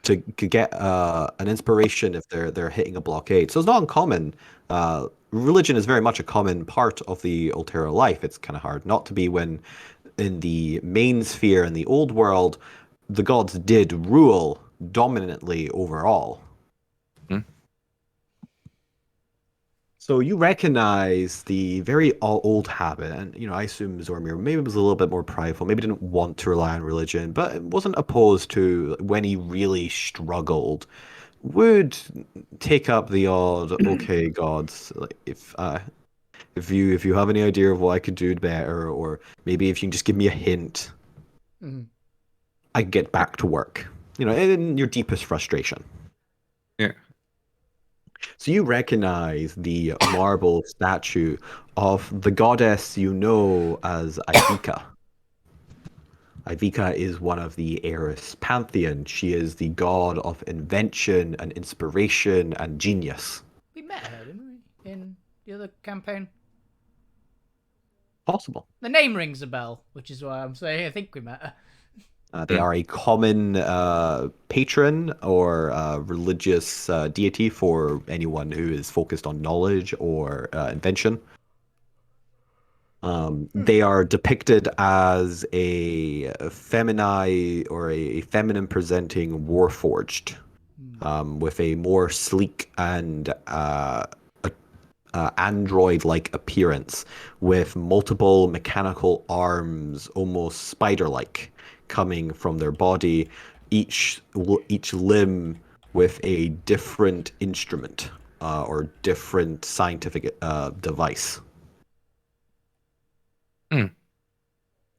to get an inspiration if they're hitting a blockade. So it's not uncommon. Religion is very much a common part of the Alterra life. It's kind of hard not to be when in the main sphere in the old world, the gods did rule dominantly overall. So you recognize the very old habit, and I assume Zormir maybe was a little bit more prideful, maybe didn't want to rely on religion, but wasn't opposed to, when he really struggled, would take up the odd, okay, gods, like if you have any idea of what I could do better, or maybe if you can just give me a hint, I can get back to work. In your deepest frustration. Yeah. So you recognize the marble statue of the goddess you know as Ivika. Ivika is one of the Eris pantheon. She is the god of invention and inspiration and genius. We met her, didn't we, in the other campaign? Possible. The name rings a bell, which is why I'm saying I think we met her. They are a common patron or religious deity for anyone who is focused on knowledge or invention. They are depicted as a feminine or a feminine presenting warforged, with a more sleek and android-like appearance, with multiple mechanical arms, almost spider-like, coming from their body, each limb with a different instrument or different scientific device.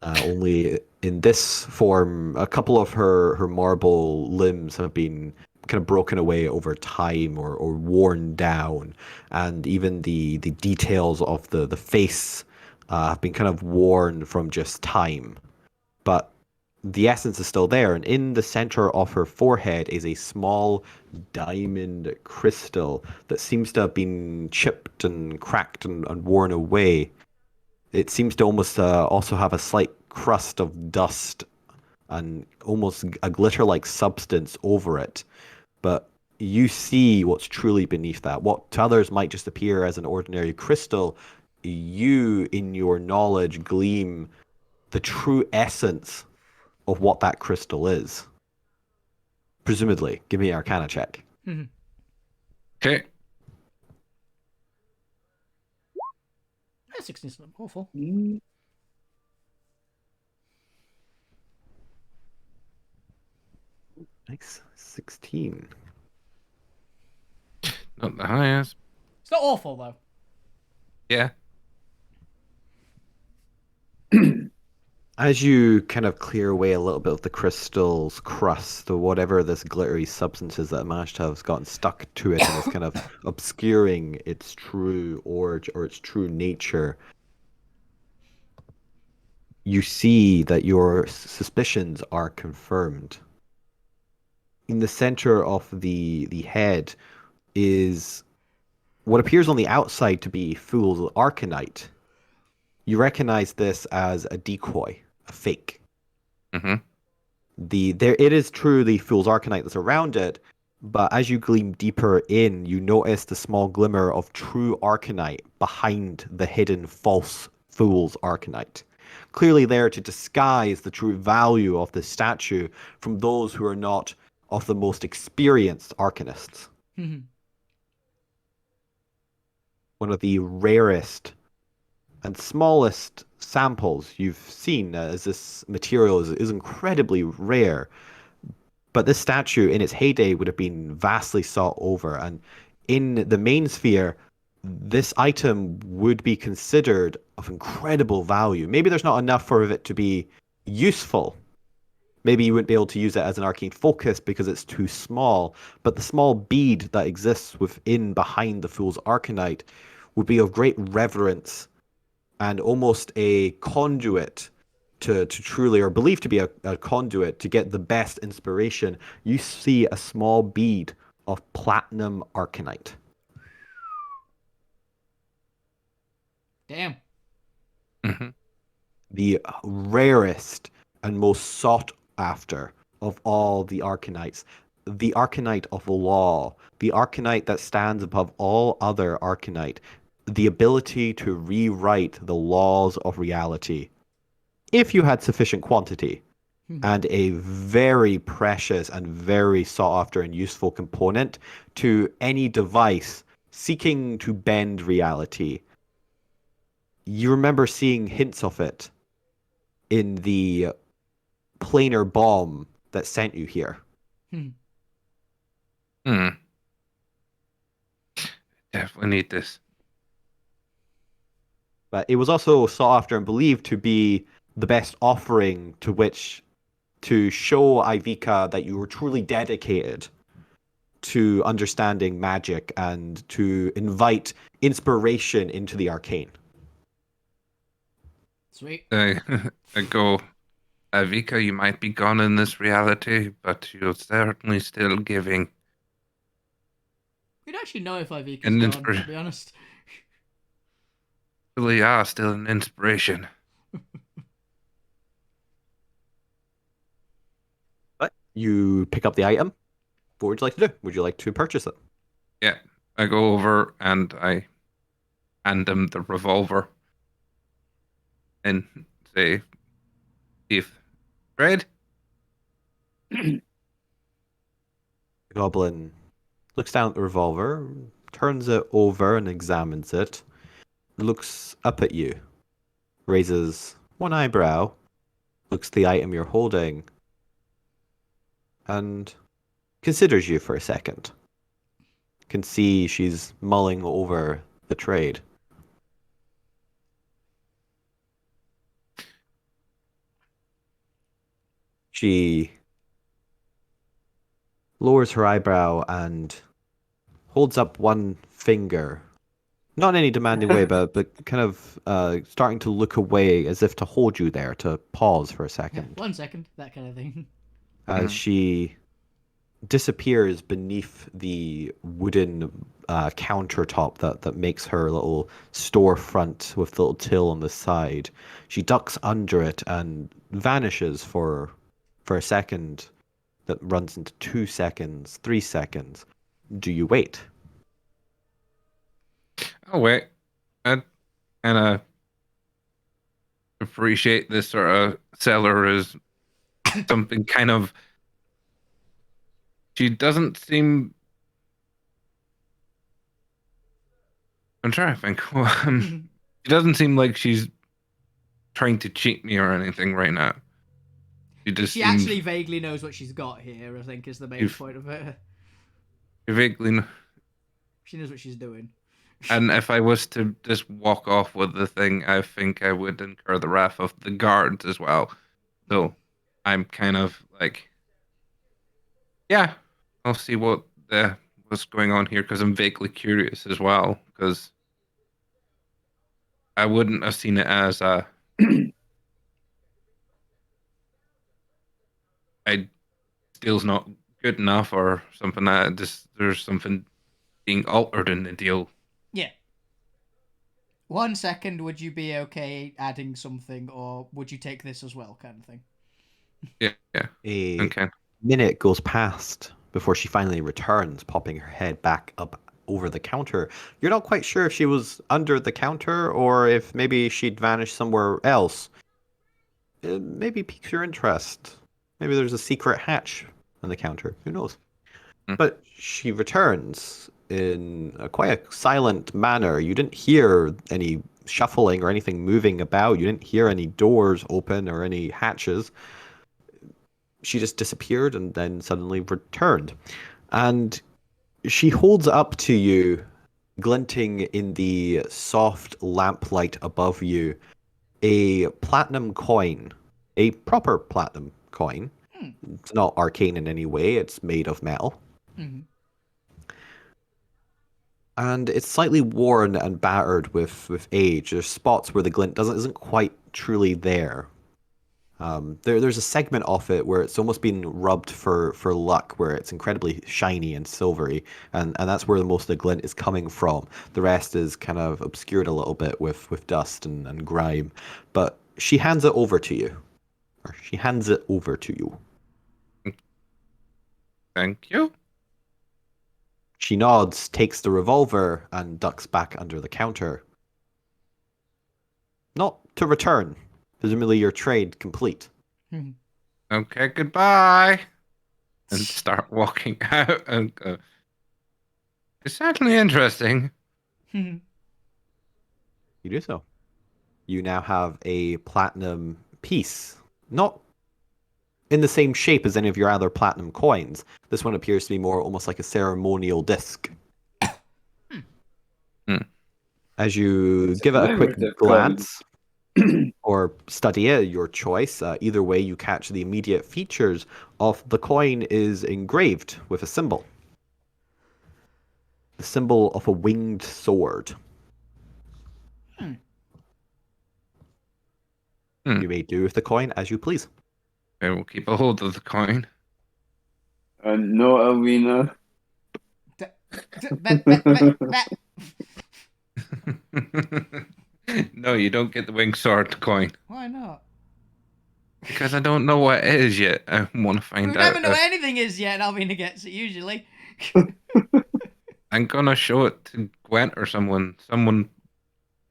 Only in this form, a couple of her marble limbs have been kind of broken away over time or worn down, and even the details of the face have been kind of worn from just time. But the essence is still there, and in the center of her forehead is a small diamond crystal that seems to have been chipped and cracked and worn away. It seems to almost also have a slight crust of dust and almost a glitter-like substance over it. But you see what's truly beneath that. What to others might just appear as an ordinary crystal, you, in your knowledge, gleam the true essence of what that crystal is. Presumably. Give me an Arcana check. Okay. 16's not awful. Nice. 16. Not the highest. It's not awful, though. Yeah. As you kind of clear away a little bit of the crystal's crust or whatever this glittery substance is that managed to have gotten stuck to it and is kind of obscuring its true origin or its true nature, you see that your suspicions are confirmed. In the center of the head is what appears on the outside to be Fool's Arcanite. You recognize this as a decoy, a fake. Mm-hmm. It is true the Fool's Arcanite that's around it, but as you gleam deeper in, you notice the small glimmer of true Arcanite behind the hidden false Fool's Arcanite. Clearly there to disguise the true value of this statue from those who are not of the most experienced arcanists. One of the rarest and smallest samples you've seen, as this material is incredibly rare. But this statue in its heyday would have been vastly sought over, and in the main sphere, this item would be considered of incredible value. Maybe there's not enough for it to be useful. Maybe you wouldn't be able to use it as an arcane focus because it's too small, but the small bead that exists within behind the Fool's Arcanite would be of great reverence and almost a conduit to truly, or believed to be a conduit to get the best inspiration. You see a small bead of platinum arcanite. Damn. Mm-hmm. The rarest and most sought after of all the arcanites. The arcanite of law. The arcanite that stands above all other arcanite. The ability to rewrite the laws of reality. If you had sufficient quantity. And a very precious and very sought after and useful component to any device seeking to bend reality. You remember seeing hints of it in the planar bomb that sent you here. Definitely need this. But it was also sought after and believed to be the best offering to which to show Ivica that you were truly dedicated to understanding magic and to invite inspiration into the arcane. Sweet. I go, Vika, you might be gone in this reality, but you're certainly still giving. We'd actually know if Ivica's An gone, to be honest. Really are still an inspiration. But you pick up the item. What would you like to do? Would you like to purchase it? Yeah, I go over and I hand him the revolver and say, "If Fred." The goblin looks down at the revolver, turns it over and examines it, looks up at you, raises one eyebrow, looks at the item you're holding, and considers you for a second. Can see she's mulling over the trade. She lowers her eyebrow and holds up one finger. Not in any demanding way, but kind of starting to look away as if to hold you there, to pause for a second. 1 second, that kind of thing. As she disappears beneath the wooden countertop that makes her little storefront with the little till on the side. She ducks under it and vanishes for a second that runs into 2 seconds, 3 seconds. Do you wait? Oh, wait. I kind of appreciate this sort of seller as something kind of. She doesn't seem. I'm trying to think. She doesn't seem like she's trying to cheat me or anything right now. She actually vaguely knows what she's got here, I think, is the main point of it. Vaguely. She knows what she's doing. And if I was to just walk off with the thing, I think I would incur the wrath of the guards as well. So I'm kind of like, yeah, I'll see what's going on here because I'm vaguely curious as well. Because I wouldn't have seen it as a deal's not good enough or something like that. There's something being altered in the deal. Yeah. 1 second, would you be okay adding something, or would you take this as well, kind of thing? Yeah. A minute goes past before she finally returns, popping her head back up over the counter. You're not quite sure if she was under the counter or if maybe she'd vanished somewhere else. It maybe piques your interest. Maybe there's a secret hatch on the counter. Who knows? But she returns in quite a silent manner. You didn't hear any shuffling or anything moving about. You didn't hear any doors open or any hatches. She just disappeared and then suddenly returned. And she holds up to you, glinting in the soft lamplight above you, a platinum coin. A proper platinum coin. It's not arcane in any way. It's made of metal. Mm-hmm. And it's slightly worn and battered with age. There's spots where the glint isn't quite truly there. There's a segment of it where it's almost been rubbed for luck, where it's incredibly shiny and silvery, and that's where most of the glint is coming from. The rest is kind of obscured a little bit with dust and grime. But she hands it over to you. Or she hands it over to you. Thank you. She nods, takes the revolver, and ducks back under the counter. Not to return. Presumably your trade complete. Okay, goodbye. And start walking out and go. It's certainly interesting. You do so. You now have a platinum piece. Not in the same shape as any of your other platinum coins. This one appears to be more almost like a ceremonial disc. As you give it a quick glance or study it, your choice, either way you catch the immediate features of the coin is engraved with a symbol. The symbol of a winged sword. You may do with the coin as you please. I will keep a hold of the coin. No, Alvina. No, you don't get the winged sword coin. Why not? Because I don't know what it is yet. I want to find We out. never know what anything is yet, and Alvina gets it usually. I'm gonna show it to Gwent or someone sort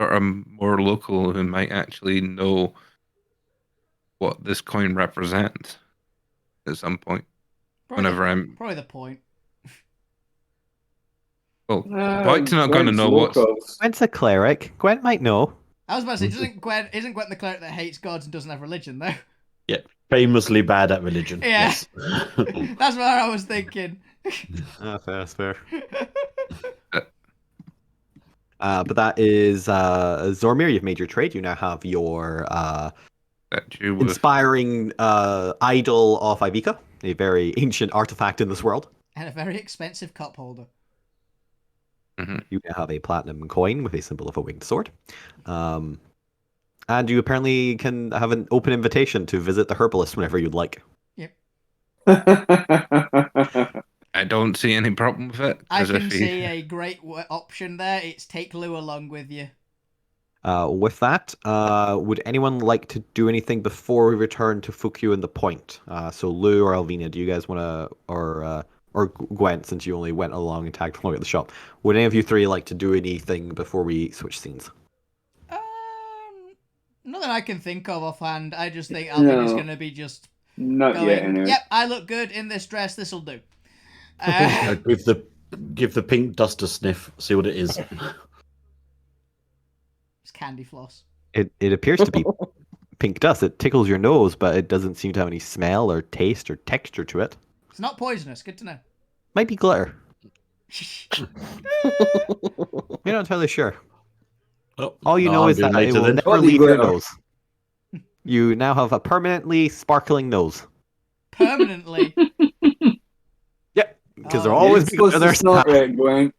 of more local who might actually know what this coin represents at some point. Probably the point. Well, Dwight's not going to know what's. Gwent's a cleric. Gwent might know. I was about to say, isn't Gwen the cleric that hates gods and doesn't have religion, though? Yeah, famously bad at religion. Yeah. Yes. That's what I was thinking. Fair, that's fair. But that is Zormir. You've made your trade. You now have your inspiring idol of Ivica, a very ancient artifact in this world. And a very expensive cup holder. You now have a platinum coin with a symbol of a winged sword. And you apparently can have an open invitation to visit the herbalist whenever you'd like. Yep. I don't see any problem with it. I can see a great option there. It's take Lou along with you. With that, would anyone like to do anything before we return to Fukyu and the point? So Lou or Alvina, do you guys want to, or Gwent, since you only went along and tagged along at the shop, would any of you three like to do anything before we switch scenes? Nothing I can think of offhand. I just think Alvina's going to be just Not going, yet, anyway. yep, I look good in this dress. This'll do. Give the pink dust a sniff. See what it is. It's candy floss. It appears to be pink dust. It tickles your nose, but it doesn't seem to have any smell or taste or texture to it. It's not poisonous. Good to know. Might be glitter. You're not entirely sure. Oh, All you know is that it will never Probably leave your glitter. nose. You now have a permanently sparkling nose. Permanently. Yep, because they're Oh, always You're supposed to together. snort it, Gwen.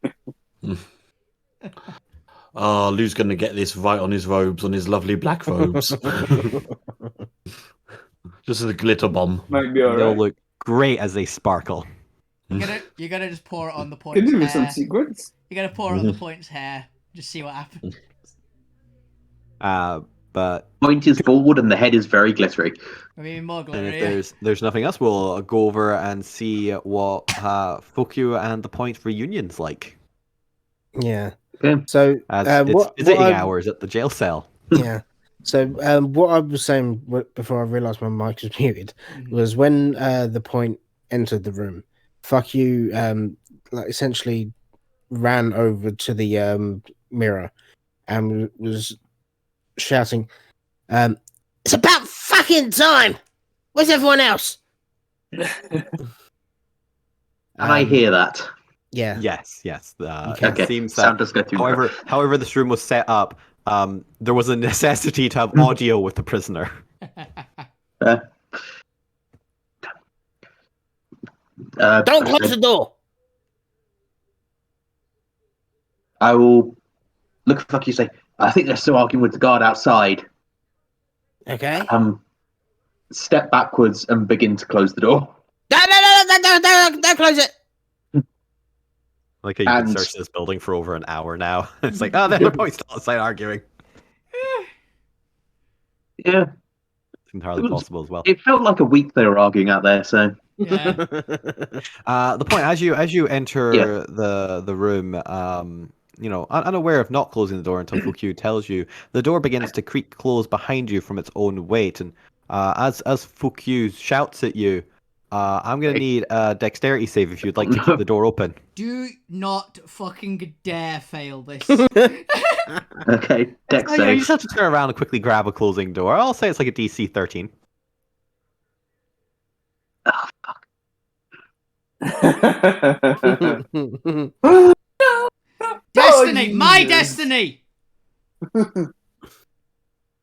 Oh, Lou's going to get this right on his robes, on his lovely black robes. Just as a glitter bomb. Might be They'll alright. look great as they sparkle. You're gonna just pour it on the Could point's do with some hair. sequence. You're gonna pour it on the point's hair. Just see what happens. But Point is forward and the head is very glittery. Maybe more and glitter. if there's nothing else, we'll go over and see what Fukyu and the Point reunion's like. Yeah. Okay. So As it's what visiting I- hours at the jail cell. Yeah. So what I was saying before I realised my mic was muted was when the Point entered the room, fuck you, like essentially ran over to the mirror and was shouting, "It's about fucking time! Where's everyone else?" And I hear that. Yeah. Yes. Okay. It seems Sound that. does go through. However, this room was set up. There was a necessity to have audio with the prisoner. Don't close the door. I will look at fuck you. Say, I think they're still arguing with the guard outside. Okay. Step backwards and begin to close the door. Don't close it. Like you've been And- searching this building for over an hour now. It's like, oh, they're probably still outside arguing. Yeah, It's entirely possible as well. it felt like a week they were arguing out there. So Yeah. The point as you enter the room, unaware of not closing the door until Fukyu tells you, the door begins to creak close behind you from its own weight, and as Fukyu shouts at you, I'm gonna need a dexterity save if you'd like to keep the door open. Do not fucking dare fail this. okay, dex You save. just have to turn around and quickly grab a closing door. I'll say it's like a DC 13. Destiny! My Jesus. destiny!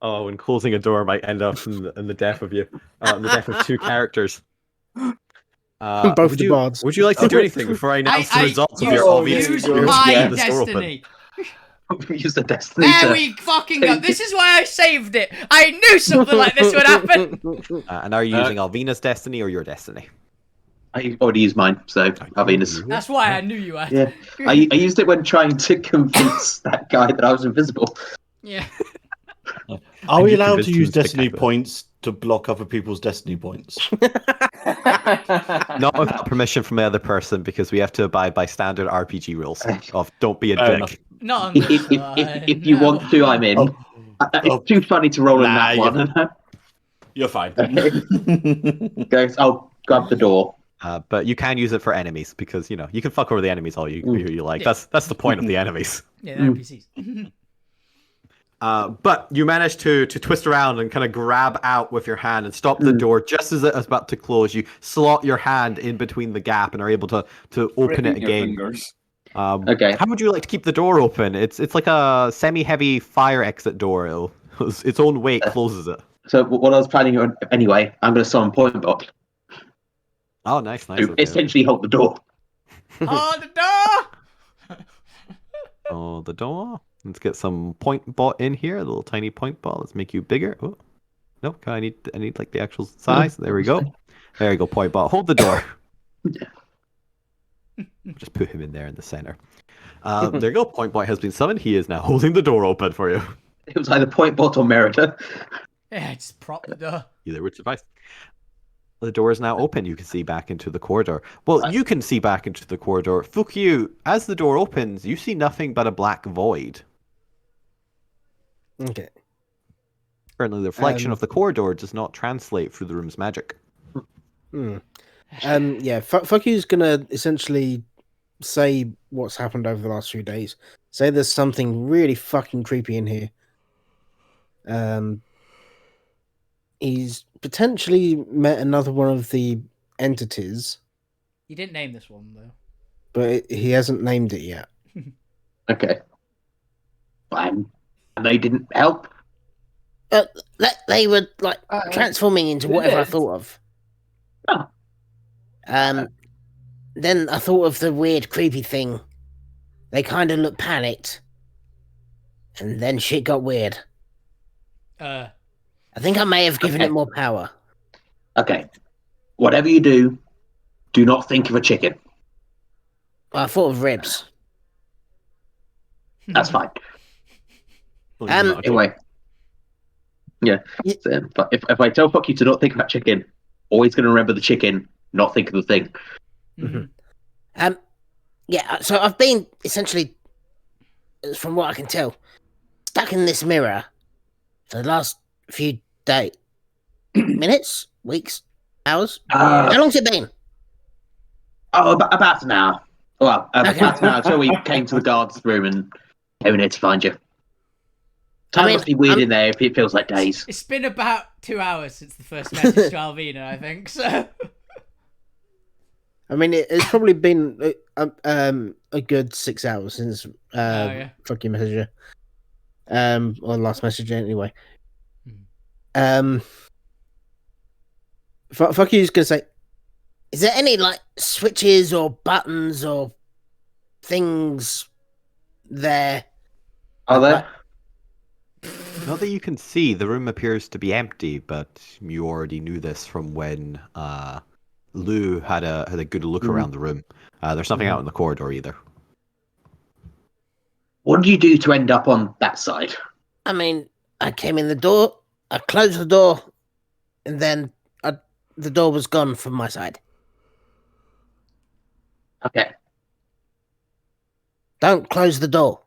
Oh, and closing a door might end up in the death of you, the death of two characters. Both the bards. Would you like to do anything before I announce the results of your obvious use experience my keeping this door open? destiny. Use the destiny. There to- we fucking go. This is why I saved it. I knew something like this would happen. And are you using Alvina's destiny or your destiny? I already used mine, so Alvina's. That's why I knew you had. Yeah, I used it when trying to convince that guy that I was invisible. Yeah. Are we you allowed convinced to him use to pick destiny up it. points to block other people's destiny points? Not without permission from the other person, because we have to abide by standard RPG rules of don't be a Fair dick. enough. Not on If, this if, side, if, if you no. want to, I'm in. Oh. It's too funny to roll in Nah, that you're- one. You're fine. Goes, I'll grab the door. But you can use it for enemies, because you can fuck over the enemies all you like. Yeah. That's the point of the enemies. Yeah, they're NPCs. But you manage to twist around and kind of grab out with your hand and stop the door just as it is about to close. You slot your hand in between the gap and are able to open it Your again. fingers. Okay. How would you like to keep the door open? It's like a semi-heavy fire exit door. Its own weight closes it. So what I was planning on anyway, I'm going to summon Point Bot Oh, nice. to Okay. essentially hold the door. Hold the door! Oh, the door. Let's get some point bot in here. A little tiny point bot. Let's make you bigger. Oh, no, I need like the actual size. There we go. There you go, point bot. Hold the door. Just put him in there in the center. There you go. Point bot has been summoned. He is now holding the door open for you. It was either Point Bot or Merida. Yeah, just prop the door. Either would suffice. The door is now open. You can see back into the corridor. Well, you can see back into the corridor. Fuck you. As the door opens, you see nothing but a black void. Okay. Currently, the reflection of the corridor does not translate through the room's magic. Yeah, fuck you's gonna essentially say what's happened over the last few days. Say there's something really fucking creepy in here. He's potentially met another one of the entities, You didn't name this one, though. but he hasn't named it yet. Okay. And they didn't help? They were like transforming into whatever I thought of. Oh. Then I thought of the weird, creepy thing. They kind of looked panicked, and then shit got weird. I think I may have given it more power. Okay. Whatever you do, do not think of a chicken. Well, I thought of ribs. That's fine. Um, Anyway. Yeah. So, but if I tell fuck you to not think about chicken, always going to remember the chicken, not think of the thing. Mm-hmm. Yeah, so I've been essentially, from what I can tell, stuck in this mirror for the last few days, minutes, weeks, hours. How long's it been? Oh, about an hour. Well, about an hour until we came to the guard's room and came in here to find you. Time must be weird in there if it feels like days. It's been about 2 hours since the first message to Alvina, I think, so... I mean, it's probably been a good 6 hours since fuck you messenger, or last message anyway. Fuck you's gonna say, Is there any like switches or buttons or things there? Are there? Not that you can see, the room appears to be empty, but you already knew this from when Lou had a good look around the room. There's nothing out in the corridor either. What did you do to end up on that side? I mean, I came in the door, I closed the door, and then the door was gone from my side. Okay. Don't close the door.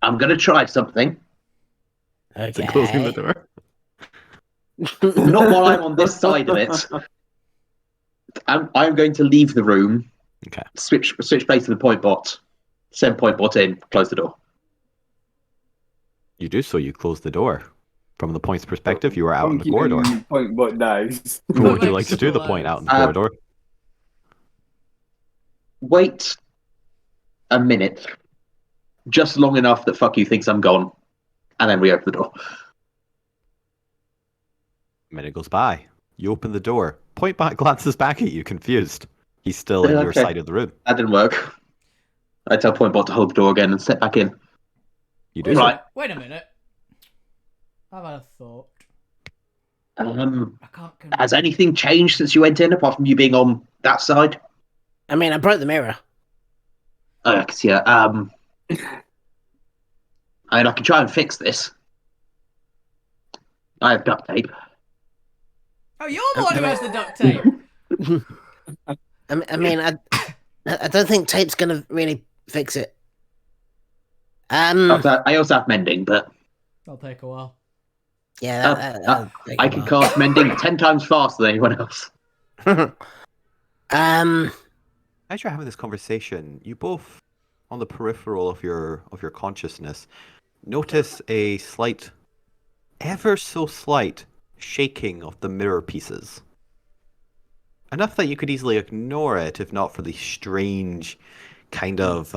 I'm going to try something. Okay. Closing the door. Not while I'm on this side of it. I'm going to leave the room. Okay. Switch place to the point bot. Send point bot in. Close the door. You do so, you close the door. From the point's perspective, you are out in the Funky corridor. and Point Bot dies. What would you like to do, the point out in the corridor? Wait a minute. Just long enough that fuck you thinks I'm gone. And then we open the door. A minute goes by. You open the door. Point back glances back at you, confused. He's still in your Okay. side of the room. That didn't work. I tell point bot to hold the door again and step back in. You do Right. Wait a minute. I've had a thought. I can't... Has anything changed since you went in, apart from you being on that side? I mean, I broke the mirror. Oh, I can see it. I mean, I can try and fix this. I have duct tape. Oh, you're the one who has the duct tape. I mean, I don't think tape's gonna really fix it. I also have mending, but That'll take a while. Yeah, that'll take a I can while. cast mending 10 times faster than anyone else. As you're having this conversation, you both on the peripheral of your consciousness, notice a slight, ever so slight, shaking of the mirror pieces. Enough that you could easily ignore it if not for the strange kind of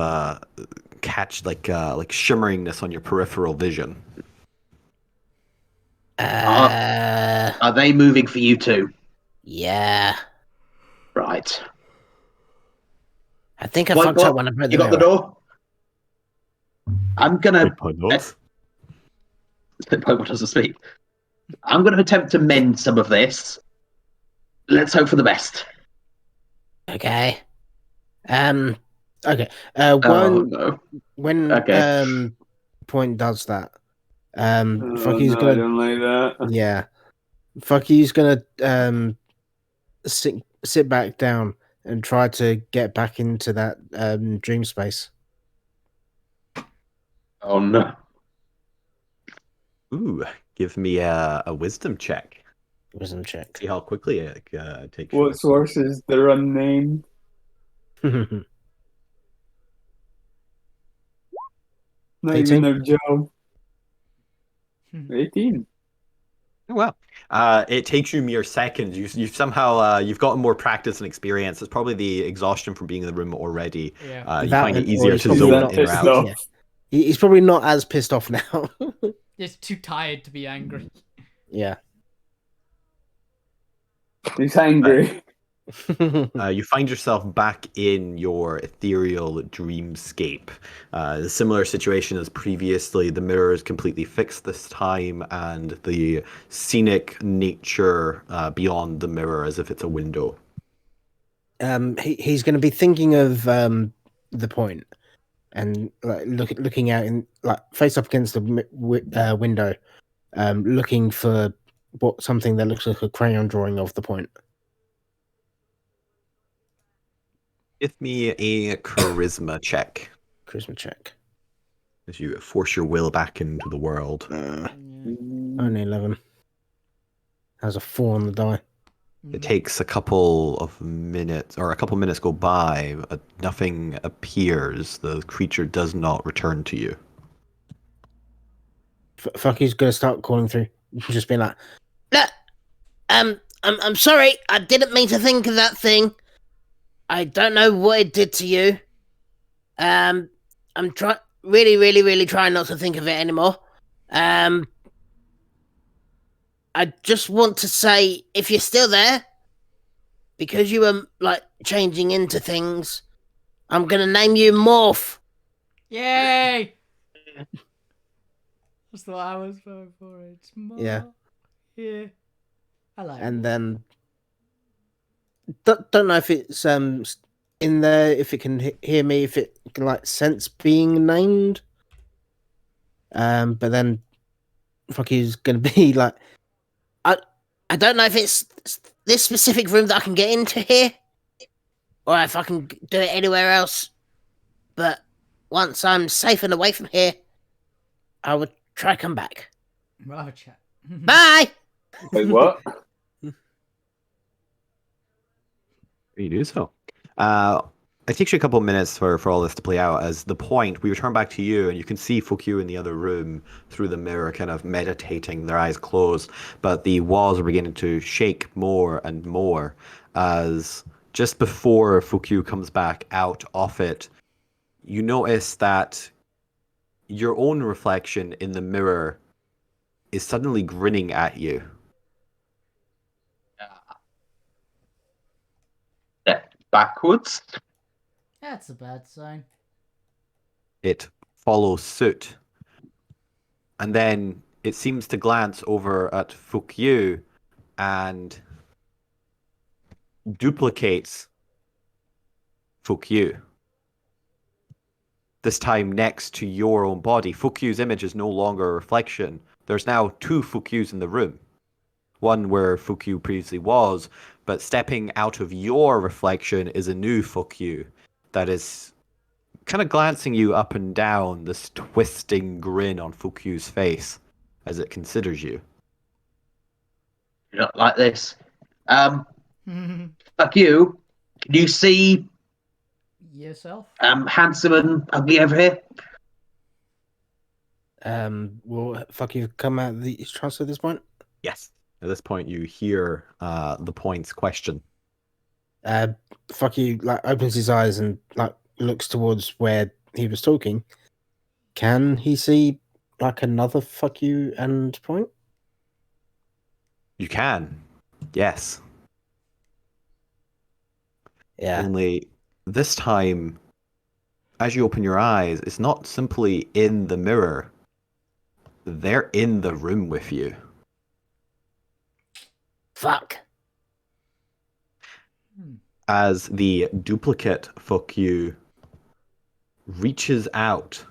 catch like shimmeringness on your peripheral vision. Are they moving for you too? Yeah. Right. I think I What, fucked up when I broke the you got the mirror. door? I'm gonna. Puddles. Pokemon doesn't speak. I'm gonna attempt to mend some of this. Let's hope for the best. Okay. Okay. Oh no. When Okay. Point does that, Oh, Fucky's no, I gonna don't like that. yeah, Fucky's gonna sit back down and try to get back into that dream space. Oh no. Ooh, give me a wisdom check. Wisdom check. See how quickly it takes you. What sources? They're unnamed. Not 18? even their job. 18. Well, it takes you mere seconds. You've somehow you've gotten more practice and experience. It's probably the exhaustion from being in the room already. Yeah. You That find it and- or easier he's to probably zone not in or pissed out. off. Yeah. He's probably not as pissed off now. He's too tired to be angry. Yeah. He's angry. You find yourself back in your ethereal dreamscape. A similar situation as previously. The mirror is completely fixed this time, and the scenic nature beyond the mirror as if it's a window. He's going to be thinking of the point and like looking out in like face up against the window, looking for something that looks like a crayon drawing of the point. Give me a charisma check Charisma check. as you force your will back into the world. Only 11. Has a 4 on the die. It takes a couple of minutes, or a couple minutes go by, but nothing appears. The creature does not return to you. Fucky's gonna start calling through, just being like, "Look, I'm sorry. I didn't mean to think of that thing. I don't know what it did to you. I'm really trying not to think of it anymore. I just want to say, if you're still there, because you were like changing into things, I'm gonna name you Morph." Yay! That's what I was going for. It's more. Yeah. Yeah. I like And it. then don't know if it's in there, if it can hear me, if it can like sense being named. But then Fucky's gonna be like, I don't know if it's this specific room that I can get into here, or if I can do it anywhere else. But once I'm safe and away from here, I would try come back. We'll have a chat. Bye. Wait, what? You do so. It takes you a couple of minutes for all this to play out. As the point, we return back to you, and you can see Fukyu in the other room through the mirror, kind of meditating, their eyes closed. But the walls are beginning to shake more and more as just before Fukyu comes back out of it, you notice that your own reflection in the mirror is suddenly grinning at you. Step backwards. That's a bad sign. It follows suit. And then it seems to glance over at Fukyu and duplicates Fukyu. This time next to your own body. Fukyu's image is no longer a reflection. There's now two Fukyus in the room. One where Fukyu previously was, but stepping out of your reflection is a new Fukyu that is kind of glancing you up and down, this twisting grin on Fukyu's face as it considers you. You're not like this. Fuck you. Can you see Yourself? Handsome and ugly over here. Well, fuck you. Come out of the trance at this point. Yes. At this point, you hear the point's question. Fuck you. Like opens his eyes and like looks towards where he was talking. Can he see like another fuck you and point? You can. Yes. Yeah. Only this time, as you open your eyes, it's not simply in the mirror. They're in the room with you. Fuck. As the duplicate fuck you reaches out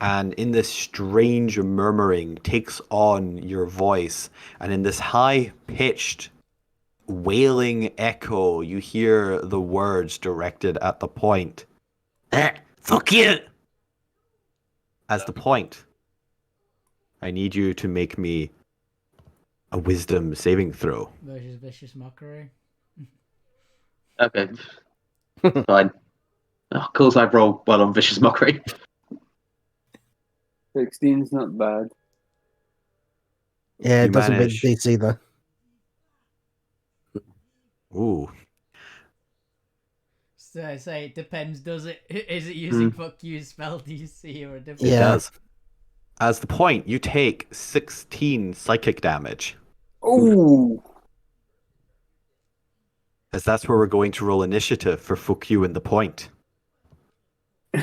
and in this strange murmuring takes on your voice, and in this high-pitched wailing echo you hear the words directed at the point. Fuck you! As the point, I need you to make me a wisdom saving throw. Versus vicious mockery. Okay. Fine. Oh, of course I roll well on vicious mockery. 16's not bad. Yeah, You it doesn't manage- beat DC though. Ooh. So I say it depends, does it? Is it using fuck you spell DC or a different? It Yeah. does. As the point, you take 16 psychic damage. Ooh. As that's where we're going to roll initiative for fuck you and the point.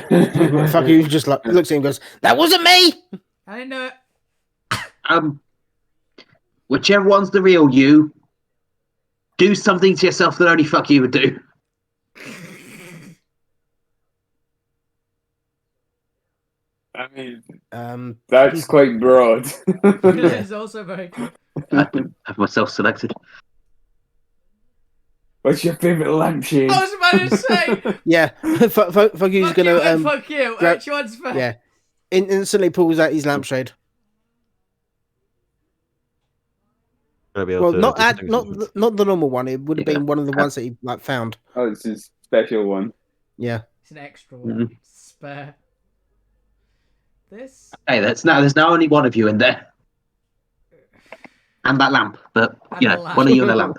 Fuck you just like looks at him and goes, "That wasn't me." I didn't know it. Whichever one's the real you, do something to yourself that only fuck you would do. I mean, Um, that's quite broad. It's also very good. I have myself selected. What's your favourite lampshade? I was about to say, yeah. Fuck you's fuck gonna you and fuck you. grab- Which one's first? yeah. Instantly pulls out his lampshade. Gotta be able Well, to not distinguish not the normal one. It would have Yeah. been one of the ones that he like found. Oh, it's his special one. Yeah. It's an extra one. Spare. This? Hey, there's now only one of you in there. And that lamp, but And you the know, lamp. one of you and a lamp.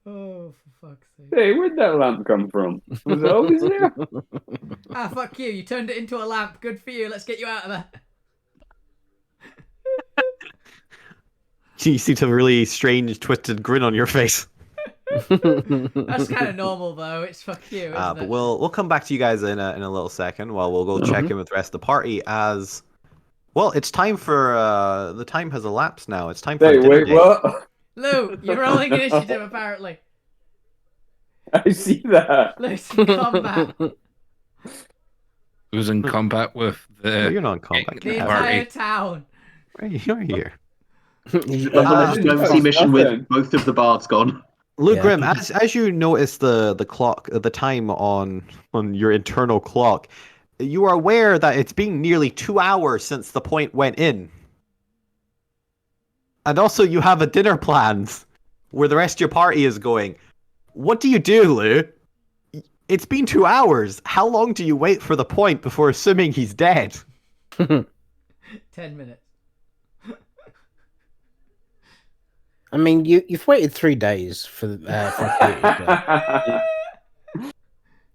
Oh, for fuck's sake. Hey, where'd that lamp come from? Was it always there? Ah, fuck you. You turned it into a lamp. Good for you. Let's get you out of there. You see some really strange, twisted grin on your face. That's kind of normal, though. It's fuck you, isn't But it? we'll come back to you guys in a little second while we'll go check in with the rest of the party. As well, it's time for the time has elapsed now. It's time for Hey, dinner wait, date. what? Lou, you're rolling initiative, apparently. I see that. Lou's in combat. Who's in combat with No, the you're not in combat. The Get out. entire town. You're here. Emergency mission with both of the bards gone. Luke Yeah. Grimm, as you notice the clock, the time on your internal clock, you are aware that it's been nearly 2 hours since the point went in. And also you have a dinner planned where the rest of your party is going. What do you do, Lou? It's been 2 hours. How long do you wait for the point before assuming he's dead? 10 minutes. I mean, you've waited 3 days for the fuck you.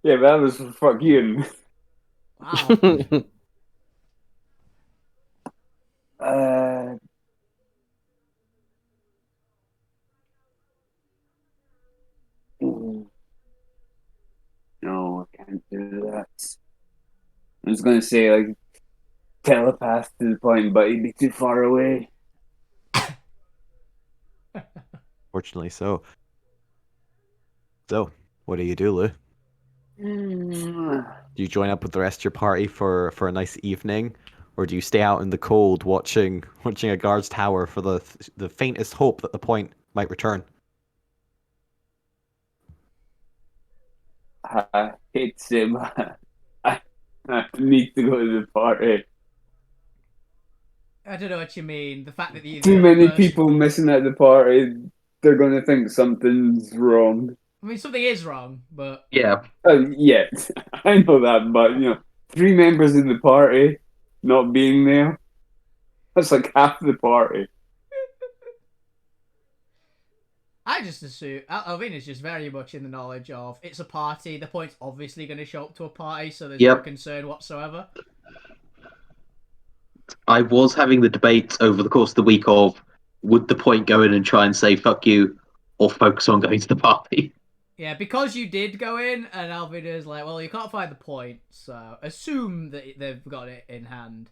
Yeah, but that was for fuck you. Wow. No, I can't do that. I was gonna say like telepath to the point, but he'd be too far away. Fortunately so. So, what do you do, Lou? Mm. Do you join up with the rest of your party for a nice evening? Or do you stay out in the cold watching a guard's tower for the faintest hope that the point might return? I hate to say, but I need to go to the party. I don't know what you mean. The fact that you Too many people missing at the party, they're gonna think something's wrong. I mean, something is wrong, but Yeah. Yeah, I know that, but 3 members of the party not being there, that's like half the party. I just assume Alvina's just very much in the knowledge of it's a party. The Point's obviously going to show up to a party, so there's no Yep. concern whatsoever. I was having the debate over the course of the week of would the Point go in and try and say fuck you or focus on going to the party. Yeah, because you did go in, and Alvina's like, well, you can't find the Point, so assume that they've got it in hand.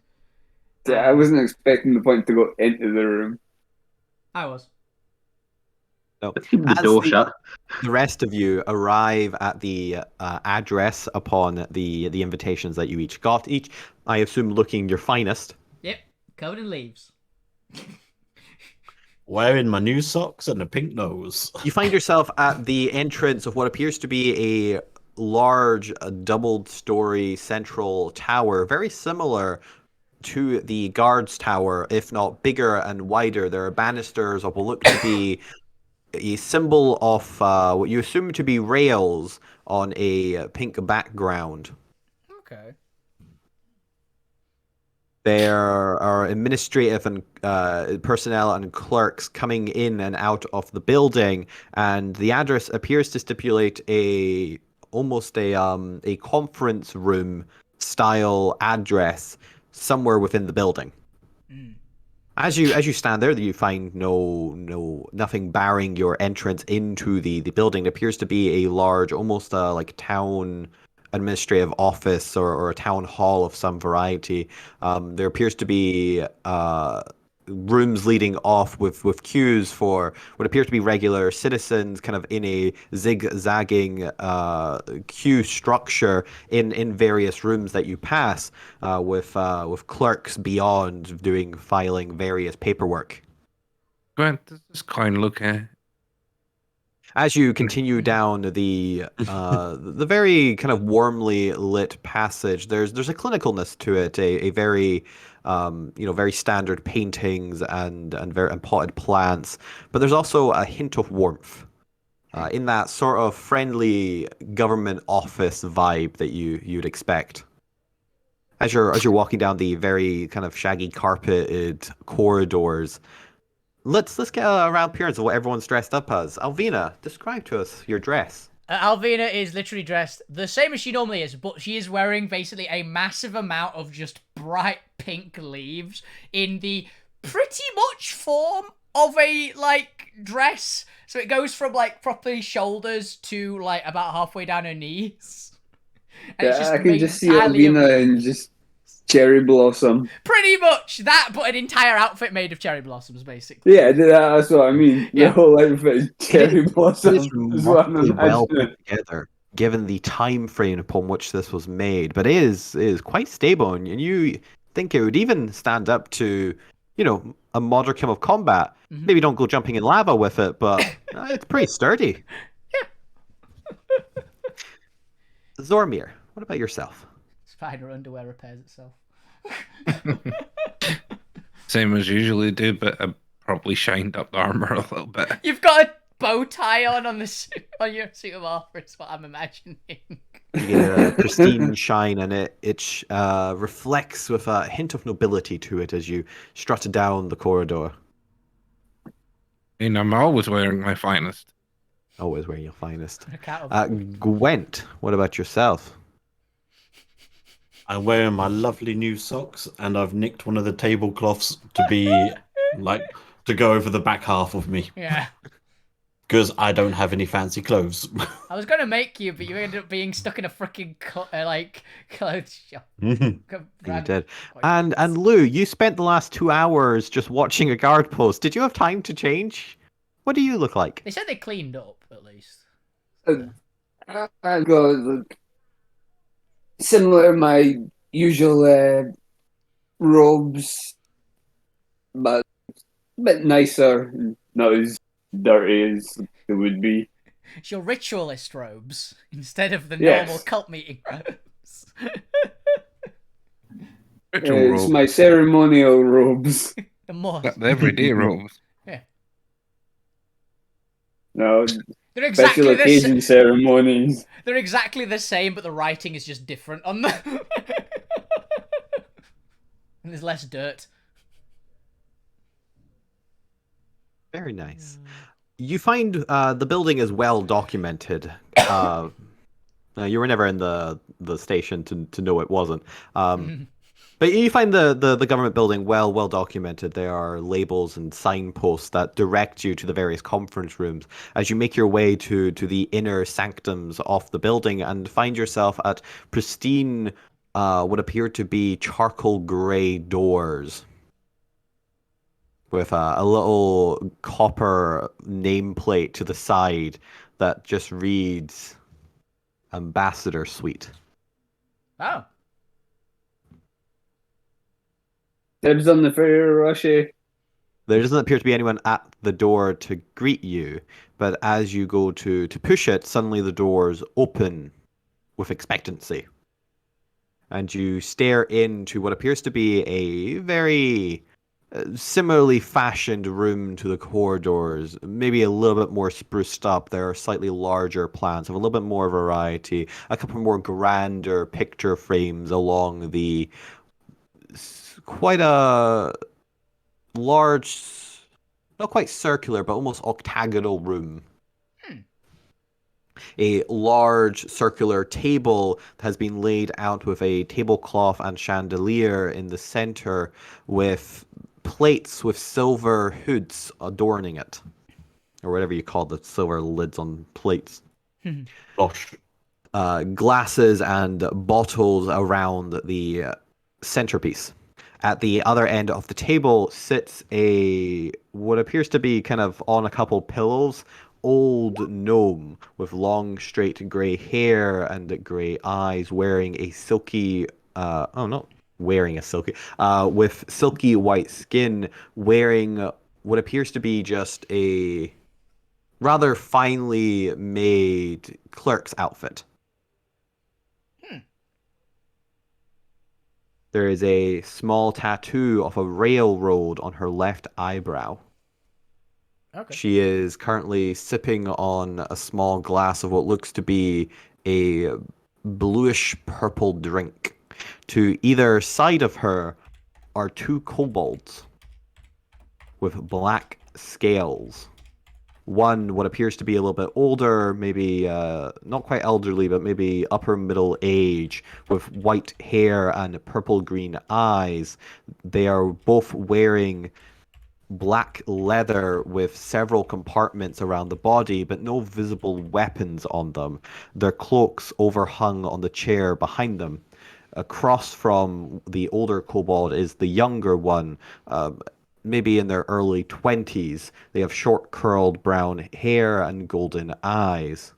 I wasn't expecting the Point to go into the room. I was. No. The door shut. The rest of you arrive at the address upon the invitations that you each got. Each, I assume, looking your finest. Yep, covered in leaves. Wearing my new socks and a pink nose. You find yourself at the entrance of what appears to be a large double-story central tower, very similar to the guards tower, if not bigger and wider. There are banisters of what look to be a symbol of what you assume to be rails on a pink background. Okay. There are administrative and personnel and clerks coming in and out of the building, and the address appears to stipulate almost a conference room style address somewhere within the building. Mm. As you stand there, you find nothing barring your entrance into the building. It appears to be a large, almost like town administrative office or a town hall of some variety. There appears to be rooms leading off with queues for what appears to be regular citizens, kind of in a zigzagging queue structure in various rooms that you pass, with clerks beyond filing various paperwork. Grant, does this coin look As you continue down the very kind of warmly lit passage, there's a clinicalness to it, a very very standard paintings and potted plants, but there's also a hint of warmth in that sort of friendly government office vibe that you'd expect. As you're walking down the very kind of shaggy carpeted corridors. Let's get a round appearance of what everyone's dressed up as. Alvina, describe to us your dress. Alvina is literally dressed the same as she normally is, but she is wearing basically a massive amount of just bright pink leaves in the pretty much form of a, dress. So it goes from, properly shoulders to, about halfway down her knees. And it's just I can just see entirely Alvina and just cherry blossom. pretty much that, but an entire outfit made of cherry blossoms, basically. Yeah, that's what I mean. Yeah. The whole outfit is cherry blossom. It's Is what I'm remarkably well imagining. put together, given the time frame upon which this was made. But it is quite stable, and you think it would even stand up to, a modicum of combat. Mhm. Maybe don't go jumping in lava with it, but it's pretty sturdy. Yeah. Zormir, what about yourself? Spider underwear repairs itself. same as usually do, but I probably shined up the armor a little bit. You've got a bow tie on the suit, on your suit of armor. It's what I'm imagining. You get a pristine shine, and it reflects with a hint of nobility to it as you strut down the corridor. I mean, I'm always wearing my finest. Always wearing your finest. Accountable. Gwent, what about yourself? I'm wearing my lovely new socks, and I've nicked one of the tablecloths to be to go over the back half of me. Yeah. Because I don't have any fancy clothes. I was gonna make you, but you ended up being stuck in a freaking clothes shop. You did. And Lou, you spent the last 2 hours just watching a guard post. Did you have time to change? What do you look like? They said they cleaned up at least. I got similar to my usual robes, but a bit nicer, not as dirty as it would be. It's your ritualist robes instead of the Yes. normal cult meeting robes. Ritual It's robes. my ceremonial robes. The more The everyday robes. No, They're Special exactly the same. occasion ceremonies. They're exactly the same, but the writing is just different on them. And there's less dirt. Very nice. You find the building is well documented. You were never in the station to know it wasn't. But you find the government building well documented. There are labels and signposts that direct you to the various conference rooms as you make your way to the inner sanctums of the building and find yourself at pristine, what appear to be charcoal gray doors with a little copper nameplate to the side that just reads Ambassador Suite. Oh. Dibs on the Ferrari. There doesn't appear to be anyone at the door to greet you, but as you go to push it, suddenly the doors open with expectancy. And you stare into what appears to be a very similarly fashioned room to the corridors, maybe a little bit more spruced up. There are slightly larger plants, have a little bit more variety, a couple more grander picture frames along the quite a large, not quite circular, but almost octagonal room. A large circular table has been laid out with a tablecloth and chandelier in the center with plates with silver hoods adorning it. Or whatever you call the silver lids on plates. Gosh. Glasses and bottles around the centerpiece. At the other end of the table sits what appears to be kind of on a couple pillows, old gnome with long straight grey hair and grey eyes, wearing a silky with silky white skin, wearing what appears to be just a rather finely made clerk's outfit. There is a small tattoo of a railroad on her left eyebrow. Okay. She is currently sipping on a small glass of what looks to be a bluish purple drink. To either side of her are two kobolds with black scales. One, what appears to be a little bit older, maybe not quite elderly, but maybe upper middle age, with white hair and purple-green eyes. They are both wearing black leather with several compartments around the body, but no visible weapons on them. Their cloaks overhung on the chair behind them. Across from the older kobold is the younger one, maybe in their early 20s. They have short curled brown hair and golden eyes.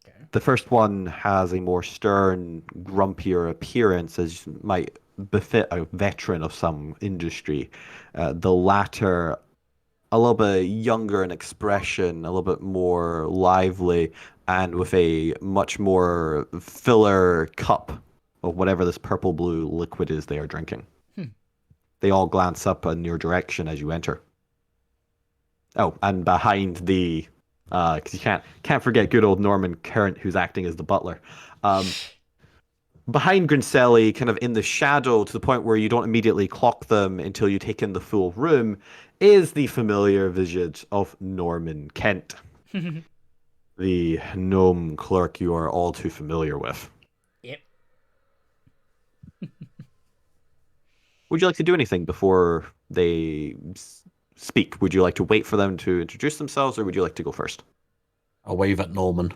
Okay. The first one has a more stern, grumpier appearance, as might befit a veteran of some industry. The latter, a little bit younger in expression, a little bit more lively, and with a much more filler cup of whatever this purple-blue liquid is they are drinking. They all glance up in your direction as you enter. Oh, and behind the, because you can't forget good old Norman Current, who's acting as the butler. Behind Grincelli, kind of in the shadow, to the point where you don't immediately clock them until you take in the full room, is the familiar visage of Norman Kent, the gnome clerk you are all too familiar with. Yep. Would you like to do anything before they speak? Would you like to wait for them to introduce themselves, or would you like to go first? I'll wave at Norman.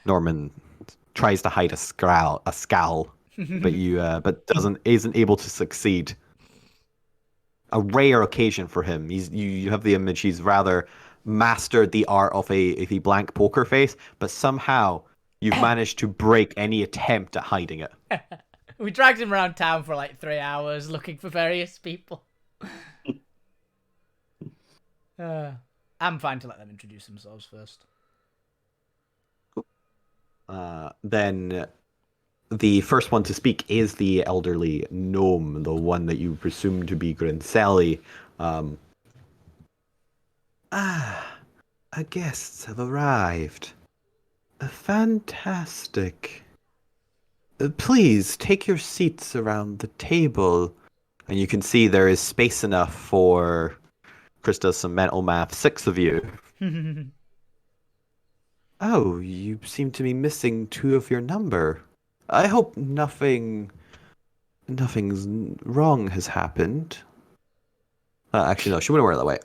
Norman tries to hide a scowl, but isn't able to succeed. A rare occasion for him. You have the image. He's rather mastered the art of a blank poker face, but somehow you've managed to break any attempt at hiding it. We dragged him around town for like 3 hours looking for various people. I'm fine to let them introduce themselves first. Then the first one to speak is the elderly gnome, the one that you presume to be Grincelli. Guests have arrived. Fantastic. Please take your seats around the table. And you can see there is space enough for Chris does some mental math. 6 of you. Oh, you seem to be missing 2 of your number. I hope nothing's wrong has happened. Actually, no, she wouldn't wear it that way.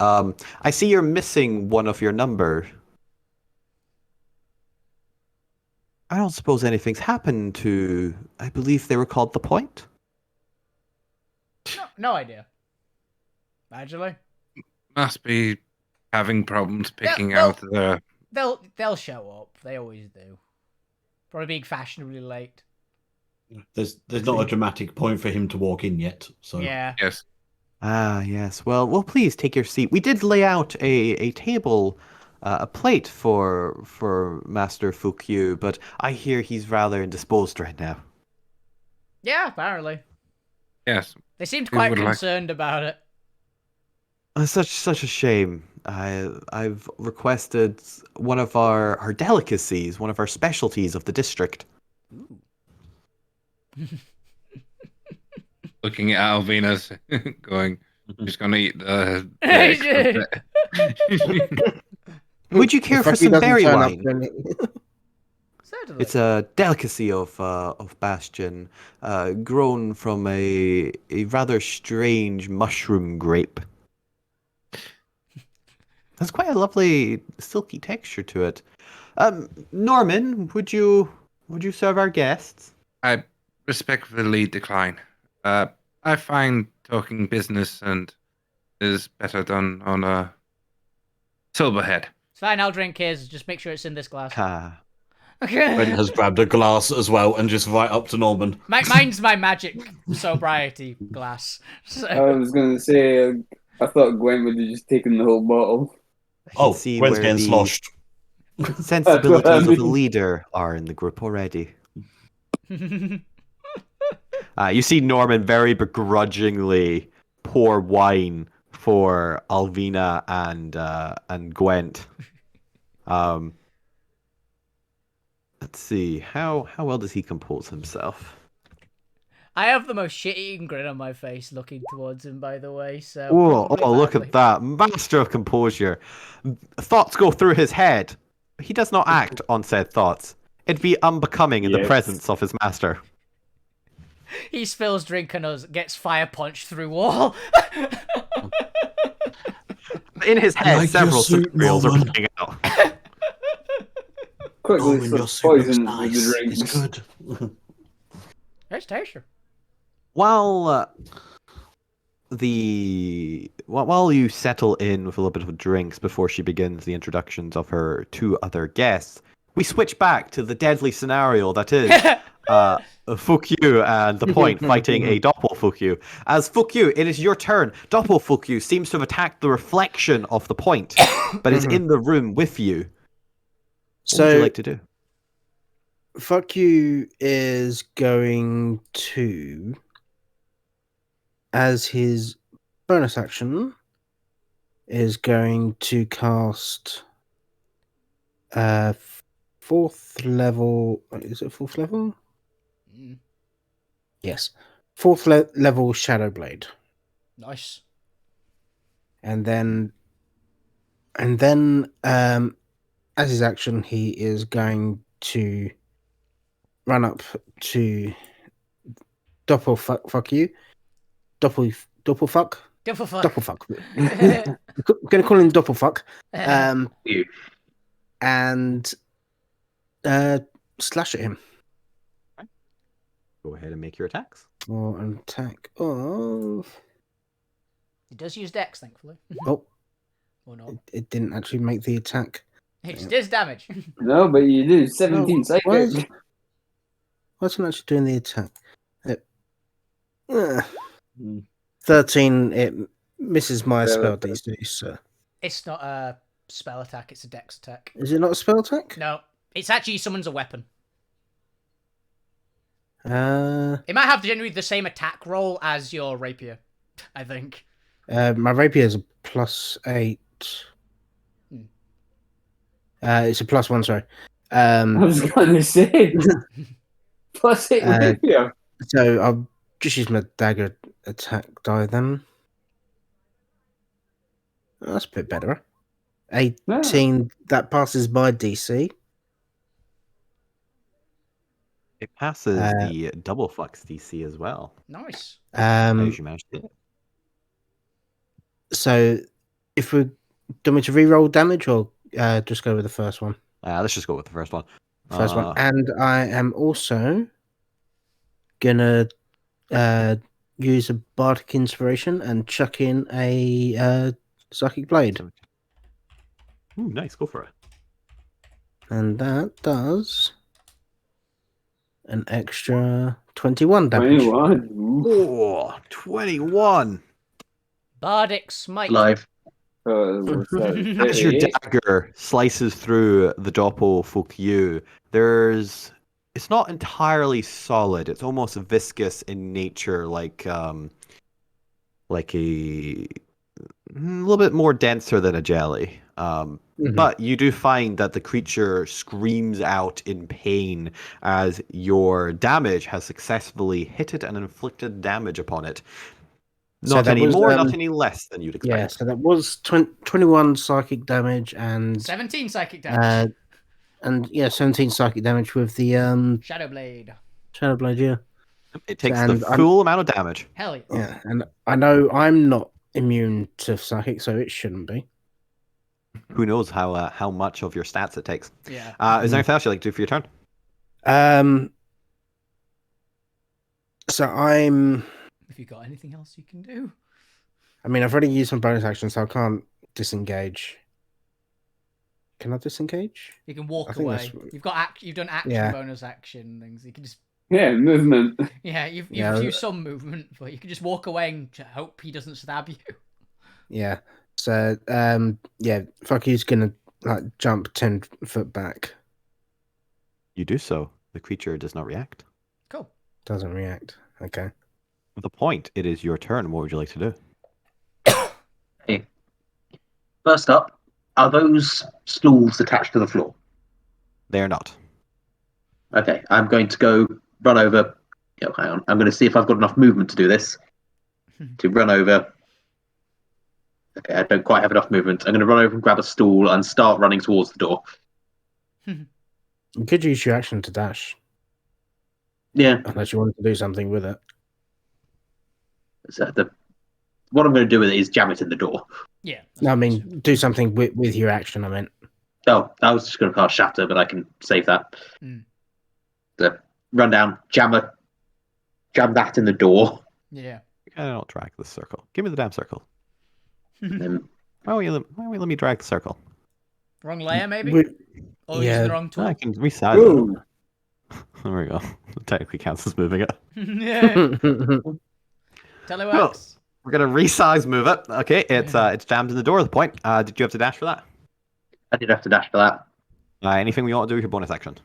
I see you're missing 1 of your number. I don't suppose anything's happened to... I believe they were called The Point? No idea. Actually, Must be having problems picking they'll- out the. they'll show up. They always do. Probably being fashionably late. There's not a dramatic point for him to walk in yet. So Yeah. Yes. Ah, yes. Well, please take your seat. We did lay out a table, a plate for Master Fukyu, but I hear he's rather indisposed right now. Yeah, apparently. Yes. They seemed We quite would like- concerned about it. Such a shame. I've requested one of our delicacies, one of our specialties of the district. Looking at Alvina's, going, "She's gonna eat the." Would you care If for Rocky some doesn't berry turn up, wine? then Certainly. It's a delicacy of Bastion, grown from a rather strange mushroom grape. There's quite a lovely silky texture to it. Norman, would you serve our guests? I respectfully decline. I find talking business and is better done on a silverhead. It's fine, I'll drink his. Just make sure it's in this glass. Ah. Brent has grabbed a glass as well and just right up to Norman. Mine's my magic sobriety glass. So- I was gonna say, I thought Gwen would have just taken the whole bottle. I can Oh, see Gwen's where getting the sloshed. sensibilities of a mean. leader are in the group already. You see Norman very begrudgingly pour wine for Alvina and Gwent. Let's see how well does he compose himself. I have the most shit-eating grin on my face looking towards him, by the way, so... Oh, probably look badly. at that master of composure. Thoughts go through his head. He does not act on said thoughts. It'd be unbecoming in the Yes. presence of his master. He spills drink on us, gets fire punched through wall. In his head, like your several suit, scenarios are Norman. playing out. Quickly, Norman, your some suit looks poison nice. with the It's drinks. good. There's Tasha. While while you settle in with a little bit of drinks before she begins the introductions of her 2 other guests, we switch back to the deadly scenario that is Fukyu and the Point fighting a Doppelfukyu. As Fukyu, it is your turn. Doppelfukyu seems to have attacked the reflection of the Point, but is in the room with you. What would you like to do? Fuck you is going to, as his bonus action, is going to cast 4th level. Is it 4th level? Mm, Yes, 4th level Shadow Blade, nice. and then as his action, he is going to run up to fuck you, doppelfuck. Double fuck. Doppelfuck. I'm gonna call him Doppelfuck. You. And slash at him Go ahead and make your attacks. for an attack of. He does use Dex, thankfully. Oh, Or not. it didn't actually make the attack. It just does damage. No, but you do 17 No, why is- psychic. Why isn't it actually doing the attack? 13. It misses my spell DC. So It's not a spell attack, it's a Dex attack. is it not a spell attack? No, it's actually summons a weapon. Uh, It might have generally the same attack roll as your rapier, I think. my rapier is a +8. It's a +1, sorry. I was going to say. +8 rapier. So I'll just use my dagger attack die then. Oh, that's a bit better. 18, that passes my DC. It passes the double flux DC as well. Nice. How did you manage to do it? So if we do me to reroll damage or just go with the first one? Let's just go with the first one. First one. And I am also gonna use a bardic inspiration and chuck in a psychic blade. Ooh, nice. Go for it. And that does an extra 21 damage. 21. Ooh. Oh, 21. Bardic Smite. Live. What's that? As your 38? dagger slices through the Doppelfolk, it's not entirely solid. It's almost viscous in nature, like a little bit more denser than a jelly. But you do find that the creature screams out in pain as your damage has successfully hit it and inflicted damage upon it. So Not that any was, more, not any less than you'd expect. Yeah, so that was 21 psychic damage and 17 psychic damage. and yeah, 17 psychic damage with the Shadow Blade. Shadow Blade, yeah. It takes And the full amount of damage. Hell yeah. Yeah, and I know I'm not immune to psychic, so it shouldn't be. Who knows how much of your stats it takes. Yeah. Is there anything else you'd like to do for your turn? So I'm. If you got anything else you can do. I mean, I've already used my bonus action, so I can't disengage. Can I disengage? You can walk I think away. that's- You've done action, Yeah. bonus action things. You can just Yeah, movement. you've Yeah. used some movement, but you can just walk away and hope he doesn't stab you. Yeah. So yeah, fuck you's gonna like jump 10 foot back. You do so. The creature does not react. Cool. Doesn't react. Okay. At the point, it is your turn. What would you like to do? First up, are those stools attached to the floor? They are not. Okay, I'm going to go run over. Oh, hang on. I'm going to see if I've got enough movement to do this. To run over. Okay, I don't quite have enough movement. I'm going to run over and grab a stool and start running towards the door. You could use your action to dash, Yeah. unless you wanted to do something with it. So what I'm going to do with it is jam it in the door. Yeah. No, I mean, do something with your action, I meant. Oh, I was just going to cast Shatter, but I can save that. So, run down, jam that in the door. Yeah. I don't drag the circle. Give me the damn circle. Then, Why don't you let me drag the circle? Wrong layer, maybe? Or yeah. using the wrong tool? I can resize Ooh. it. There we go. It technically counts as moving it. Yeah. Teleworks. We're gonna resize move it. Okay, it's jammed in the door at the point. Did you have to dash for that? I did have to dash for that. Anything we want to do with your bonus action?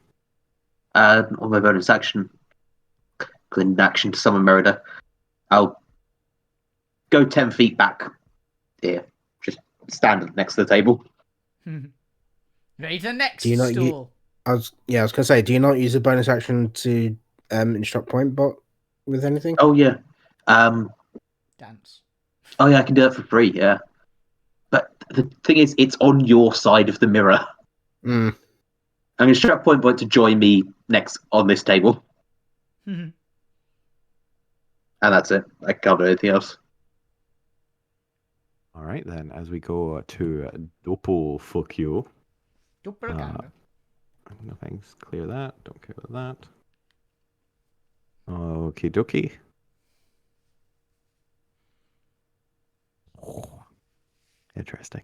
On my bonus action, clean action to summon Merida. I'll go 10 feet back here. Just stand next to the table. Ready to the next Do you not stool. I was gonna say, do you not use a bonus action to instruct point bot with anything? Oh, yeah. Dance. Oh, yeah, I can do that for free, yeah. But the thing is, it's on your side of the mirror. Mm. I'm going to instruct point bot to join me next on this table. And that's it. I can't do anything else. All right, then, as we go to Doppelfolk. Doppelganger. No thanks. Clear that. Don't care about that. Okie dokie. Oh, interesting.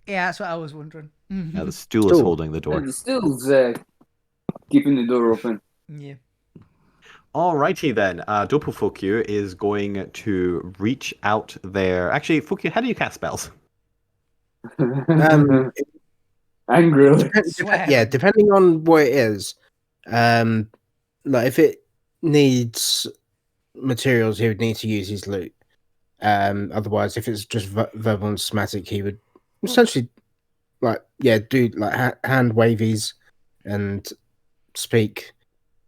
Yeah, that's what I was wondering. Yeah, the stool is holding the door. And the still's keeping the door open. Yeah. Alrighty then. Doppelfolk is going to reach out there. Actually, Fokyu, how do you cast spells? Angrily. Yeah, depending on what it is. Like if it needs materials, he would need to use his loot. Otherwise, if it's just verbal and somatic, he would essentially, like, yeah, do like hand wavies and speak.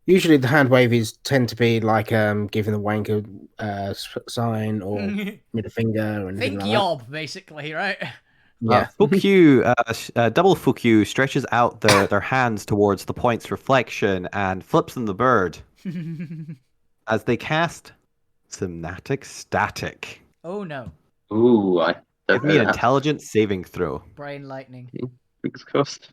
Usually, the hand wavies tend to be like giving the wanker sign or middle finger or anything Think like yob, basically, right? that. Yeah. Double Fukyu stretches out their hands towards the point's reflection and flips them the bird as they cast Synaptic Static. Oh no. Ooh, I Give don't me know an that. intelligence saving throw. Brain lightning. Fingers crossed.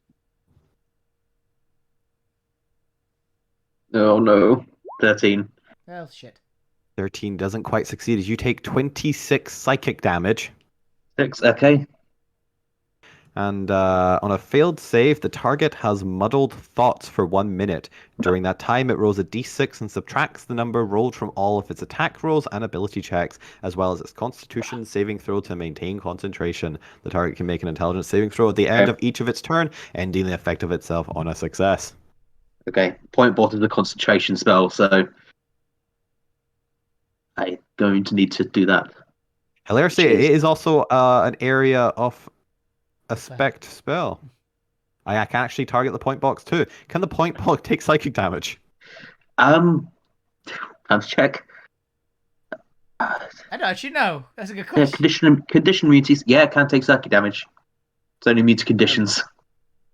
Oh no. 13. Oh shit. 13 doesn't quite succeed as you take 26 psychic damage. 6, okay. And on a failed save, the target has muddled thoughts for 1 minute. During that time, it rolls a d6 and subtracts the number rolled from all of its attack rolls and ability checks, as well as its constitution saving throw to maintain concentration. The target can make an intelligence saving throw at the end of each of its turn, ending the effect of itself on a success. Okay, point bot is a concentration spell, so I'm going to need to do that. Hilariously, it is also an area of a spect spell. I can actually target the point box too. Can the point box take psychic damage? Time to check. I don't actually know. That's a good Yeah, question. condition immunities. Yeah, it can take psychic damage. It's only immune to conditions.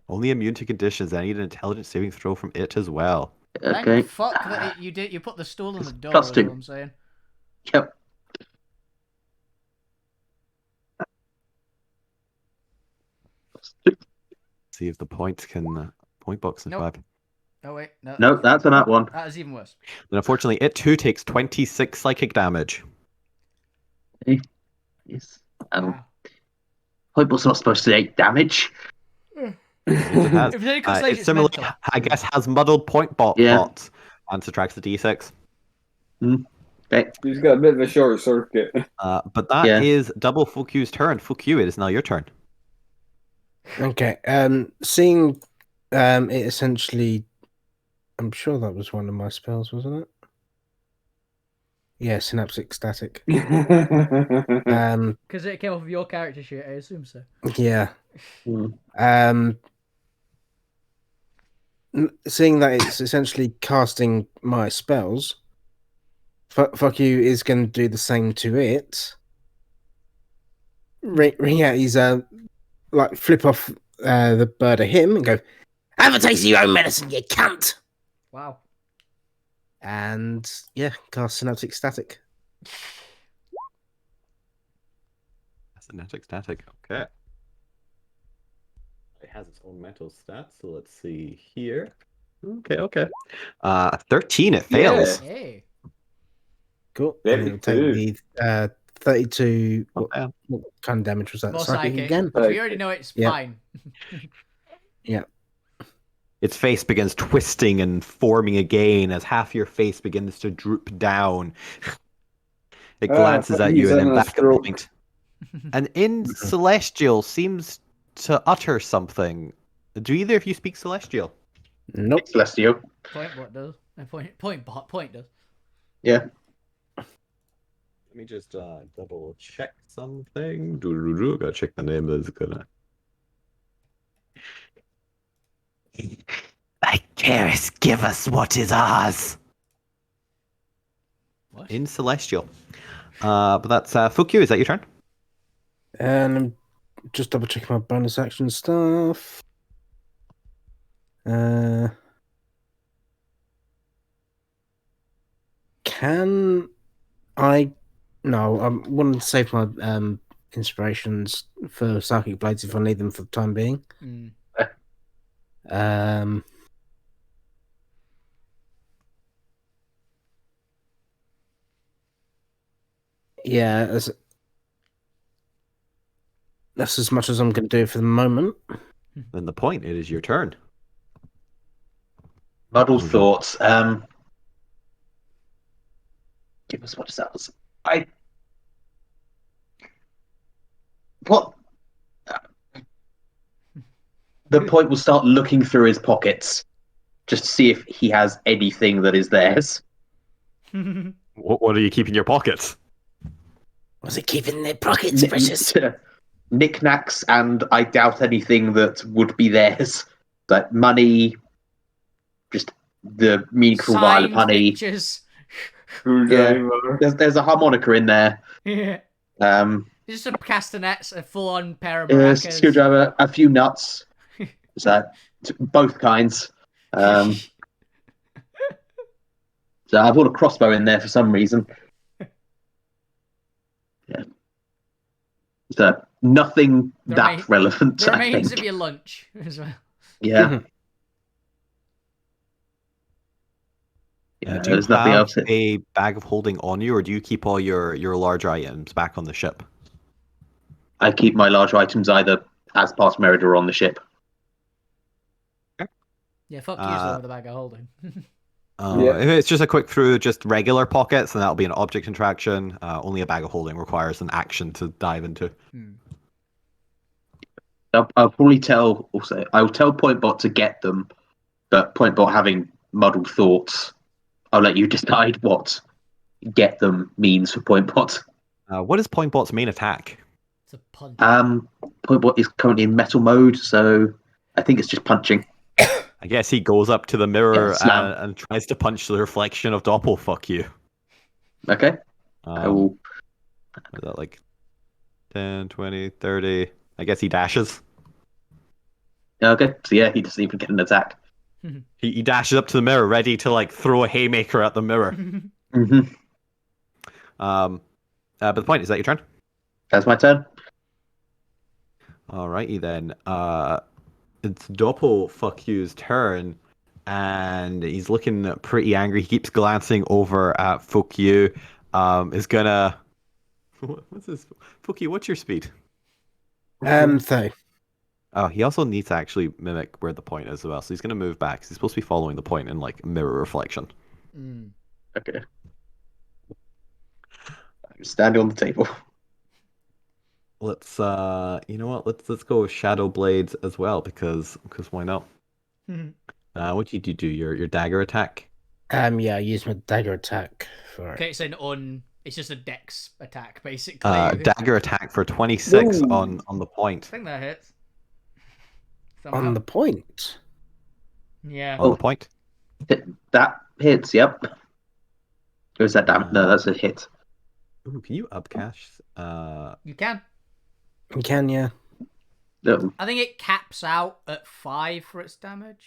Only immune to conditions. I need an intelligence saving throw from it as well. Okay. Thank fuck that you put the stool in the door. Plus Is 2. what I'm saying. Yep. See if the points can point box Nope. survive. Oh wait, no. No, that's on that one. That is even worse. Then unfortunately, it too takes 26 psychic damage. Yes. Wow. Point bot's not supposed to take damage. It has. If it's any consolation, It similarly, mental. I guess, has muddled point bots and subtracts the d6. Okay. He's got a bit of a short circuit. But that is double Fukyu's turn. Fukyu, it is now your turn. Okay. Seeing it essentially, I'm sure that was one of my spells, wasn't it? Yeah, synaptic static. Because it came off of your character sheet, I assume so. Yeah. Seeing that it's essentially casting my spells, fuck you is going to do the same to it. Ring out his like flip off the bird at him and go, Have a taste of your own medicine, you cunt! Wow. and yeah, cast synaptic static. Synaptic static. Okay. It has its own mental stats, so let's see here. Okay. 13, it fails. Hey. Cool. Very And it'll take the 32. What kind of damage was that? More Psychic psychic. again? We already know it's fine. Yeah. Its face begins twisting and forming again as half your face begins to droop down. It glances at you and then back at point. And in Celestial seems to utter something. Do either of you speak Celestial? Nope. Celestial. Point what does? Point does. Yeah. Let me just double check something. Gotta check the name of this. Icarus, give us what is ours. What? In Celestial. But that's Fukyu, is that your turn? And I'm just double checking my bonus action stuff. Can I? No, I wanted to save my inspirations for psychic blades if I need them for the time being. Yeah, that's as much as I'm going to do for the moment. Then the point, it is your turn. Muddled thoughts. Give us what is ours. What? The point will start looking through his pockets just to see if he has anything that is theirs. What are you keeping in your pockets? Was it keeping in their pockets, precious? knickknacks, and I doubt anything that would be theirs. Like money, just the meaningful vial of Signed honey. pictures. Screwdriver. There's a harmonica in there. Yeah. Just some castanets, a full-on pair of maracas. Screwdriver, a few nuts. So both kinds. So I've got a crossbow in there for some reason. Yeah. So nothing that relevant. The I remains think. of your lunch as well. Yeah. Do you there's nothing have else. a bag of holding on you, or do you keep all your larger items back on the ship? I keep my larger items either as part of Merida or on the ship. Yeah, fuck you, the one with the bag of holding. If it's just a quick through, just regular pockets, then that'll be an object interaction. Only a bag of holding requires an action to dive into. I'll probably tell. Also, I'll tell Pointbot to get them, but Pointbot having muddled thoughts, I'll let you decide what get them means for Pointbot. What is Pointbot's main attack? It's a punch. Pointbot is currently in metal mode, so I think it's just punching. I guess he goes up to the mirror slam. and tries to punch the reflection of Doppel. Fuck you. Okay. I will. Is that like 10, 20, 30? I guess he dashes. Okay. So yeah, he doesn't even get an attack. He dashes up to the mirror, ready to like throw a haymaker at the mirror. But the point is that your turn. That's my turn. Alrighty then. It's Doppel fuck you's turn, and he's looking pretty angry. He keeps glancing over at fuck you. Is gonna. What's this? Fuck you. What's your speed? 30. Oh, he also needs to actually mimic where the point is as well. So he's gonna move back. 'Cause he's supposed to be following the point in like mirror reflection. Okay. I'm standing on the table. Let's you know what? Let's go with Shadow Blades as well because why not? What did you do? Your dagger attack? Yeah, I use my dagger attack for it. Okay, it's just a dex attack basically. Dagger attack for 26 Ooh. on the point. I think that hits. On the point. Yeah. On the point. That hits. Yep. Or is that damage? No, that's a hit. Ooh, can you upcash? You can. You can, yeah. No. I think it caps out at 5 for its damage.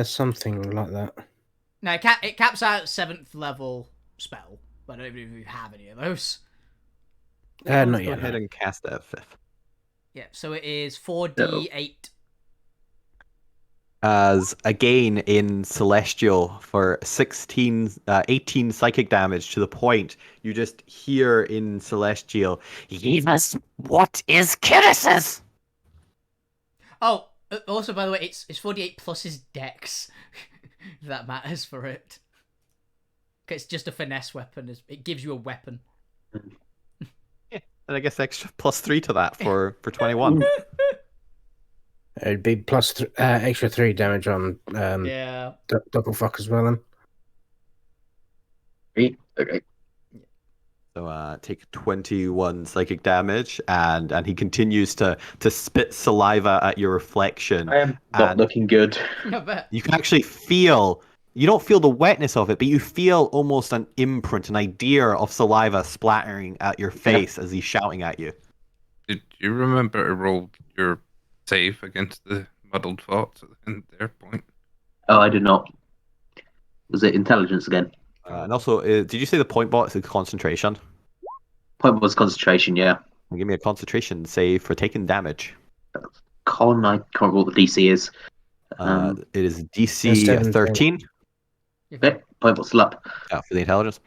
Something like that. No, it caps out at 7th level spell. But I don't even know if you have any of those. Not Go yet. ahead and cast it at 5th. Yeah, so it is 4d8. As again in Celestial for 18 psychic damage to the point, you just hear in Celestial, "Give us what is Kyrus's." Oh, also by the way, it's 4d8 plus his dex. If that matters for it. It's just a finesse weapon. It gives you a weapon. Yeah, and I guess extra +3 to that for 21. It'd be plus extra 3 damage on Yeah. double fuck as well. Okay. So take 21 psychic damage, and he continues to spit saliva at your reflection. I am not looking good. I bet. You can actually feel. You don't feel the wetness of it, but you feel almost an imprint, an idea of saliva splattering at your face as he's shouting at you. Did you remember to roll your save against the muddled thoughts at the end of their point? Oh, I did not. Was it intelligence again? And also, did you say the point bot is concentration? Point was concentration, yeah. Give me a concentration save for taking damage. I can't remember what the DC is. It is DC 13. Okay, point was still up. For the intelligence.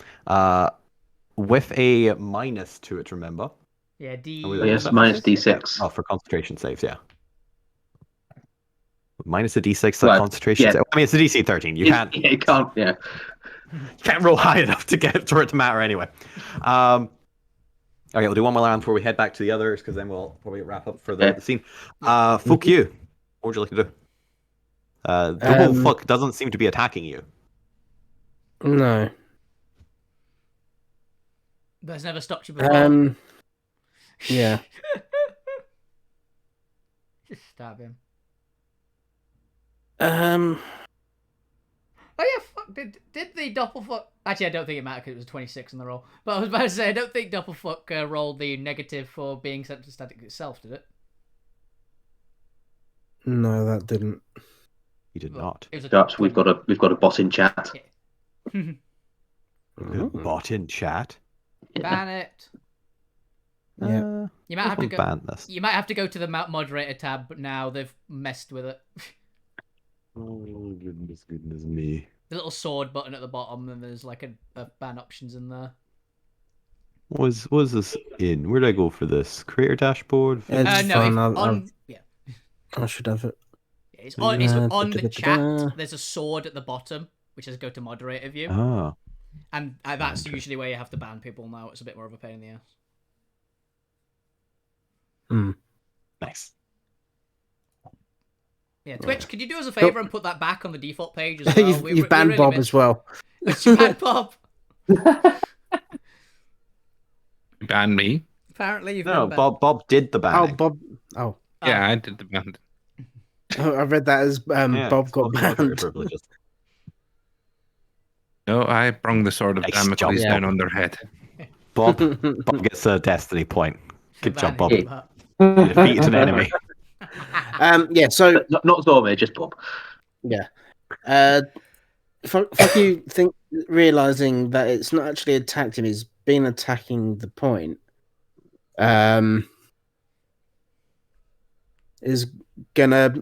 With a minus to it, remember? Yeah, Yes, minus D6. Oh, for concentration saves, yeah. Minus a D6 Well, concentration yeah. save. I mean, it's a DC 13. You can't. You can't. Yeah. Can't roll high enough to get for it to matter anyway. Okay, we'll do one more round before we head back to the others, because then we'll probably wrap up for the scene. Fuck you. What would you like to do? Double fuck doesn't seem to be attacking you. No. That's never stopped you before. Yeah. Just stab him. Um, Oh yeah, fuck. Did the Doppelfuck? Actually, I don't think it mattered because it was 26 in the roll. But I was about to say, I don't think Doppelfuck rolled the negative for being sent to static itself, did it? no, that didn't. He did not. It was a Dutch, we've got a bot in chat. Bot in chat. Ban it. Yeah. You might have to go. Ban this. You might have to go to the moderator tab, but now they've messed with it. Oh goodness me. The little sword button at the bottom, and there's like a ban options in there. Was this in? Where did I go for this? Creator dashboard? It's No, fine. I should have it. It's on the da-da-da-da. chat. There's a sword at the bottom, which says go to moderator view, Ah. and that's Okay. usually where you have to ban people now. It's a bit more of a pain in the ass. Nice. Yeah, Twitch, could you do us a favor and put that back on the default page as well? You've banned really Bob missed- as well. You banned Bob. Ban me. Apparently, you've No, been banned. Bob did the Oh, banning. Bob. Oh, Yeah, I did the ban. I read that as Yeah, Bob it's got moderator banned. privileges. No, I brung the sword of Nice Damocles job. down on their head. Bob gets a destiny point. Good job, Bob. Banning You that. defeated an enemy. Yeah. So Not Zormir, just Bob. yeah. Fuck you. Realizing that it's not actually attacked him; it's been attacking the point. Is gonna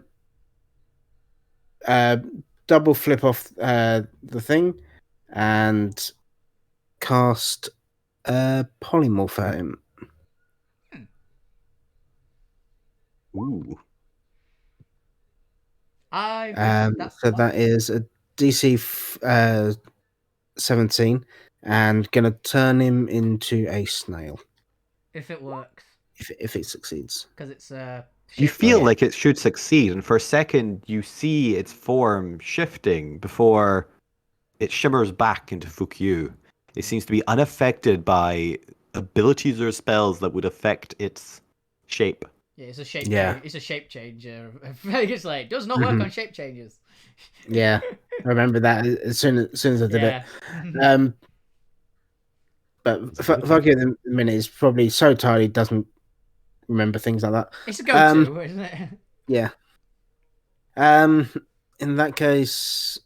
double flip off the thing and cast polymorph at him. Ooh. So that is a DC 17, and gonna turn him into a snail if it works, if it succeeds. because it's You shape- feel like it should succeed, and for a second you see its form shifting before it shimmers back into Fukyu. It seems to be unaffected by abilities or spells that would affect its shape. Yeah, it's a shape. Yeah. It's a shape changer. It's like does not work on shape changes. Yeah, I remember that as soon as I did Yeah. it. But fuck it, the minute is probably so tired he doesn't remember things like that. It's a go-to, isn't it? Yeah. In that case,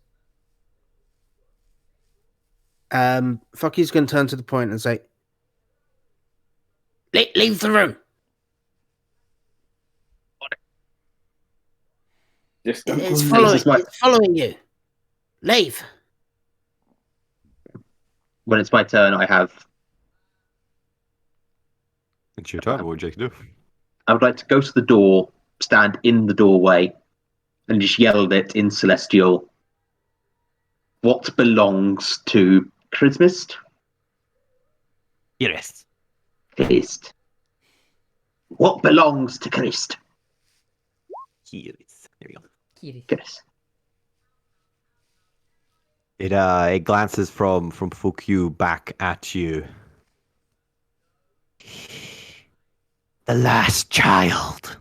fuck you's going to turn to the point and say, "Leave the room." Just It's This is my- following you. Leave. When it's my turn, I It's your turn. What would you like to do? I would like to go to the door, stand in the doorway, and just yell at it in Celestial. What belongs to Christmas? Yes. Christ. What belongs to Christ? Here we go. Kitty. Chris. It glances from Fukyu back at you. The last child.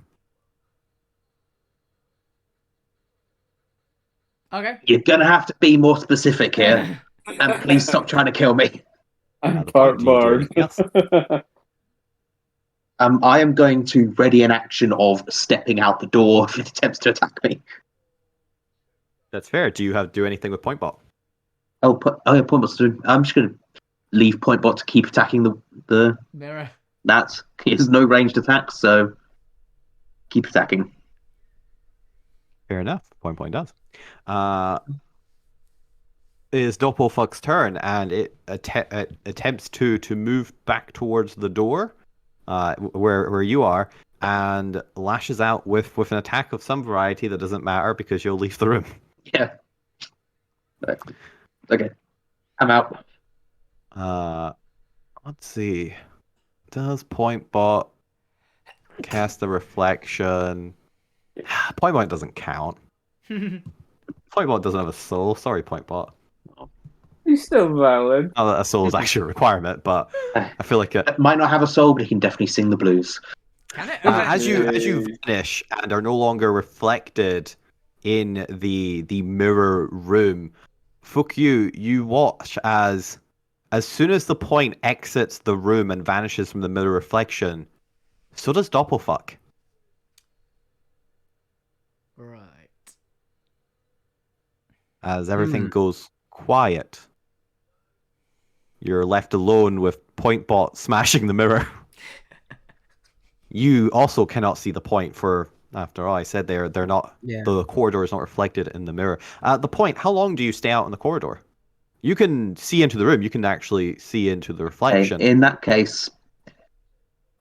Okay. You're gonna have to be more specific here, and please stop trying to kill me. I'm the part party bard. doing I am going to ready an action of stepping out the door if it attempts to attack me. That's fair. Do you do anything with point bot? Oh, yeah, Pointbot's doing. I'm just going to leave Pointbot to keep attacking the Mirror. that. He has no ranged attacks, so keep attacking. Fair enough. Point does. It is Doppelfuck's turn, and it attempts to move back towards the door, where you are, and lashes out with an attack of some variety that doesn't matter because you'll leave the room. Yeah. Okay. I'm out. Let's see. Does Pointbot cast a reflection? Pointbot doesn't count. Pointbot doesn't have a soul. Sorry, Pointbot. He's still valid. Not that a soul is actually a requirement, but I feel like Might not have a soul, but he can definitely sing the blues. Can it? As you vanish and are no longer reflected in the mirror room, fuck you. You watch as soon as the point exits the room and vanishes from the mirror reflection, so does Doppelfuck. Right. As everything goes quiet, you're left alone with Pointbot smashing the mirror. You also cannot see the point for, after all I said, they're not. Yeah. The corridor is not reflected in the mirror. The point. How long do you stay out in the corridor? You can see into the room. You can actually see into the reflection. In that case,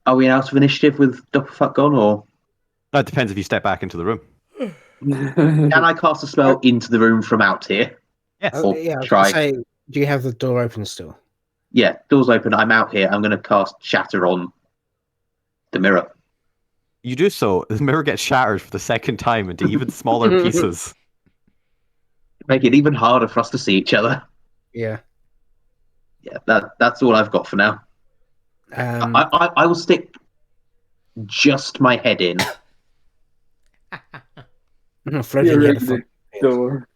are we out of initiative with Doppelfuck gone, or That depends if you step back into the room. can I cast a spell into the room from out here? Yes. Or Yeah, I was try. gonna say, do you have the door open still? Yeah, door's open. I'm out here. I'm going to cast Shatter on the mirror. You do so. The mirror gets shattered for the second time into even smaller pieces. Make it even harder for us to see each other. Yeah. Yeah, that's all I've got for now. I will stick just my head in. Floating You're head in of the door.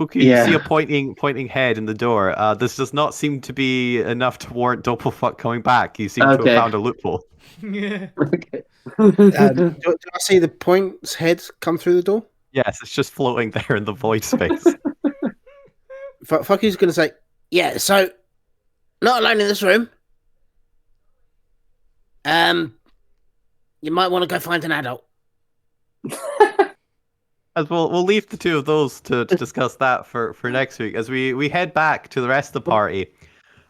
Okay, Yeah. you see a pointing head in the door. This does not seem to be enough to warrant Doppelfuck coming back. You seem to have Okay. found a loophole. Okay. do I see the point's head come through the door? Yes, it's just floating there in the void space. Fuck you's gonna say, yeah, so not alone in this room. You might want to go find an adult. As we'll leave the two of those to discuss that for next week. As we head back to the rest of the party,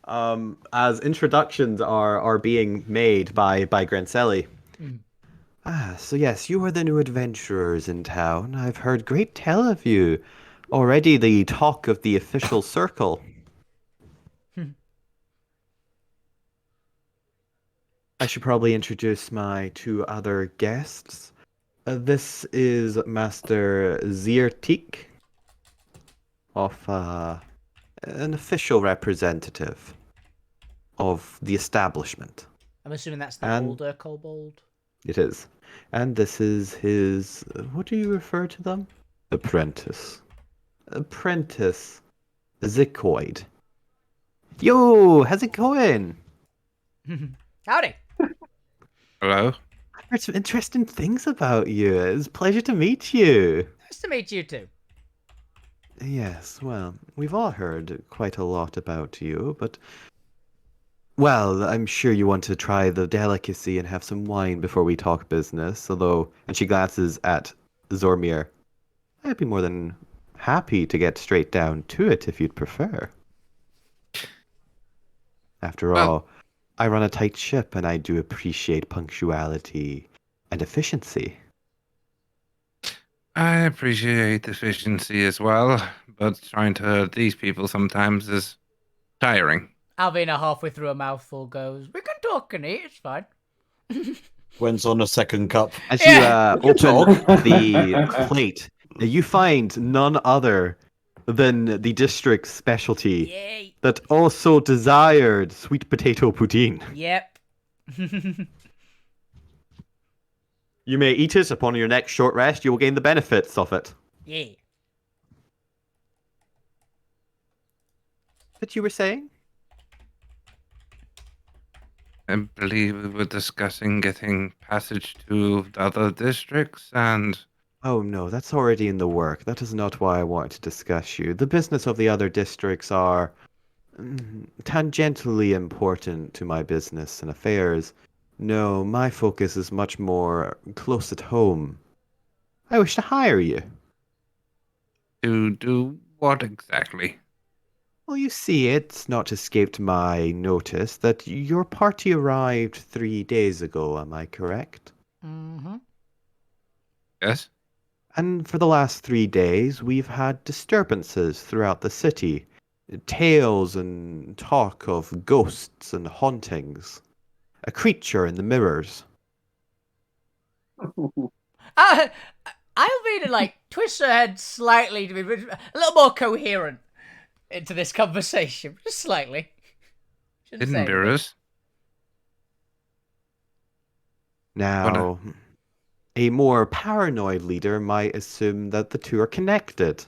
as introductions are being made by Grancelli. So yes, you are the new adventurers in town. I've heard great tell of you. Already the talk of the official circle. I should probably introduce my two other guests. This is Master Ziertik, of an official representative of the establishment. I'm assuming that's the older kobold. It is. And this is his, what do you refer to them? Apprentice. Apprentice Zikoid. Yo, how's it going? Howdy. Hello. I heard some interesting things about you. It's a pleasure to meet you. Nice to meet you too. Yes, well, we've all heard quite a lot about you, but... Well, I'm sure you want to try the delicacy and have some wine before we talk business, although... And she glances at Zormir. I'd be more than happy to get straight down to it if you'd prefer. After all, I run a tight ship and I do appreciate punctuality and efficiency. I appreciate efficiency as well, but trying to hurt these people sometimes is tiring. Alvina, halfway through a mouthful, goes, "We can talk and eat, it's fine." When's on a second cup? As you open the plate, you find none other than the district's specialty. Yay. That also desired sweet potato poutine. Yep. You may eat it upon your next short rest. You will gain the benefits of it. Yeah. But you were saying? I believe we were discussing getting passage to the other districts, and Oh no, that's already in the work. That is not why I wanted to discuss you. The business of the other districts are tangentially important to my business and affairs. No, my focus is much more close at home. I wish to hire you. to do what exactly? Well, you see, it's not escaped my notice that your party arrived 3 days ago, am I correct? Mm-hmm. Yes? And for the last 3 days, we've had disturbances throughout the city. Tales and talk of ghosts and hauntings. A creature in the mirrors. Alvina, like, twists her head slightly to be a little more coherent into this conversation. Just slightly. Shouldn't Hidden say anything. mirrors? Now, a more paranoid leader might assume that the two are connected.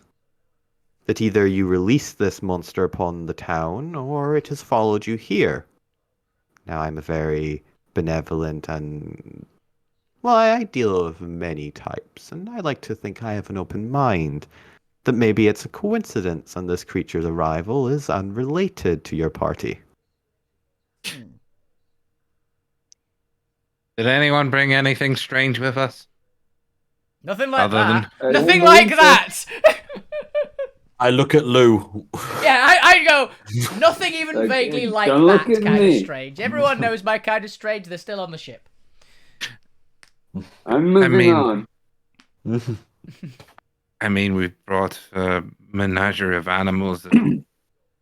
That either you release this monster upon the town, or it has followed you here. Now, I'm a very benevolent and, well, I deal with many types, and I like to think I have an open mind. That maybe it's a coincidence and this creature's arrival is unrelated to your party. Did anyone bring anything strange with us? Nothing like Other that. than- Nothing like that. I look at Lou. Yeah, I go, nothing even Okay, vaguely like don't look that at kind of me. strange. Everyone knows my kind of strange. They're still on the ship. I'm moving mean- on. I mean, we brought a menagerie of animals.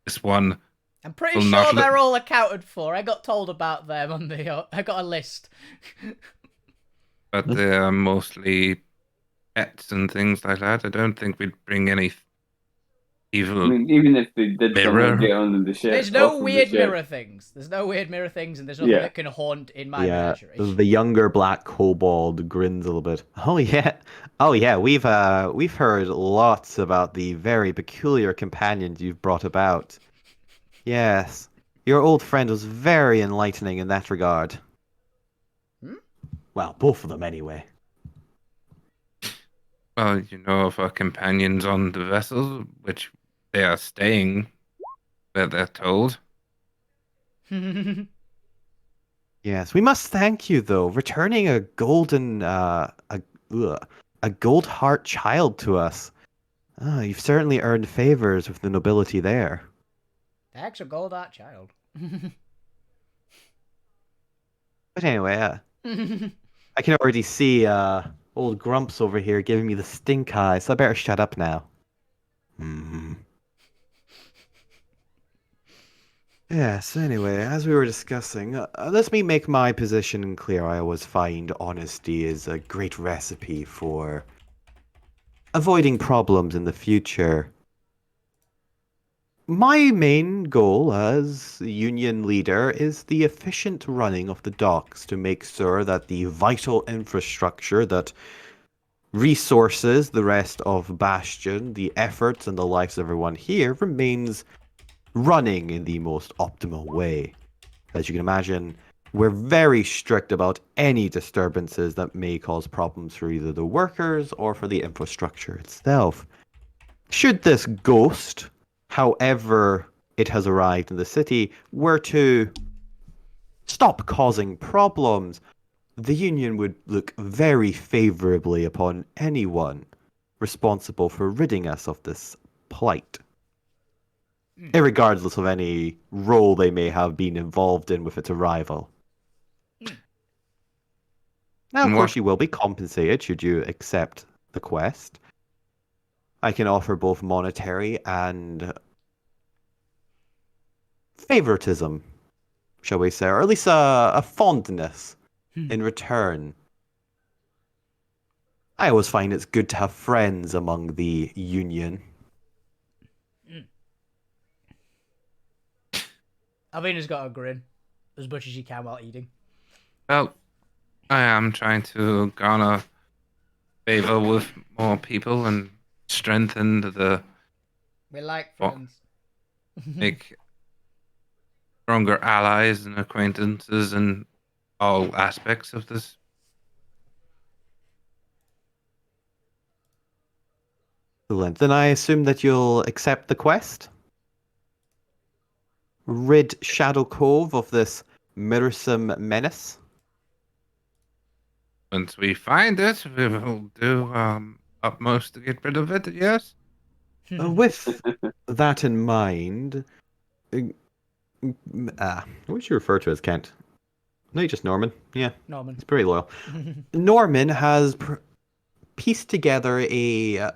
This one, I'm pretty Well, sure not li- they're all accounted for. I got told about them on the. I got a list. but they're mostly pets and things like that. I don't think we'd bring any evil. I mean, even if they did Mirror. somehow get onto the ship, There's no off of the weird ship, mirror things. There's no weird mirror things, and there's nothing Yeah. that can haunt in my Yeah, menagerie. the younger black kobold grins a little bit. Oh yeah, we've heard lots about the very peculiar companions you've brought about. Yes, your old friend was very enlightening in that regard. Hmm? Well, both of them anyway. Well, you know of our companions on the vessel, which they are staying where they're told. Yes, we must thank you though, returning a golden a gold heart child to us. Ah, you've certainly earned favors with the nobility there. Thanks, a gold art child. But anyway, I can already see old Grumps over here giving me the stink eye, so I better shut up now. Hmm. Yes, anyway, as we were discussing, let me make my position clear. I always find honesty is a great recipe for avoiding problems in the future. My main goal as union leader is the efficient running of the docks to make sure that the vital infrastructure that resources the rest of Bastion, the efforts and the lives of everyone here remains running in the most optimal way. As you can imagine, we're very strict about any disturbances that may cause problems for either the workers or for the infrastructure itself. Should this ghost, however it has arrived in the city, were to stop causing problems, the Union would look very favorably upon anyone responsible for ridding us of this plight, irregardless of any role they may have been involved in with its arrival. Now, of And course, what- you will be compensated should you accept the quest. I can offer both monetary and favoritism, shall we say, or at least a fondness in return. I always find it's good to have friends among the Union. Alvina's got a grin as much as she can while eating. Well, I am trying to garner favor with more people and strengthen the We like What? friends. make stronger allies and acquaintances in all aspects of this. Excellent. Then I assume that you'll accept the quest? Rid Shadow Cove of this mirrorsome menace? Once we find it, we will do utmost to get rid of it. Yes. With that in mind, what would you refer to as Kent? No, just Norman. Yeah, Norman. he's pretty loyal. Norman has pieced together a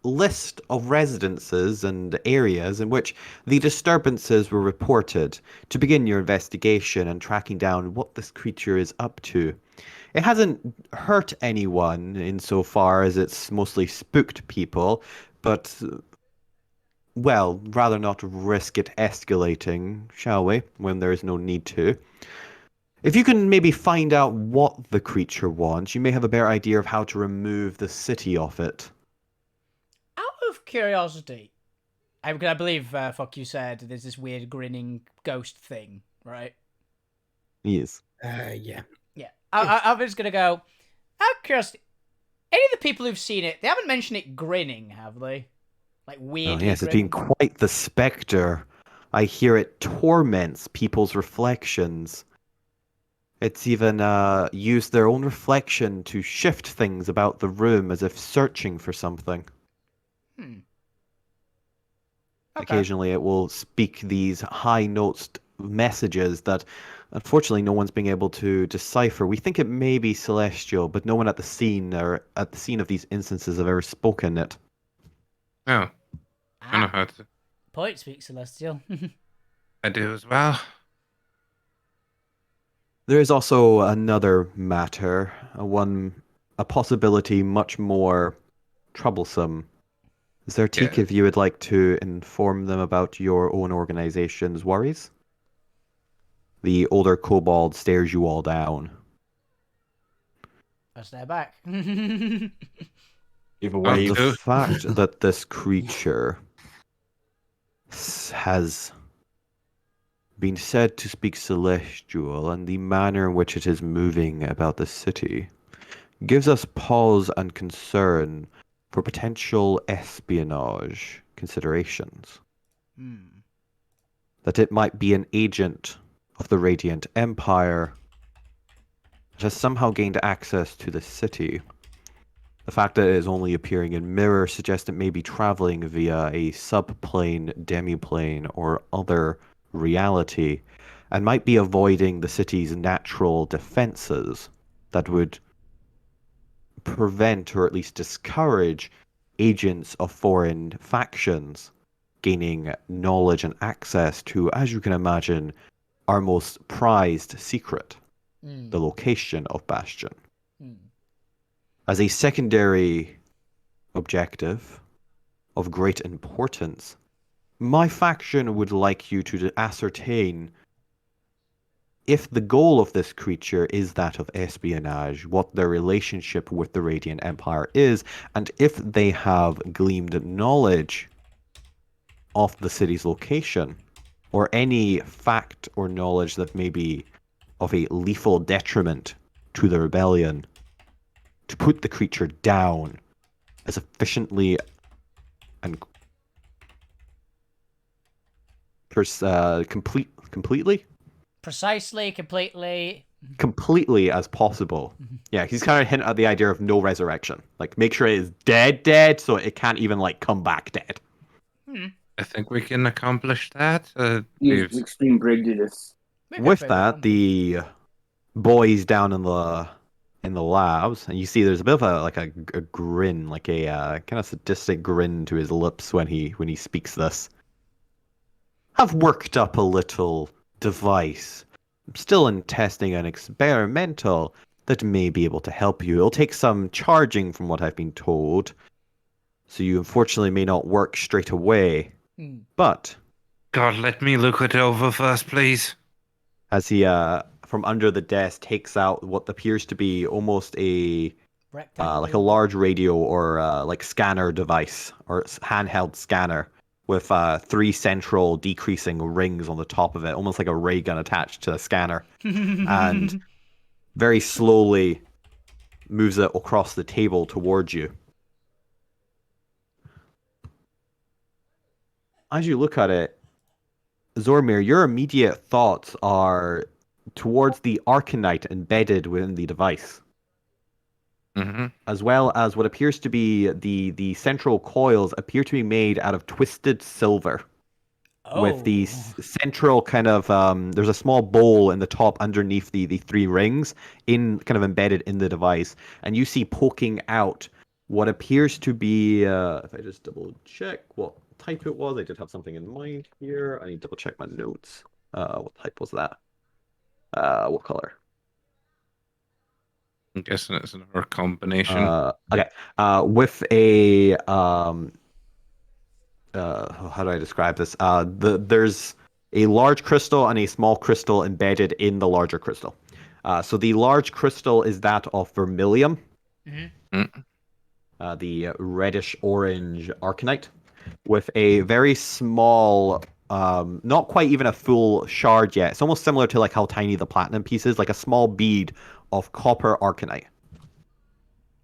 list of residences and areas in which the disturbances were reported to begin your investigation and tracking down what this creature is up to. It hasn't hurt anyone insofar as it's mostly spooked people, but, well, rather not risk it escalating, shall we, when there is no need to. If you can maybe find out what the creature wants, you may have a better idea of how to remove the city off it. Out of curiosity, I believe, fuck you said, there's this weird grinning ghost thing, right? Yes. Yeah. Yeah. I'm just gonna go, out of curiosity, any of the people who've seen it, they haven't mentioned it grinning, have they? Like, weirdly Oh, yes, it's grinning? been quite the spectre. I hear it torments people's reflections. It's even used their own reflection to shift things about the room as if searching for something. Okay. Occasionally it will speak these high-notes messages that unfortunately no one's been able to decipher. We think it may be celestial, but no one at the scene of these instances have ever spoken it. Oh, I know how to. Point speaks celestial. I do as well. There is also another matter, a possibility much more troublesome. Zertik, Yeah. if you would like to inform them about your own organization's worries. The older kobold stares you all down. I stare back. Either I'll way, The do. fact that this creature has been said to speak celestial and the manner in which it is moving about the city gives us pause and concern for potential espionage considerations. That it might be an agent of the Radiant Empire that has somehow gained access to the city. The fact that it is only appearing in mirror suggests it may be traveling via a subplane, demiplane, or other reality, and might be avoiding the city's natural defenses that would prevent or at least discourage agents of foreign factions gaining knowledge and access to, as you can imagine, our most prized secret, the location of Bastion. As a secondary objective of great importance, my faction would like you to ascertain if the goal of this creature is that of espionage, what their relationship with the Radiant Empire is, and if they have gleaned knowledge of the city's location, or any fact or knowledge that may be of a lethal detriment to the rebellion, to put the creature down as efficiently and completely as possible. Yeah, he's kind of hinting at the idea of no resurrection. Like, make sure it is dead, so it can't even like come back dead. I think we can accomplish that. Use extreme prejudice. With that, the boys down in the labs, and you see there's a bit of a grin, like a kind of sadistic grin to his lips when he speaks this. I've worked up a little device, still in testing and experimental, that may be able to help you. It'll take some charging from what I've been told, so you unfortunately may not work straight away. But God, let me look it over first, please. As he from under the desk takes out what appears to be almost a like a large radio or like scanner device or handheld scanner with 3 central decreasing rings on the top of it, almost like a ray gun attached to the scanner, and very slowly moves it across the table towards you. As you look at it, Zormir, your immediate thoughts are towards the Arcanite embedded within the device. As well as what appears to be the central coils appear to be made out of twisted silver. With the central kind of there's a small bowl in the top underneath the 3 rings kind of embedded in the device, and you see poking out what appears to be if I just double check what type it was. I did have something in mind here. I need to double check my notes. What type was that? What color? I'm guessing it's another combination. Okay. With a how do I describe this? There's a large crystal and a small crystal embedded in the larger crystal. So the large crystal is that of vermilion, Mm-hmm. the reddish-orange arcanite, with a very small, not quite even a full shard yet. It's almost similar to like how tiny the platinum piece is, like a small bead of copper arcanite.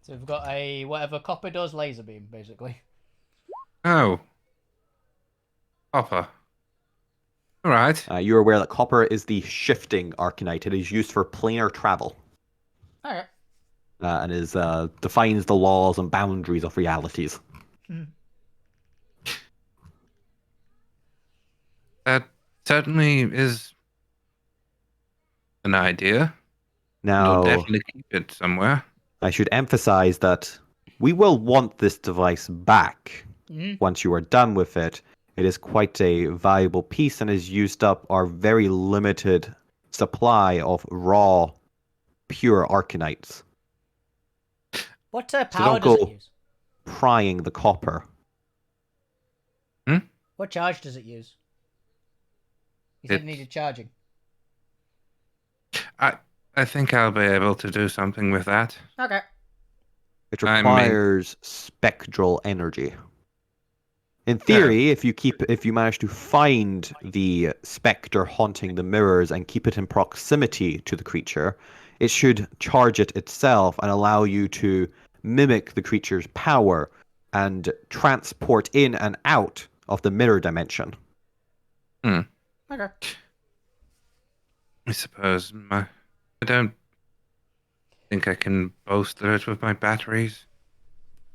So we've got a whatever copper does laser beam, basically. Oh. Copper. All right. You're aware that copper is the shifting arcanite. It is used for planar travel. Alright. And is defines the laws and boundaries of realities. That certainly is an idea. Now, We'll definitely keep it somewhere. I should emphasize that we will want this device back once you are done with it. It is quite a valuable piece and has used up our very limited supply of raw, pure arcanites. What So power don't does go it use? prying the copper. What charge does it use? You said it needed charging. I think I'll be able to do something with that. Okay. It I mean- requires spectral energy. In theory, if you manage to find the specter haunting the mirrors and keep it in proximity to the creature, it should charge it itself and allow you to mimic the creature's power and transport in and out of the mirror dimension. Okay. I suppose I don't think I can bolster it with my batteries.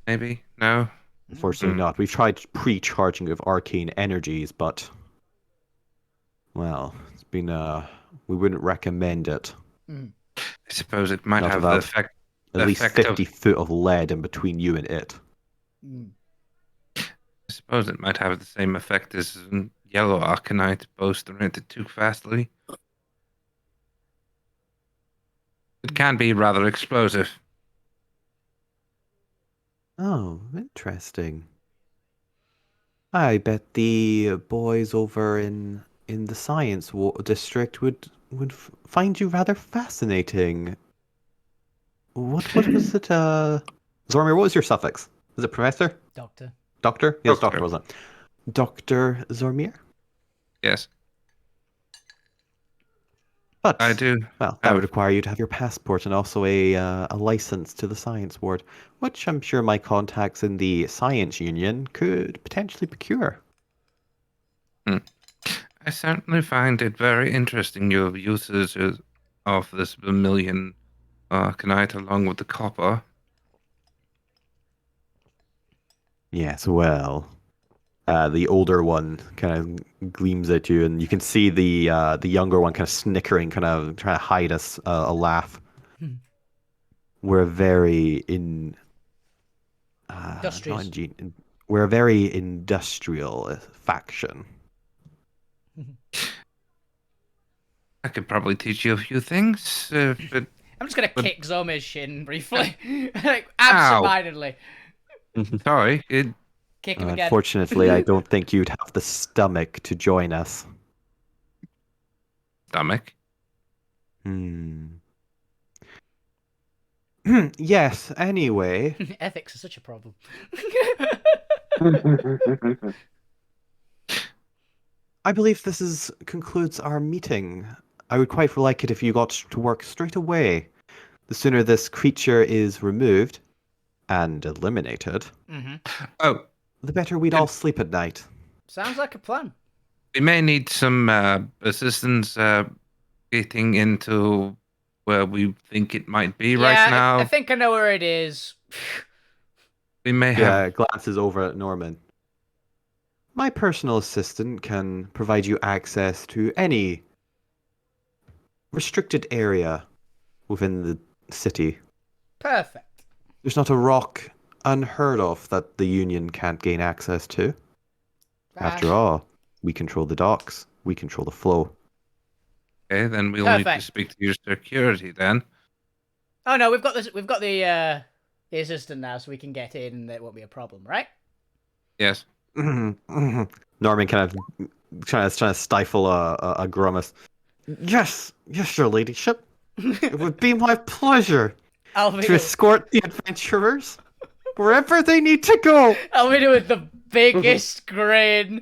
Maybe? No? Unfortunately not. We've tried pre-charging with arcane energies, but well, it's been we wouldn't recommend it. I suppose it might Not have the without effect. At least effect 50 foot of lead in between you and it. I suppose it might have the same effect as yellow arcanite, bolstering it too fastly. It can be rather explosive. Oh, interesting. I bet the boys over in the science district would find you rather fascinating. What was it? Zormir, what was your suffix? Was it professor? Doctor. Doctor? Yes, Doctor. doctor, wasn't it? Dr. Zormir? Yes, But I do. well, that would require you to have your passport and also a license to the science ward, which I'm sure my contacts in the science union could potentially procure. I certainly find it very interesting your uses of this vermilion arcanite along with the copper. Yes, well, the older one kind of gleams at you, and you can see the younger one kind of snickering, kind of trying to hide a laugh. We're very Industrious. we're a very industrial faction. I could probably teach you a few things. But I'm just gonna kick Zomir's shin briefly. Like, absentmindedly. sorry, Kick him again. Unfortunately, I don't think you'd have the stomach to join us. stomach. Yes, anyway. Ethics are such a problem. I believe this concludes our meeting. I would quite like it if you got to work straight away. The sooner this creature is removed and eliminated, Oh, the better we'd all sleep at night. Sounds like a plan. we may need some assistance getting into where we think it might be right now. I think I know where it is. We may have. Yeah, glances over at Norman. My personal assistant can provide you access to any restricted area within the city. Perfect. There's not a rock unheard of that the Union can't gain access to. After all, we control the docks. We control the flow. Okay, then we'll need to Perfect. speak to your security then. Oh no, we've got this. We've got the assistant now, so we can get in, and it won't be a problem, right? Yes. Norman kind of trying to stifle a grimace. Yes, your ladyship. It would be my pleasure to Alvino, escort the adventurers wherever they need to go. Alvino with the biggest grin.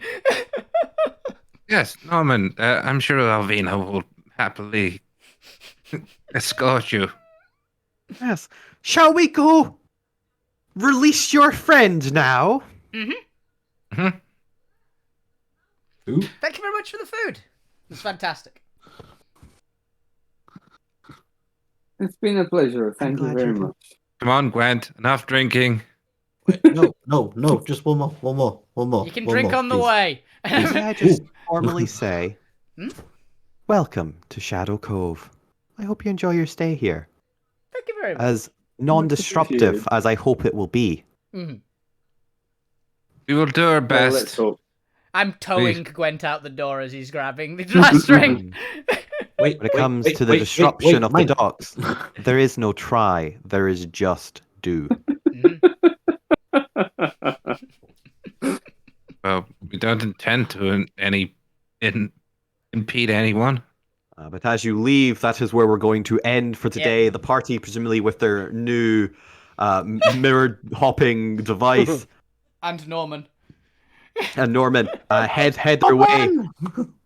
Yes, Norman. I'm sure Alvina will happily escort you. Yes. Shall we go release your friend now? Mm-hmm. Ooh. Thank you very much for the food. It's fantastic. It's been a pleasure. Thank you glad very you did. much. Come on, Gwent. Enough drinking. No, just one more. You can one drink more, on the please. way. May I just Ooh. formally say, welcome to Shadow Cove. I hope you enjoy your stay here. Thank you very much. As non-disruptive appreciated. as I hope it will be. Mhm. We will do our Well, let's best. hope. I'm towing Gwent out the door as he's grabbing the drawstring. Wait, When it comes to the disruption of the docks, there is no try, there is just do. Well, we don't intend to impede anyone. But as you leave, that is where we're going to end for today. The party, presumably with their new mirror hopping device, And Norman. and Norman head their way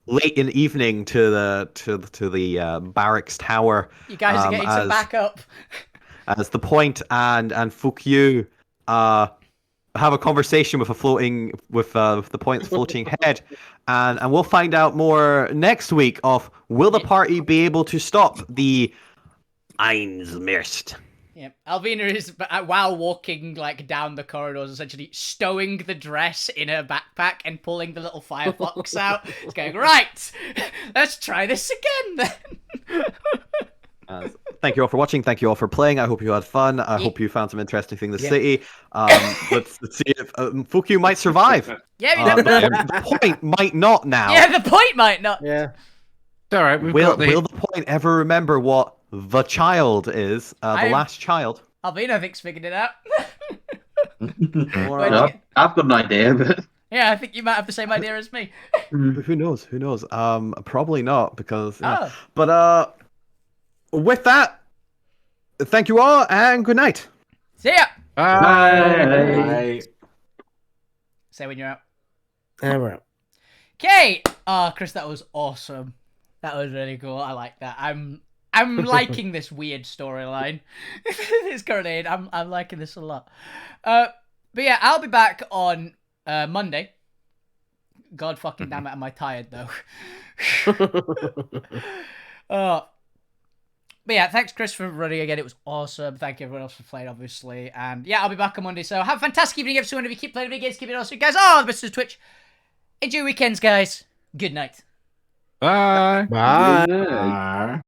late in the evening to the barracks tower. You guys are getting some backup. As the point and Fukyu have a conversation with the point's floating head, and we'll find out more next week of will the party be able to stop the Einsmist. Yeah, Alvina is while walking like down the corridors, essentially stowing the dress in her backpack and pulling the little firefox out. It's going right. Let's try this again then. Thank you all for watching. Thank you all for playing. I hope you had fun. I hope you found some interesting things in the city. Let's see if Fukyu might survive. Yeah, you never know. The point might not now. Yeah, the point might not. Yeah. It's all right. Will the point ever remember what the child is? The last child. Alvina thinks figured it out. No, I've got an idea, but Yeah, I think you might have the same idea as me. Who knows? Who knows? Probably not because. But with that, thank you all and good night. See ya. Bye. Say when you're out. All right. Okay. Chris, that was awesome. That was really cool. I like that. I'm liking this weird storyline. It's currently in. I'm liking this a lot. But yeah, I'll be back on Monday. God fucking damn it, am I tired though? But yeah, thanks Chris for running again. It was awesome. Thank you everyone else for playing, obviously. And yeah, I'll be back on Monday. So have a fantastic evening, everyone. If you keep playing video games, keep it awesome, guys. Oh, the best is Twitch. Enjoy your weekends, guys. Good night. Bye. Bye. Good night. Bye.